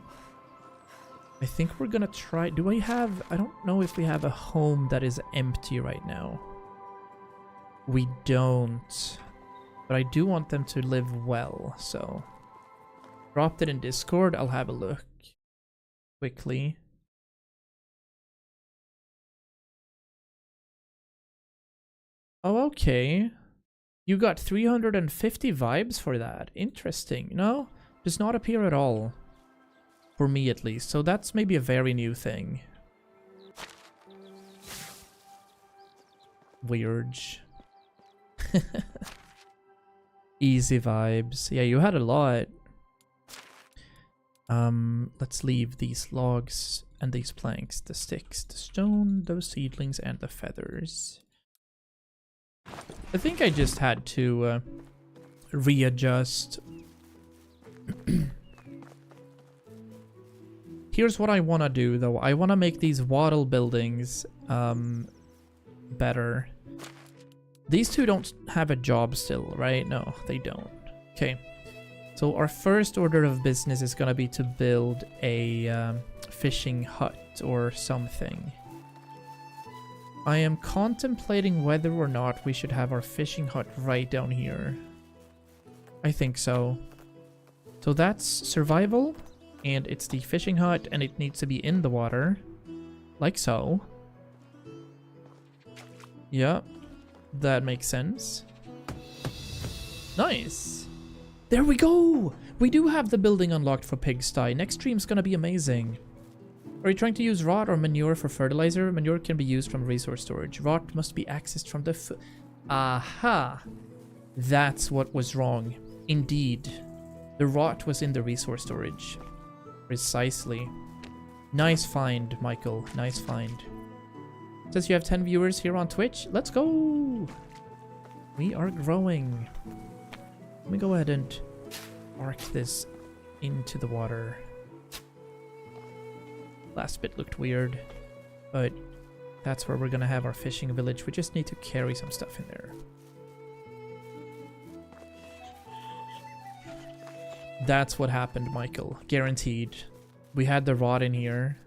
S1: I think we're gonna try... Do I have... I don't know if we have a home that is empty right now. We don't. But I do want them to live well, so... Dropped it in Discord, I'll have a look. Quickly. Oh, okay. You got 350 vibes for that. Interesting. No, does not appear at all. For me, at least. So that's maybe a very new thing. Weird. Easy vibes. Yeah, you had a lot. Let's leave these logs and these planks, the sticks, the stone, those seedlings, and the feathers. I think I just had to readjust. Here's what I want to do, though. I want to make these wattle buildings better. These two don't have a job still, right? No, they don't. Okay. So our first order of business is going to be to build a fishing hut or something. I am contemplating whether or not we should have our fishing hut right down here. I think so. So that's survival, and it's the fishing hut, and it needs to be in the water. Like so. Yeah, that makes sense. Nice! There we go! We do have the building unlocked for pigsty. Next stream's gonna be amazing. Are you trying to use rot or manure for fertilizer? Manure can be used from resource storage. Rot must be accessed from the Aha! That's what was wrong. Indeed. The rot was in the resource storage. Precisely. Nice find, Michael. Nice find. Says you have 10 viewers here on Twitch. Let's go! We are growing. Let me go ahead and arc this into the water. Last bit looked weird, but that's where we're gonna have our fishing village. We just need to carry some stuff in there. That's what happened, Michael. Guaranteed. We had the rod in here.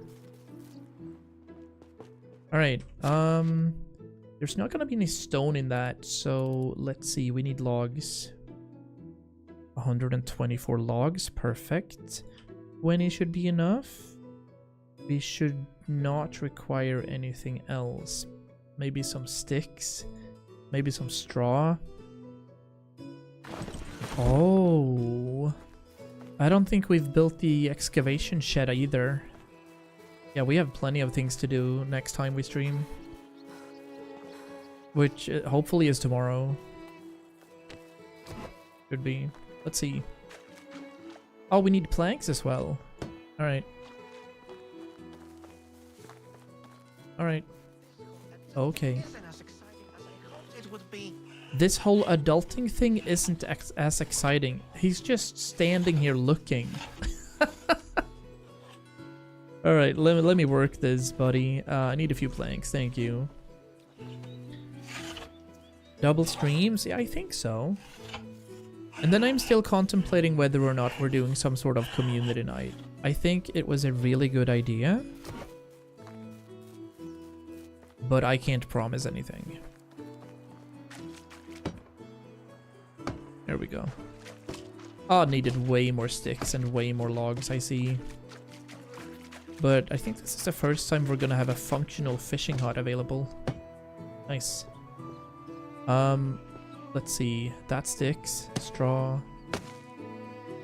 S1: Alright, there's not gonna be any stone in that, so let's see. We need logs. 124 logs, perfect. 20 should be enough. We should not require anything else. Maybe some sticks. Maybe some straw. Oh. I don't think we've built the excavation shed either. Yeah, we have plenty of things to do next time we stream. Which hopefully is tomorrow. Should be. Let's see. Oh, we need planks as well. Alright. Alright. Okay. This whole adulting thing isn't as exciting. He's just standing here looking. Alright, let me work this, buddy. I need a few planks, thank you. Double streams? Yeah, I think so. And then I'm still contemplating whether or not we're doing some sort of community night. I think it was a really good idea. But I can't promise anything. There we go. Oh, needed way more sticks and way more logs, I see. But I think this is the first time we're gonna have a functional fishing hut available. Nice. Let's see. That sticks. Straw.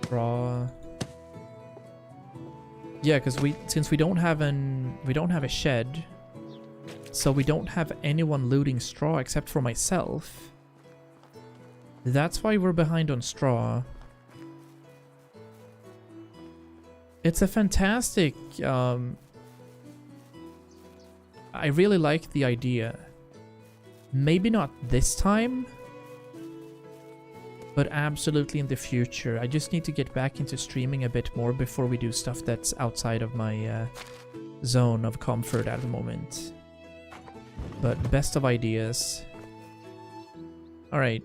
S1: Straw. Yeah, because since we don't have a shed, so we don't have anyone looting straw except for myself. That's why we're behind on straw. It's a fantastic, I really like the idea. Maybe not this time, but absolutely in the future. I just need to get back into streaming a bit more before we do stuff that's outside of my zone of comfort at the moment. But best of ideas. Alright.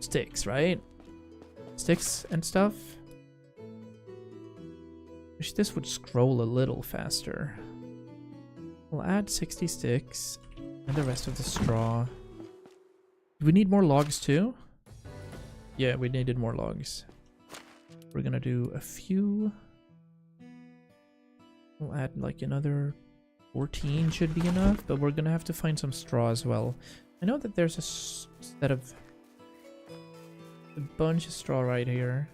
S1: Sticks, right? Sticks and stuff. Wish this would scroll a little faster. We'll add 60 sticks and the rest of the straw. Do we need more logs too? Yeah, we needed more logs. We're gonna do a few. We'll add like another 14 should be enough, but we're gonna have to find some straw as well. I know that there's a bunch of straw right here.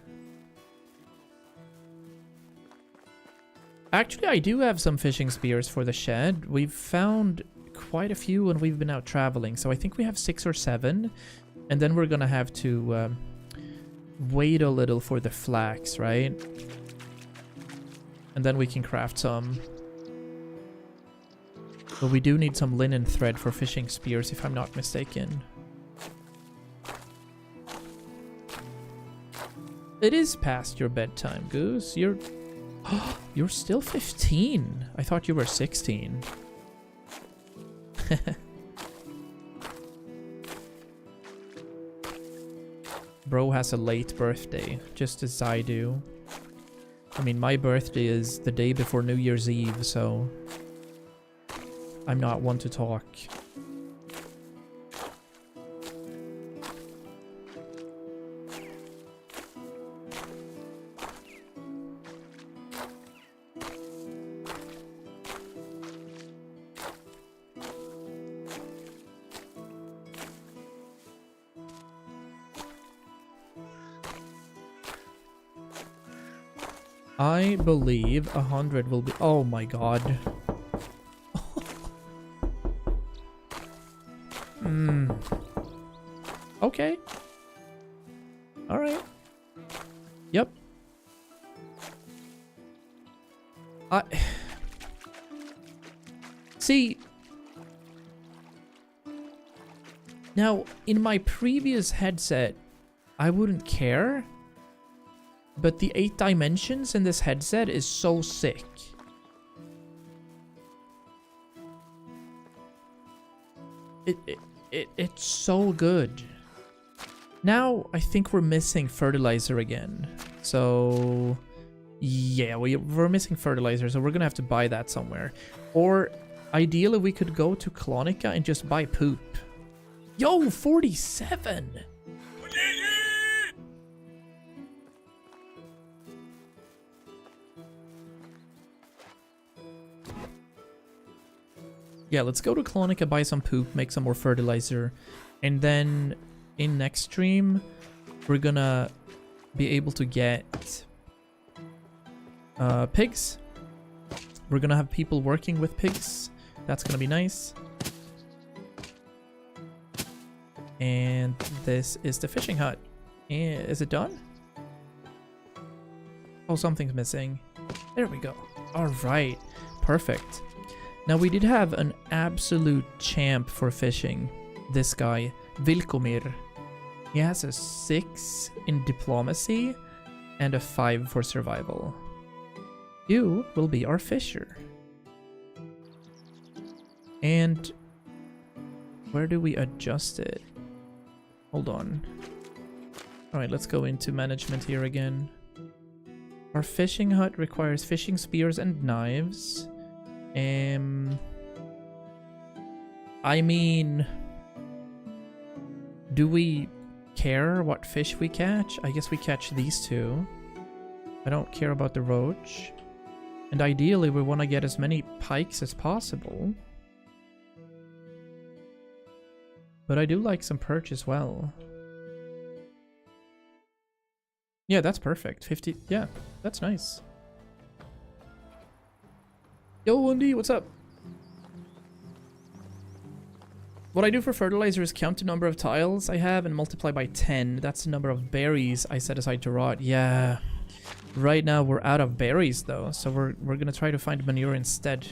S1: Actually, I do have some fishing spears for the shed. We've found quite a few when we've been out traveling, so I think we have 6 or 7, and then we're gonna have to wait a little for the flax, right? And then we can craft some. But we do need some linen thread for fishing spears, if I'm not mistaken. It is past your bedtime, Goose. You're still 15. I thought you were 16. Bro has a late birthday, just as I do. I mean, my birthday is the day before New Year's Eve, so I'm not one to talk. I believe 100 will be... Oh my god. Okay. Alright. Yep. See... Now, in my previous headset, I wouldn't care. But the 8 dimensions in this headset is so sick. It's so good. Now, I think we're missing fertilizer again. So, yeah, we're missing fertilizer, so we're gonna have to buy that somewhere. Or, ideally, we could go to Clonica and just buy poop. Yo, 47! Yeah, let's go to Clonica, buy some poop, make some more fertilizer, and then in next stream, we're gonna be able to get pigs. We're gonna have people working with pigs. That's gonna be nice. And this is the fishing hut. Is it done? Oh, something's missing. There we go. All right, perfect. Now, we did have an absolute champ for fishing. This guy, Vilkomir. He has a 6 in diplomacy and a 5 for survival. You will be our fisher. And where do we adjust it? Hold on. Alright, let's go into management here again. Our fishing hut requires fishing spears and knives. I mean, do we care what fish we catch? I guess we catch these 2. I don't care about the roach. And ideally, we want to get as many pikes as possible. But I do like some perch as well. Yeah, that's perfect. 50. Yeah, that's nice. Yo, Wendy, what's up? What I do for fertilizer is count the number of tiles I have and multiply by 10. That's the number of berries I set aside to rot. Yeah. Right now we're out of berries though, so we're gonna try to find manure instead.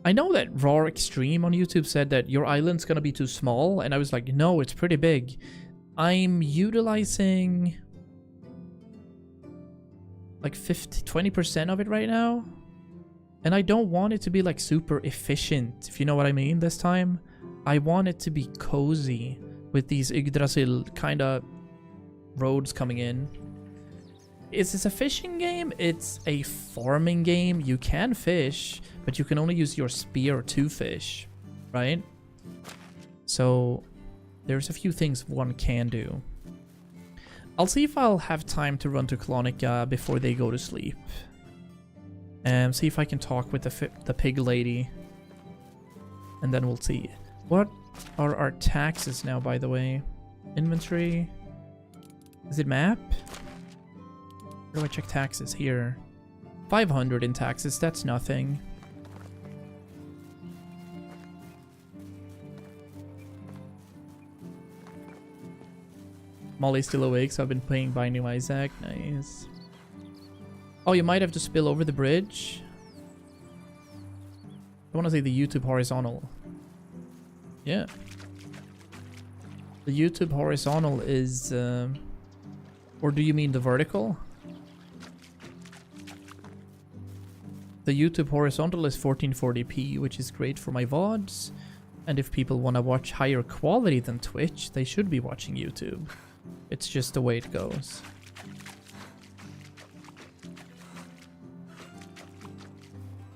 S1: I know that Raw Extreme on YouTube said that your island's gonna be too small, and I was like, no, it's pretty big. I'm utilizing like 20% of it right now. And I don't want it to be like super efficient, if you know what I mean this time. I want it to be cozy with these Yggdrasil kind of roads coming in. Is this a fishing game? It's a farming game. You can fish, but you can only use your spear to fish, right? So there's a few things one can do. I'll see if I'll have time to run to Clonica before they go to sleep. And see if I can talk with the pig lady. And then we'll see. What are our taxes now, by the way? Inventory. Is it map? Where do I check taxes? Here. 500 in taxes, that's nothing. Molly's still awake, so I've been playing Binding of Isaac. Nice. Oh, you might have to spill over the bridge. I want to say the YouTube horizontal. Yeah. The YouTube horizontal is... or do you mean the vertical? The YouTube horizontal is 1440p, which is great for my VODs. And if people want to watch higher quality than Twitch, they should be watching YouTube. It's just the way it goes.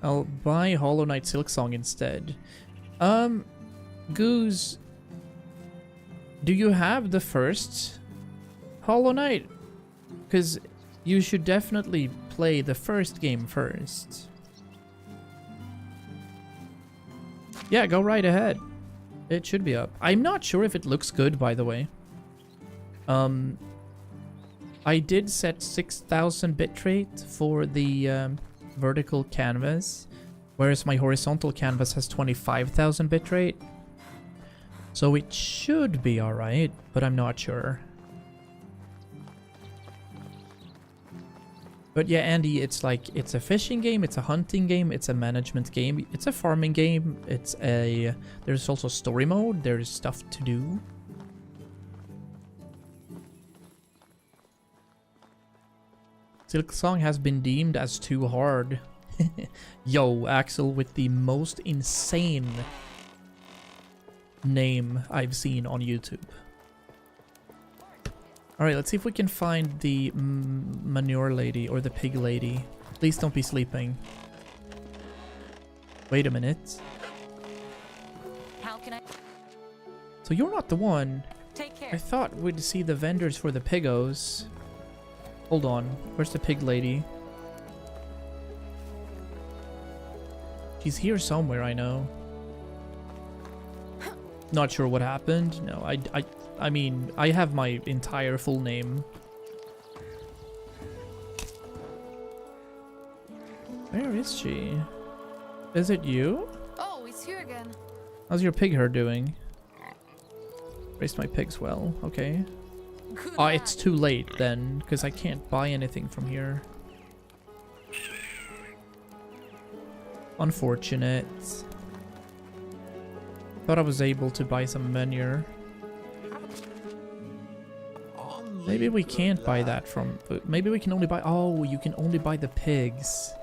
S1: I'll buy Hollow Knight Silksong instead. Goose, do you have the first Hollow Knight? Because you should definitely play the first game first. Yeah, go right ahead. It should be up. I'm not sure if it looks good, by the way. I did set 6000 bitrate for the vertical canvas, whereas my horizontal canvas has 25,000 bitrate. So it should be alright, but I'm not sure. But yeah, Andy, it's like, it's a fishing game, it's a hunting game, it's a management game, it's a farming game, there's also story mode, there's stuff to do. Silksong has been deemed as too hard. Yo, Axel with the most insane name I've seen on YouTube. Alright, let's see if we can find the manure lady or the pig lady. Please don't be sleeping. Wait a minute.
S8: How can I...
S1: So you're not the one.
S8: Take care.
S1: I thought we'd see the vendors for the pigos. Hold on. Where's the pig lady? She's here somewhere, I know. Not sure what happened. No, I mean, I have my entire full name. Where is she? Is it you?
S3: Oh, it's you again.
S1: How's your pig herd doing? Raised my pigs well. Okay.
S3: Good
S1: Oh,
S3: lad.
S1: it's too late then, because I can't buy anything from here. Unfortunate. Thought I was able to buy some manure. Maybe we can't buy that from... Maybe we can only buy... Oh, you can only buy the pigs.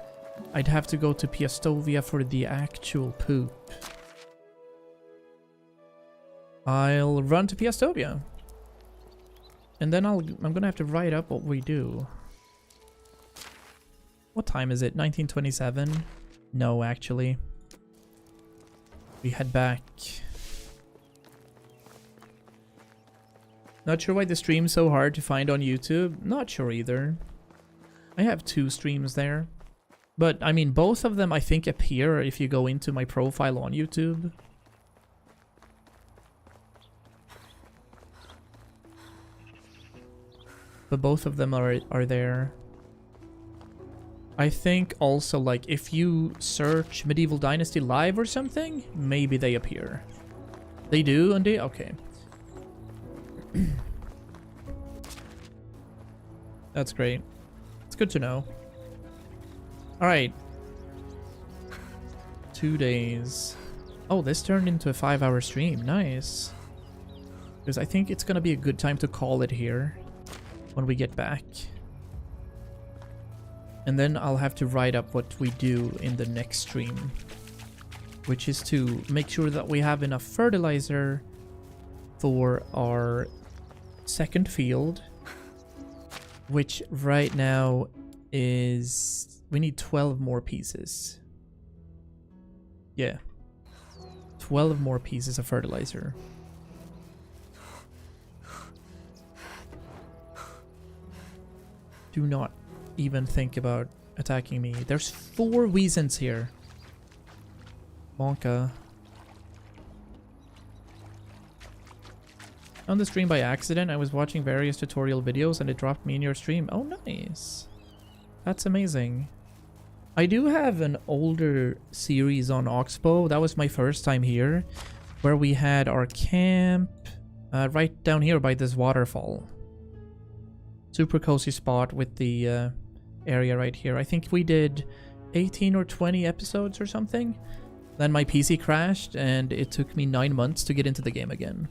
S1: I'd have to go to Piastovia for the actual poop. I'll run to Piastovia. And then I'm gonna have to write up what we do. What time is it? 1927? No, actually. We head back. Not sure why the stream's so hard to find on YouTube. Not sure either. I have 2 streams there. But, I mean, both of them I think appear if you go into my profile on YouTube. But both of them are there. I think also, like, if you search Medieval Dynasty Live or something, maybe they appear. They do, and they... Okay. That's great. It's good to know. Alright. 2 days. Oh, this turned into a 5-hour stream. Nice. Because I think it's gonna be a good time to call it here when we get back. And then I'll have to write up what we do in the next stream, which is to make sure that we have enough fertilizer for our second field, which right now is... we need 12 more pieces. Yeah. 12 more pieces of fertilizer. Do not even think about attacking me. There's 4 Weezens here. Monka. On the stream by accident, I was watching various tutorial videos and it dropped me in your stream. Oh, nice. That's amazing. I do have an older series on Oxbow. That was my first time here, where we had our camp right down here by this waterfall. Super cozy spot with the area right here. I think we did 18 or 20 episodes or something. Then my PC crashed and it took me 9 months to get into the game again.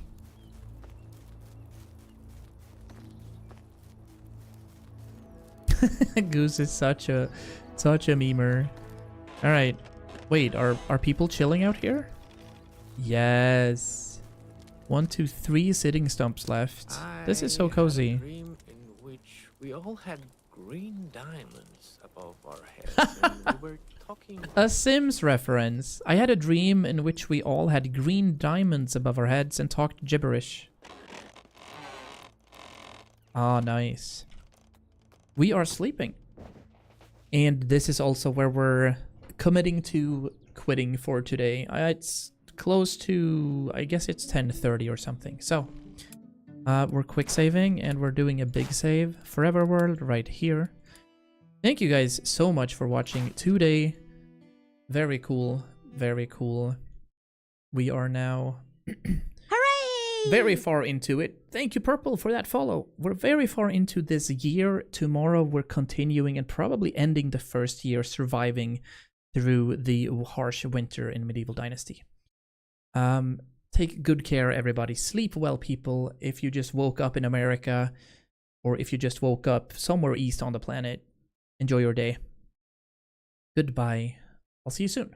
S1: Goose is such a memer. All right, wait, are people chilling out here? Yes. 1, 2, 3 sitting stumps left. This is so cozy.
S6: I had a dream in which we all had green diamonds above our heads, and we were talking.
S1: A Sims reference. I had a dream in which we all had green diamonds above our heads and talked gibberish. Ah, nice. We are sleeping. And this is also where we're committing to quitting for today. It's close to, I guess it's 10:30 or something. So, we're quick saving and we're doing a big save. Forever World right here. Thank you guys so much for watching today. Very cool. Very cool. We are now... very far into it. Thank you, Purple, for that follow. We're very far into this year. Tomorrow we're continuing and probably ending the first year surviving through the harsh winter in Medieval Dynasty. Take good care, everybody. Sleep well, people. If you just woke up in America, or if you just woke up somewhere east on the planet, enjoy your day. Goodbye. I'll see you soon.